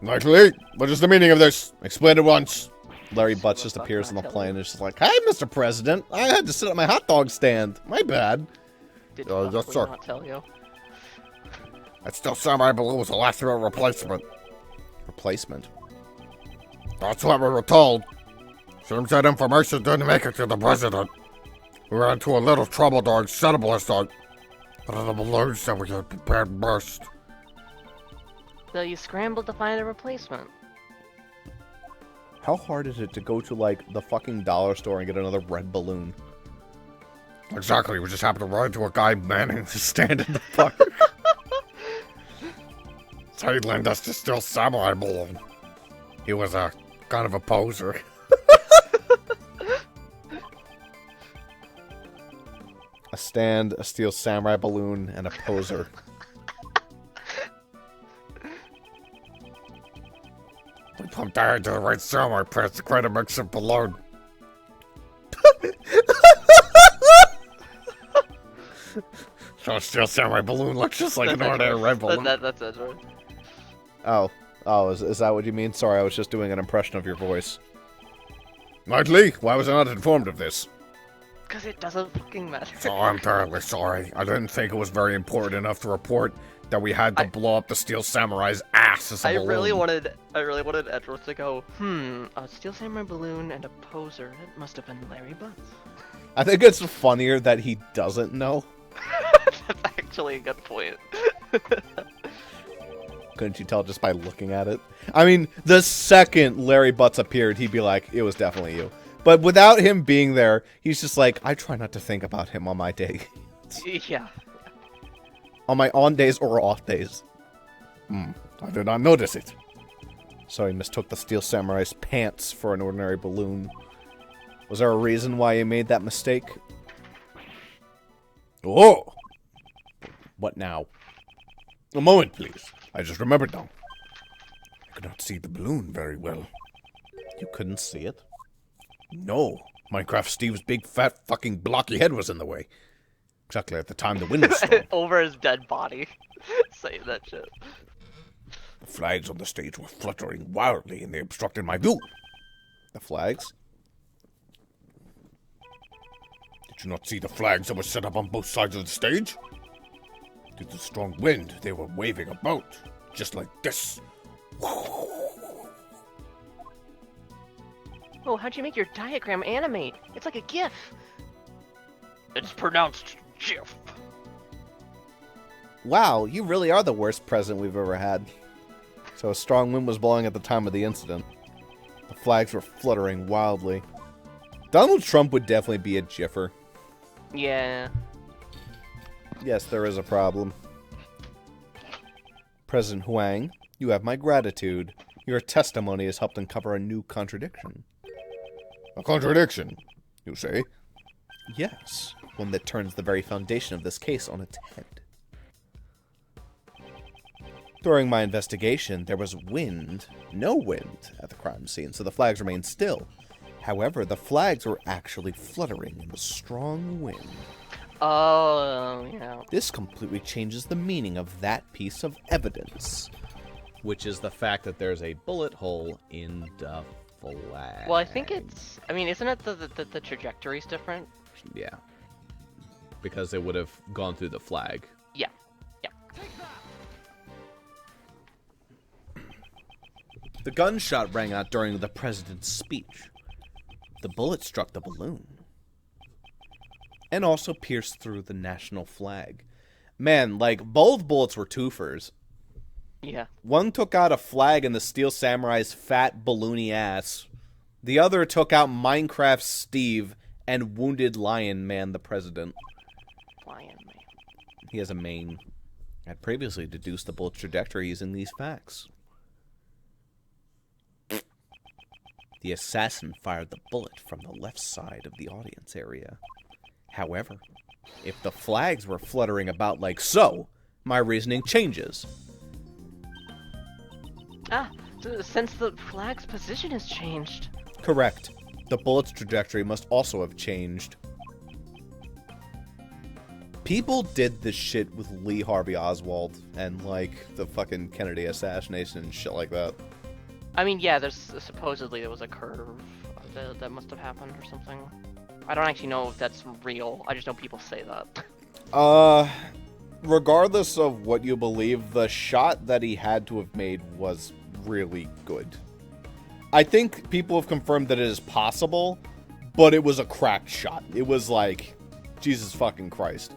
Nightly, what is the meaning of this? Explain it once. Larry Butts just appears on the plane and is just like, "Hey, Mr. President, I had to sit at my hot dog stand. My bad." Did yes, Gumfuck sir. not tell you? That Steel Samurai balloon was a last-minute replacement. Replacement. That's what we were told. Seems that information didn't make it to the president. We ran into a little trouble during settlement start. One of the balloons that we had prepared burst. So you scrambled to find a replacement. How hard is it to go to, like, the fucking dollar store and get another red balloon? Exactly, we just happened to run into a guy manning to stand in the park. So he lent us the Steel Samurai balloon. He was a kind of a poser. A stand, a Steel Samurai balloon, and a poser. We pumped air into the right samurai pants to create a mix-up balloon. So a Steel Samurai balloon looks just like an ordinary red balloon. That's it, right? Oh, is that what you mean? Sorry, I was just doing an impression of your voice. Nightly, why was I not informed of this? Because it doesn't fucking matter. So I'm terribly sorry. I didn't think it was very important enough to report that we had to blow up the Steel Samurai's ass as a I balloon. really wanted Edgeworth to go, a Steel Samurai balloon and a poser. It must have been Larry Butts. I think it's funnier that he doesn't know. That's actually a good point. Couldn't you tell just by looking at it? I mean, the second Larry Butts appeared, he'd be like, it was definitely you. But without him being there, he's just like, I try not to think about him on my day. Yeah. On my on days or off days. I did not notice it. So he mistook the Steel Samurai's pants for an ordinary balloon. Was there a reason why he made that mistake? Oh, What now? a moment, please. I just remembered now. I could not see the balloon very well. You couldn't see it? No, Minecraft Steve's big, fat, fucking blocky head was in the way. Exactly at the time the wind was strong. Over his dead body. Say that shit. The flags on the stage were fluttering wildly and they obstructed my view. The flags? Did you not see the flags that were set up on both sides of the stage? Due to the strong wind, they were waving about, just like this. Oh, how'd you make your diagram animate? It's like a GIF. It's pronounced GIF. Wow, you really are the worst president we've ever had. So a strong wind was blowing at the time of the incident. The flags were fluttering wildly. Donald Trump would definitely be a jiffer. Yeah. Yes, there is a problem. President Huang, you have my gratitude. Your testimony has helped uncover a new contradiction. A contradiction, you say? Yes, one that turns the very foundation of this case on its head. During my investigation, there was no wind at the crime scene, so the flags remained still. However, the flags were actually fluttering in the strong wind. Oh, yeah. This completely changes the meaning of that piece of evidence, which is the fact that there's a bullet hole in the flag. Well, I think it's... I mean, isn't it the trajectory's different? Yeah. Because it would have gone through the flag. Yeah. Yeah. The gunshot rang out during the president's speech. The bullet struck the balloon. And also pierced through the national flag. Man, like, both bullets were twofers. Yeah. One took out a flag in the Steel Samurai's fat, balloony ass. The other took out Minecraft Steve and wounded Lion Man, the president. Lion Man. He has a mane. I had previously deduced the bullet's trajectory using these facts. The assassin fired the bullet from the left side of the audience area. However, if the flags were fluttering about like so, my reasoning changes. Ah, since the flag's position has changed. Correct. The bullet's trajectory must also have changed. People did this shit with Lee Harvey Oswald and, like, the fucking Kennedy assassination and shit like that. I mean, yeah, supposedly there was a curve that must have happened or something. I don't actually know if that's real. I just know people say that. Regardless of what you believe, the shot that he had to have made was really good. I think people have confirmed that it is possible, but it was a cracked shot. It was like, Jesus fucking Christ.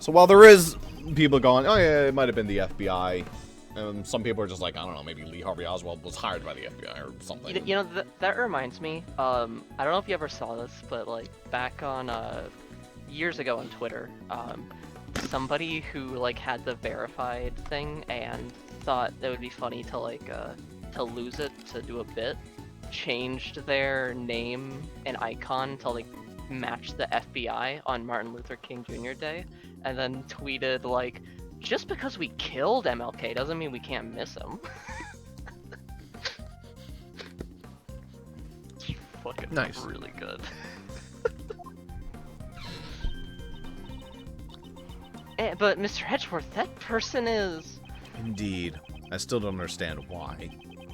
So while there is people going, oh yeah, it might have been the FBI, some people are just like, I don't know, maybe Lee Harvey Oswald was hired by the FBI or something. You know, that reminds me, I don't know if you ever saw this, but like back on years ago on Twitter, somebody who like had the verified thing and thought it would be funny to like to lose it to do a bit, changed their name and icon to like match the FBI on Martin Luther King Jr. Day, and then tweeted like, just because we killed MLK doesn't mean we can't miss him. It's fucking nice. Really good. But Mr. Edgeworth, that person is... Indeed. I still don't understand why.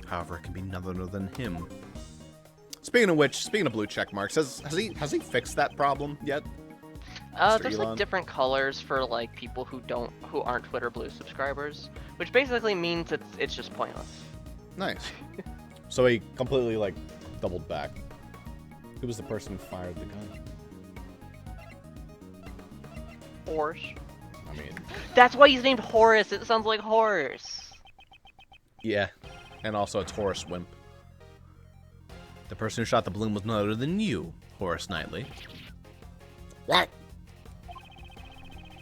However, it can be none other than him. Speaking of which, speaking of blue check marks, has he fixed that problem yet? There's like different colors for like people who aren't Twitter Blue subscribers, which basically means it's just pointless. Nice. So he completely like doubled back. Who was the person who fired the gun? Horse. I mean, that's why he's named Horace. It sounds like horse. Yeah, and also it's Horace Wimp. The person who shot the balloon was none other than you, Horace Knightley. What?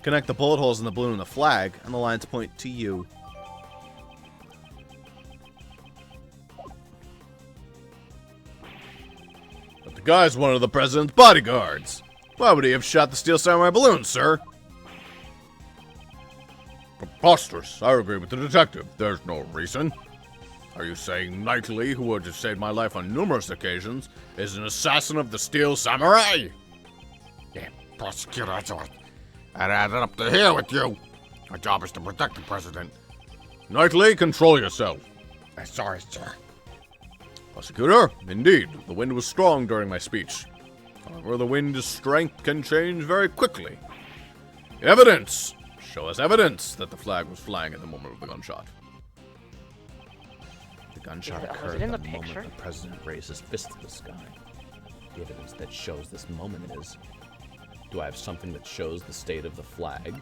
Connect the bullet holes in the balloon and the flag, and the lines point to you. But the guy's one of the president's bodyguards. Why would he have shot the Steel Samurai balloon, sir? Preposterous. I agree with the detective. There's no reason. Are you saying Knightley, who would have saved my life on numerous occasions, is an assassin of the Steel Samurai? Yeah, Prosecutor Edgeworth. That added up to here with you. Our job is to protect the president. Knightley, control yourself. Sorry, sir. Prosecutor, indeed, the wind was strong during my speech. However, the wind's strength can change very quickly. Evidence! Show us evidence that the flag was flying at the moment of the gunshot. The gunshot Was occurred it in at the the moment picture? the president raised his fist to the sky. The evidence that shows this moment is... Do I have something that shows the state of the flag?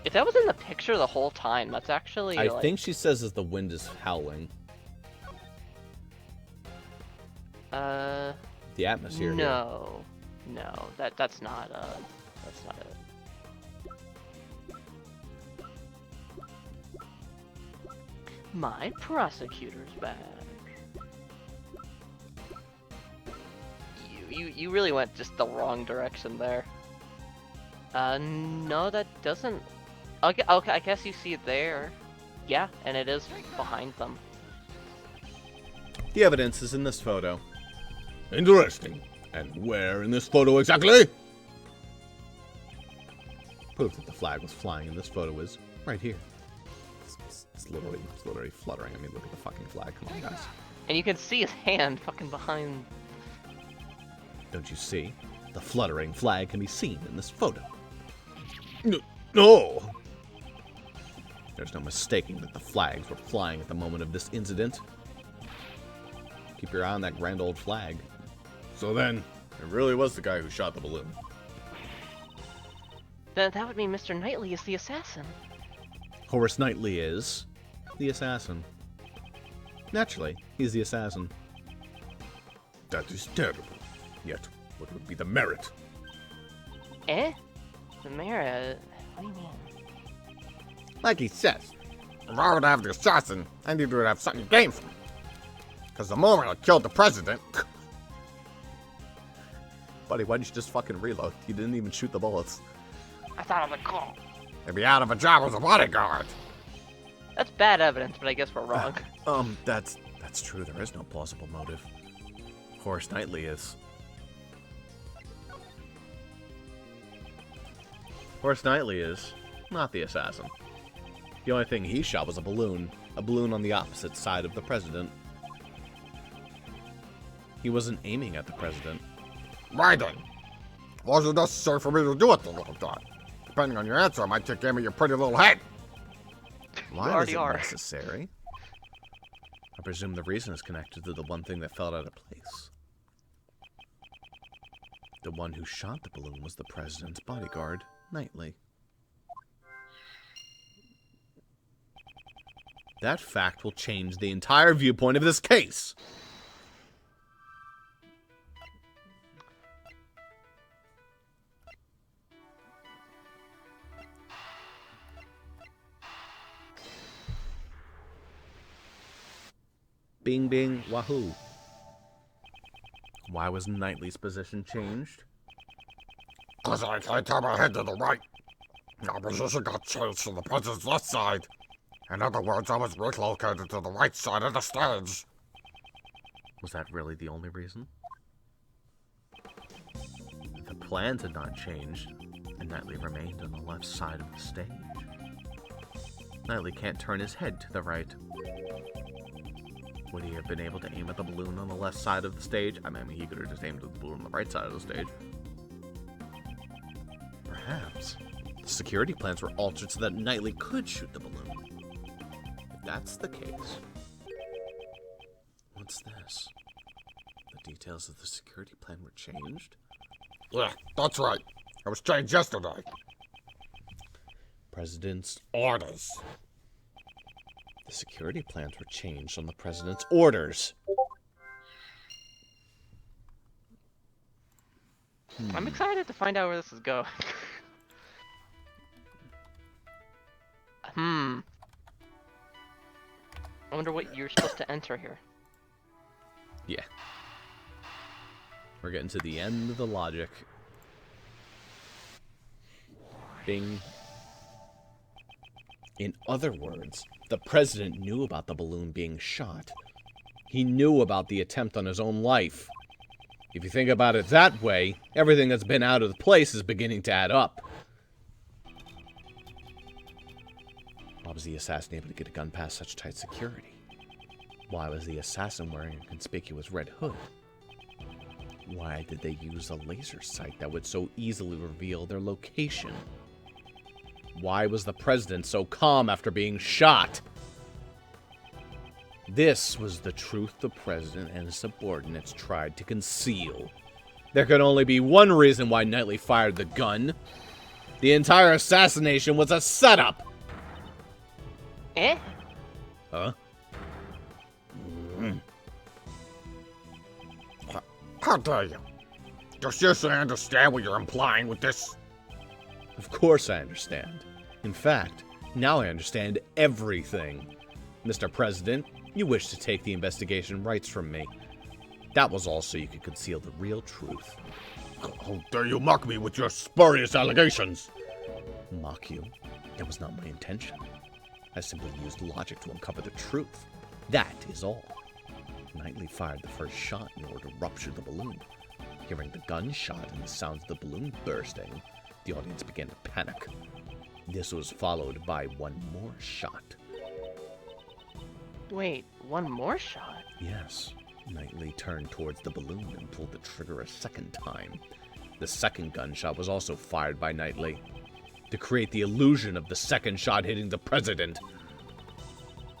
If that was in the picture the whole time, that's actually I like... think she says as the wind is howling. The atmosphere here. No, that's not it. My prosecutor's badge. You really went just the wrong direction there. No, that doesn't. Okay, I guess you see it there. Yeah, and it is behind them. The evidence is in this photo. Interesting. And where in this photo exactly? Proof that the flag was flying in this photo is right here. It's literally fluttering. I mean, look at the fucking flag. Come on, guys. And you can see his hand fucking behind. Don't you see? The fluttering flag can be seen in this photo. No. There's no mistaking that the flags were flying at the moment of this incident. Keep your eye on that grand old flag. So then, it really was the guy who shot the balloon. That would mean Mr. Knightley is the assassin. Horace Knightley is the assassin. Naturally, he's the assassin. That is terrible. Yet, what would be the merit? Eh? The merit? What do you mean? Like he says, if I would have the assassin, I need to have something to gain from him. Because the moment I killed the president... Buddy, why'd you just fucking reload? You didn't even shoot the bullets. I thought of a call. He'd be out of a job as a bodyguard. That's bad evidence, but I guess we're wrong. That's true. There is no plausible motive. Horace Knightley is. Horace Knightley is not the assassin. The only thing he shot was a balloon on the opposite side of the president. He wasn't aiming at the president. Why then? Was it necessary for me to do it the little dot? Depending on your answer, I might take aim at your pretty little head. Why already is it are. necessary? I presume the reason is connected to the one thing that fell out of place. The one who shot the balloon was the president's bodyguard, Knightley. That fact will change the entire viewpoint of this case. Bing, bing, wahoo. Why was Knightley's position changed? Because I can't turn my head to the right. My position got changed to the president's left side. In other words, I was relocated to the right side of the stage. Was that really the only reason? The plans had not changed, and Knightley remained on the left side of the stage. Knightley can't turn his head to the right. Would he have been able to aim at the balloon on the left side of the stage? I mean, he could have just aimed at the balloon on the right side of the stage. Perhaps. The security plans were altered so that Knightley could shoot the balloon. If that's the case... What's this? The details of the security plan were changed? Yeah, that's right. It was changed yesterday. President's... Orders. The security plans were changed on the president's orders. I'm excited to find out where this is going. I wonder what you're supposed to enter here. Yeah. We're getting to the end of the logic. Bing. In other words, the president knew about the balloon being shot. He knew about the attempt on his own life. If you think about it that way, everything that's been out of place is beginning to add up. Why was the assassin able to get a gun past such tight security? Why was the assassin wearing a conspicuous red hood? Why did they use a laser sight that would so easily reveal their location? Why was the president so calm after being shot? This was the truth the president and his subordinates tried to conceal. There could only be one reason why Knightley fired the gun. The entire assassination was a setup! Eh? Huh? How dare you? Do you seriously understand what you're implying with this? Of course I understand. In fact, now I understand everything. Mr. President, you wish to take the investigation rights from me. That was all so you could conceal the real truth. How dare you mock me with your spurious allegations? Mock you? That was not my intention. I simply used logic to uncover the truth. That is all. Knightley fired the first shot in order to rupture the balloon. Hearing the gunshot and the sounds of the balloon bursting, the audience began to panic. This was followed by one more shot. Wait, one more shot? Yes. Knightley turned towards the balloon and pulled the trigger a second time. The second gunshot was also fired by Knightley, to create the illusion of the second shot hitting the president.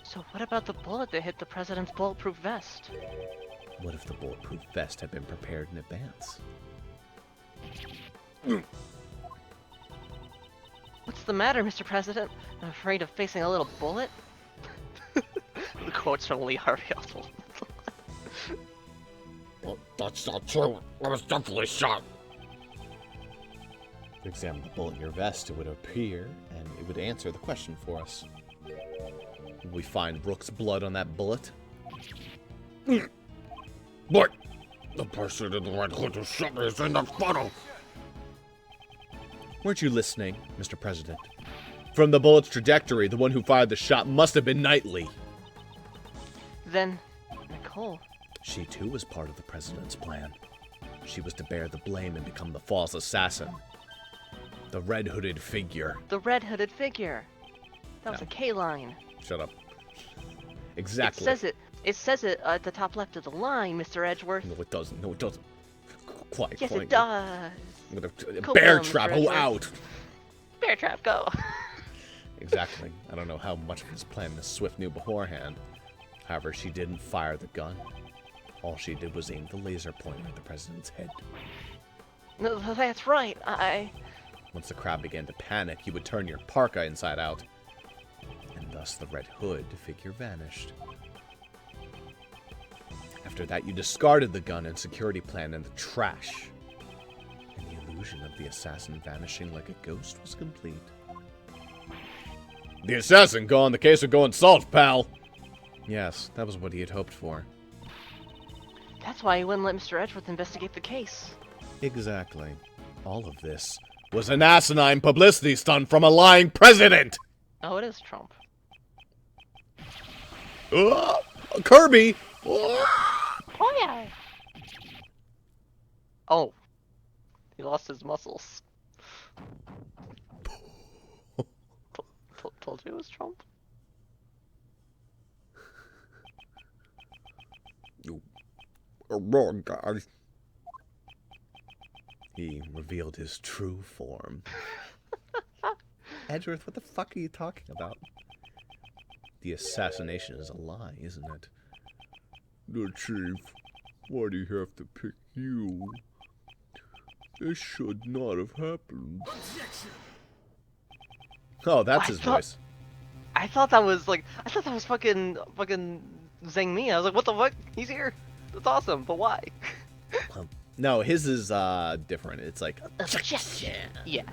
So what about the bullet that hit the president's bulletproof vest? What if the bulletproof vest had been prepared in advance? What's the matter, Mr. President? I'm afraid of facing a little bullet? The quotes from Lee Harvey Oswald. Well, that's not true. I was definitely shot. If you examine the bullet in your vest, it would appear, and it would answer the question for us. Will we find Rook's blood on that bullet? But the person in the red hood who shot me is in that photo. Weren't you listening, Mr. President? From the bullet's trajectory, the one who fired the shot must have been Knightley. Then, Nicole. She too was part of the president's plan. She was to bear the blame and become the false assassin. The red-hooded figure. The red-hooded figure. That was No. a K-line. Shut up. Exactly. It says it at the top left of the line, Mr. Edgeworth. No, it doesn't. No, it doesn't. Quiet, Yes, quiet. it does. I'm gonna Cool bear down, trap. Mr. Who Edgeworth. out? Bear trap, go. Exactly. I don't know how much of his plan Miss Swift knew beforehand. However, she didn't fire the gun. All she did was aim the laser pointer at the president's head. No, that's right. Once the crowd began to panic, you would turn your parka inside out. And thus the Red Hood figure vanished. After that, you discarded the gun and security plan in the trash. And the illusion of the assassin vanishing like a ghost was complete. The assassin gone, the case would go unsolved, pal. Yes, that was what he had hoped for. That's why he wouldn't let Mr. Edgeworth investigate the case. Exactly. All of this. Was an asinine publicity stunt from a lying president. Oh, it is Trump. Kirby. Oh, yeah. Oh. He lost his muscles. Told you it was Trump. You are wrong, guys. He revealed his true form. Edgeworth, what the fuck are you talking about? The assassination is a lie, isn't it? The chief, why do you have to pick you? This should not have happened. Oh, that's I his thought- voice. I thought that was fucking Zhang Mi. I was like, what the fuck? He's here. That's awesome, but why? No, his is different. It's like Yeah.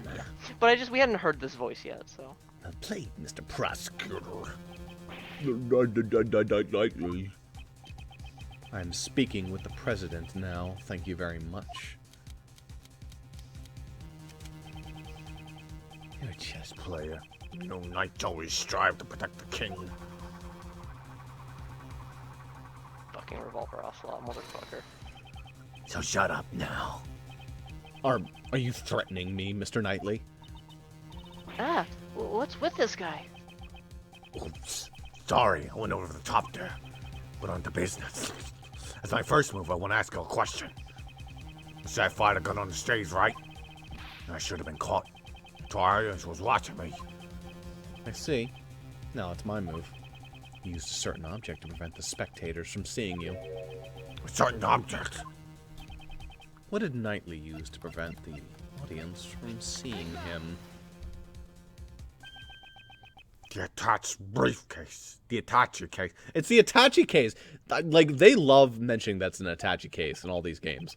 But we hadn't heard this voice yet, so. play, Mr. Prosecutor. Nightly. I'm speaking with the president now. Thank you very much. You're a chess player. No knights always strive to protect the king. Fucking revolver ocelot, motherfucker. So shut up now. Are you threatening me, Mr. Knightley? What's with this guy? Oops. Sorry, I went over the top there. But on to business. As my first move, I want to ask you a question. You said I fired a gun on the stage, right? I should have been caught. The audience was watching me. I see. Now it's my move. You used a certain object to prevent the spectators from seeing you. A certain object. What did Knightley use to prevent the audience from seeing him? The attached briefcase. The Itachi case. It's the Itachi case. Like, they love mentioning that's an Itachi case in all these games.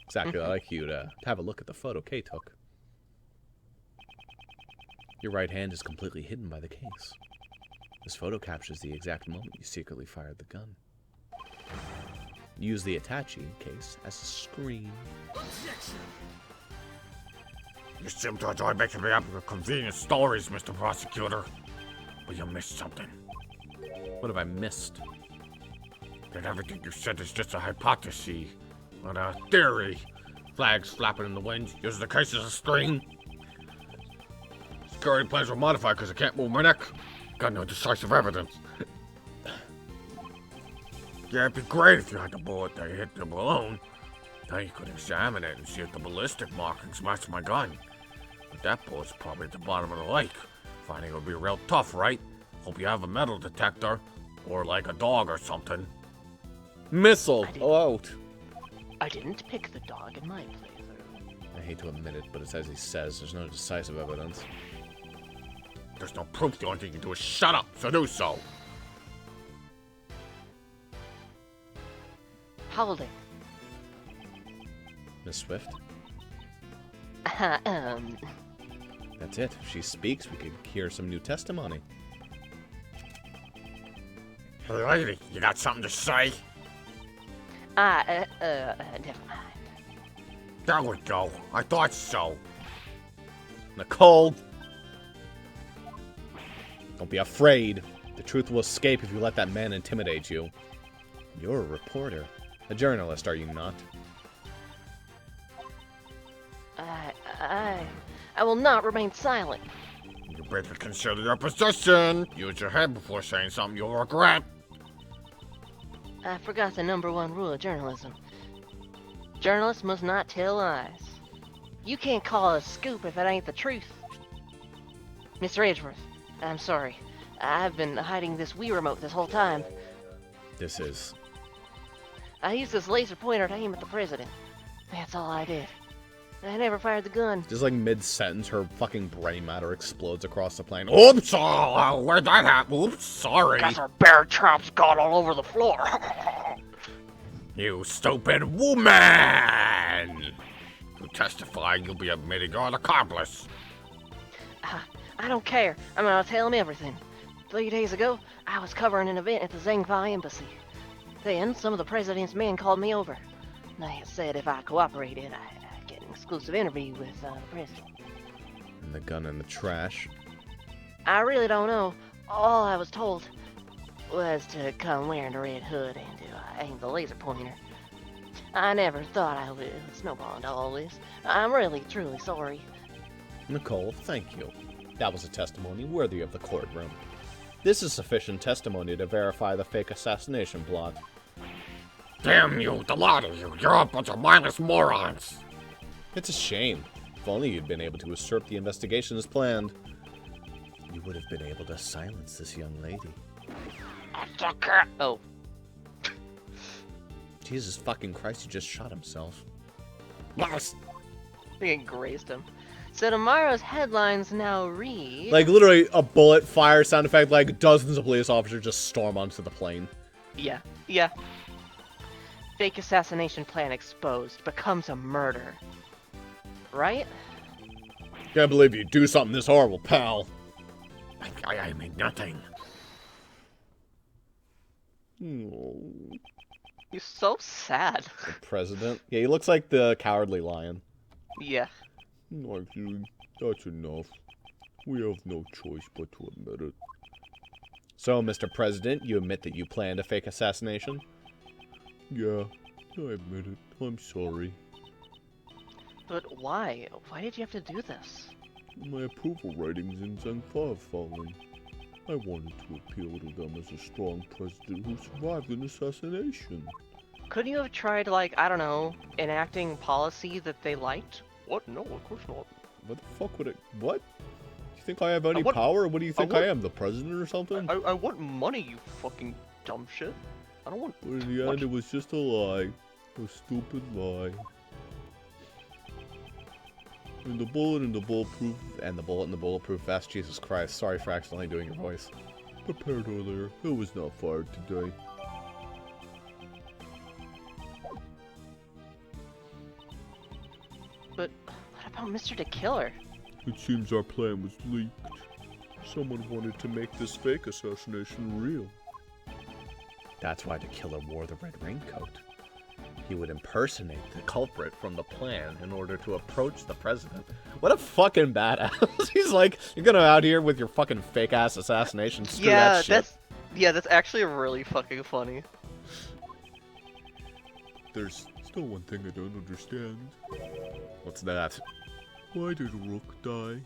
Exactly. I'd like you to have a look at the photo Kay took. Your right hand is completely hidden by the case. This photo captures the exact moment you secretly fired the gun. Use the Itachi case as a screen. You seem to enjoy making me up with convenient stories, Mr. Prosecutor. But you missed something. What have I missed? That everything you said is just a hypothesis. Not a theory. Flags flapping in the wind. Use the case as a screen. Security plans were modified because I can't move my neck. Got no decisive evidence. Yeah, it'd be great if you had the bullet that hit the balloon. Then you could examine it and see if the ballistic markings match my gun. But that bullet's probably at the bottom of the lake. Finding it would be real tough, right? Hope you have a metal detector. Or like a dog or something. Missile! Out! I didn't pick the dog in my playthrough. I hate to admit it, but it's as he says, there's no decisive evidence. There's no proof. The only thing you can do is shut up, so do so. Holding. Miss Swift? Um, That's it. If she speaks, we could hear some new testimony. Hey lady, you got something to say? never mind. There we go. I thought so. Nicole! Don't be afraid. The truth will escape if you let that man intimidate you. You're a reporter. A journalist, are you not? I will not remain silent. You better consider your position. Use your head before saying something you'll regret. I forgot the #1 rule of journalism. Journalists must not tell lies. You can't call a scoop if it ain't the truth. Mr. Edgeworth, I'm sorry. I've been hiding this Wii remote this whole time. This is... I used this laser pointer to aim at the president. That's all I did. I never fired the gun. Just like mid-sentence, her fucking brain matter explodes across the plane. Oops! Oh, where'd that happen? Oops, sorry. Guess our bear traps got all over the floor. You stupid woman! You testify you'll be admitting you're an accomplice. I don't care. I'm gonna tell him everything. 3 days ago, I was covering an event at the Zhengfa embassy. Then, some of the president's men called me over. They said if I cooperated, I'd get an exclusive interview with the president. And the gun in the trash. I really don't know. All I was told was to come wearing a red hood and to aim the laser pointer. I never thought I would snowball into all this. I'm really, truly sorry. Nicole, thank you. That was a testimony worthy of the courtroom. This is sufficient testimony to verify the fake assassination plot. Damn you, the lot of you. You're a bunch of mindless morons. It's a shame. If only you'd been able to usurp the investigation as planned. You would have been able to silence this young lady. Oh. Jesus fucking Christ, he just shot himself. Yes. It grazed him. So tomorrow's headlines now read... Like, literally, a bullet fire sound effect, like, dozens of police officers just storm onto the plane. Yeah. Fake assassination plan exposed. Becomes a murder. Right? Can't believe you do something this horrible, pal. I mean nothing. Oh, You're so sad. the president. Yeah, he looks like the Cowardly Lion. Yeah. Actually, that's enough. We have no choice but to admit it. So, Mr. President, you admit that you planned a fake assassination? Yeah, I admit it. I'm sorry. But why? Why did you have to do this? My approval ratings in Zhengfa have fallen. I wanted to appeal to them as a strong president who survived an assassination. Couldn't you have tried, like, I don't know, enacting policy that they liked? What? No, of course not. What the fuck would it... What? Do you think I have any want- power? What do you think want- I am, the president or something? I want money, you fucking dumb shit. I don't want. But in the end, it was just a lie. A stupid lie. And the bullet in the bulletproof. And the bullet in the bulletproof vest. Jesus Christ. Sorry for accidentally doing your voice. Prepared earlier. It was not fired today. But what about Mr. the Killer? It seems our plan was leaked. Someone wanted to make this fake assassination real. That's why the killer wore the red raincoat. He would impersonate the culprit from the plan in order to approach the president. What a fucking badass. He's like, you're gonna out here with your fucking fake ass assassination. Screw that shit. that's actually really fucking funny. There's still one thing I don't understand. What's that? Why did Rook die?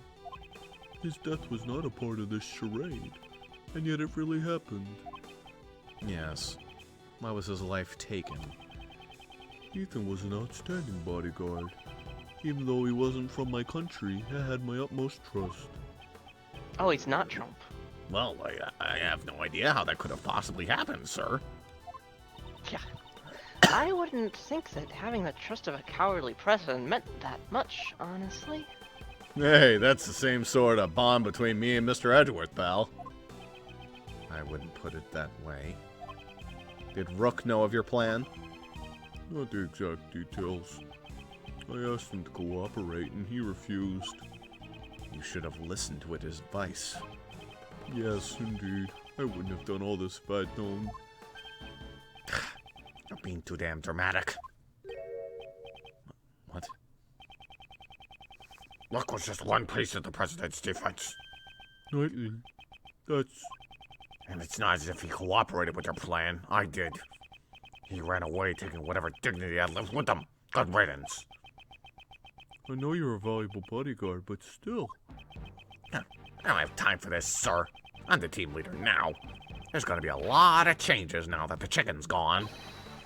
His death was not a part of this charade, and yet it really happened. Yes. Why was his life taken? Ethan was an outstanding bodyguard. Even though he wasn't from my country, I had my utmost trust. Oh, he's not Trump. Well, I have no idea how that could have possibly happened, sir. Yeah. I wouldn't think that having the trust of a cowardly president meant that much, honestly. Hey, that's the same sort of bond between me and Mr. Edgeworth, pal. I wouldn't put it that way. Did Rook know of your plan? Not the exact details. I asked him to cooperate and he refused. You should have listened to his advice. Yes, indeed. I wouldn't have done all this if I'd known. You're being too damn dramatic. What? Rook was just one piece of the president's defense. Knightley, that's... And it's not as if he cooperated with your plan. I did. He ran away, taking whatever dignity I left with him. Good riddance. I know you're a valuable bodyguard, but still. I don't have time for this, sir. I'm the team leader now. There's gonna be a lot of changes now that the chicken's gone.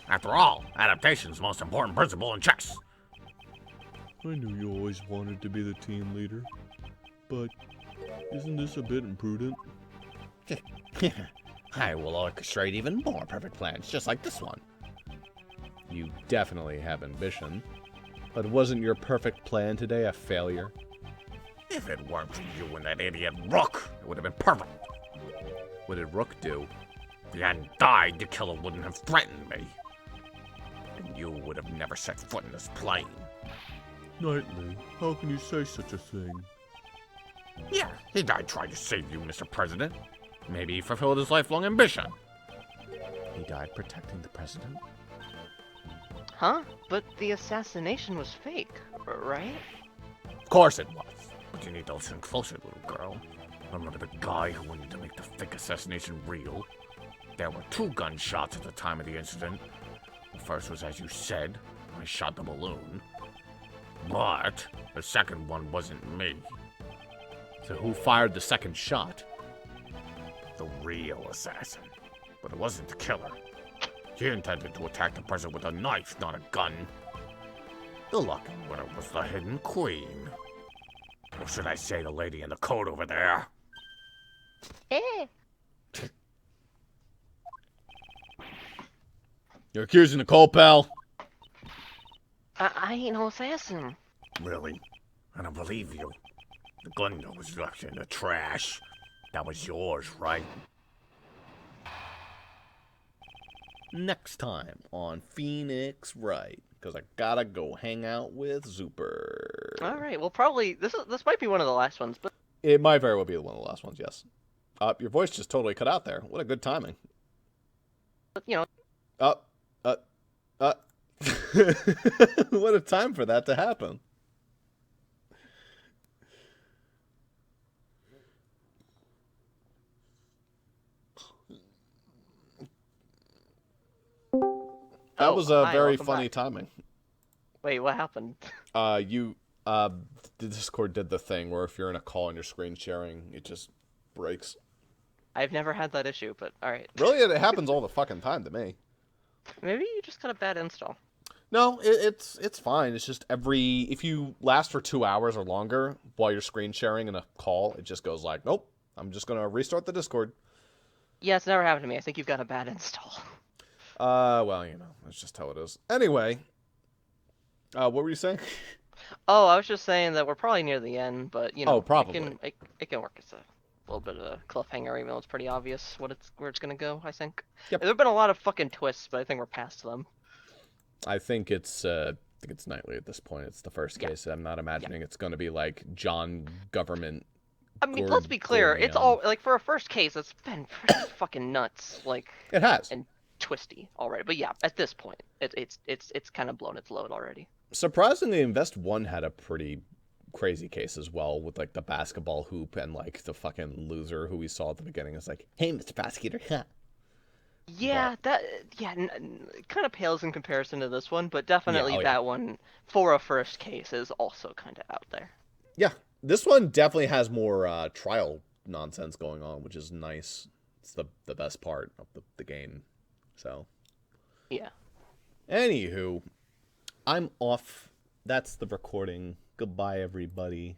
After all, adaptation's the most important principle in chess. I knew you always wanted to be the team leader. But isn't this a bit imprudent? I will orchestrate even more perfect plans, just like this one. You definitely have ambition. But wasn't your perfect plan today a failure? If it weren't for you and that idiot Rook, it would have been perfect. What did Rook do? If he hadn't died, the killer wouldn't have threatened me. And you would have never set foot in this plane. Knightley, how can you say such a thing? Yeah, he died trying to save you, Mr. President. Maybe he fulfilled his lifelong ambition. He died protecting the president? Huh? But the assassination was fake, right? Of course it was. But you need to listen closer, little girl. Remember the guy who wanted to make the fake assassination real? There were 2 gunshots at the time of the incident. The first was, as you said, I shot the balloon. But the second one wasn't me. So who fired the second shot? The real assassin. But it wasn't the killer. He intended to attack the president with a knife, not a gun. The lucky winner was the hidden queen. Or should I say the lady in the coat over there? Eh. You're accusing Nicole, pal? I ain't no assassin. Really? I don't believe you. The gun that was left in the trash. That was yours, right? Next time on Phoenix Wright, because I gotta go hang out with Zuper. All right. Well, probably this might be one of the last ones, but It might very well be one of the last ones. Yes. Your voice just totally cut out there. What a good timing. you know, What a time for that to happen. That was a hi, very welcome funny back. timing. Wait, what happened? The Discord did the thing where if you're in a call and you're screen sharing, it just breaks. I've never had that issue, but all right. Really, it happens all the fucking time to me. Maybe you just got a bad install. No, it's fine. It's just if you last for 2 hours or longer while you're screen sharing in a call, it just goes like, nope, I'm just gonna restart the Discord. Yeah, it's never happened to me. I think you've got a bad install. Well, that's just how it is. Anyway, what were you saying? Oh, I was just saying that we're probably near the end, but you know, Oh, probably. it can work as a little bit of a cliffhanger, even though it's pretty obvious where it's gonna go. I think. Yep. There've been a lot of fucking twists, but I think we're past them. I think it's Knightley at this point. It's the first Yeah. case. I'm not imagining it's going to be like John Government. I mean, let's be clear. It's all like for a first case, it's been pretty fucking nuts, like It has. and twisty already. But yeah, at this point, it's kind of blown its load already. Surprisingly, Invest 1 had a pretty crazy case as well, with like the basketball hoop and like the fucking loser who we saw at the beginning is like, hey, Mr. Prosecutor. Yeah, it kind of pales in comparison to this one, but definitely oh, yeah. that one for a first case is also kind of out there. Yeah, this one definitely has more trial nonsense going on, which is nice. It's the best part of the game. So, Yeah. anywho, I'm off. That's the recording. Goodbye, everybody.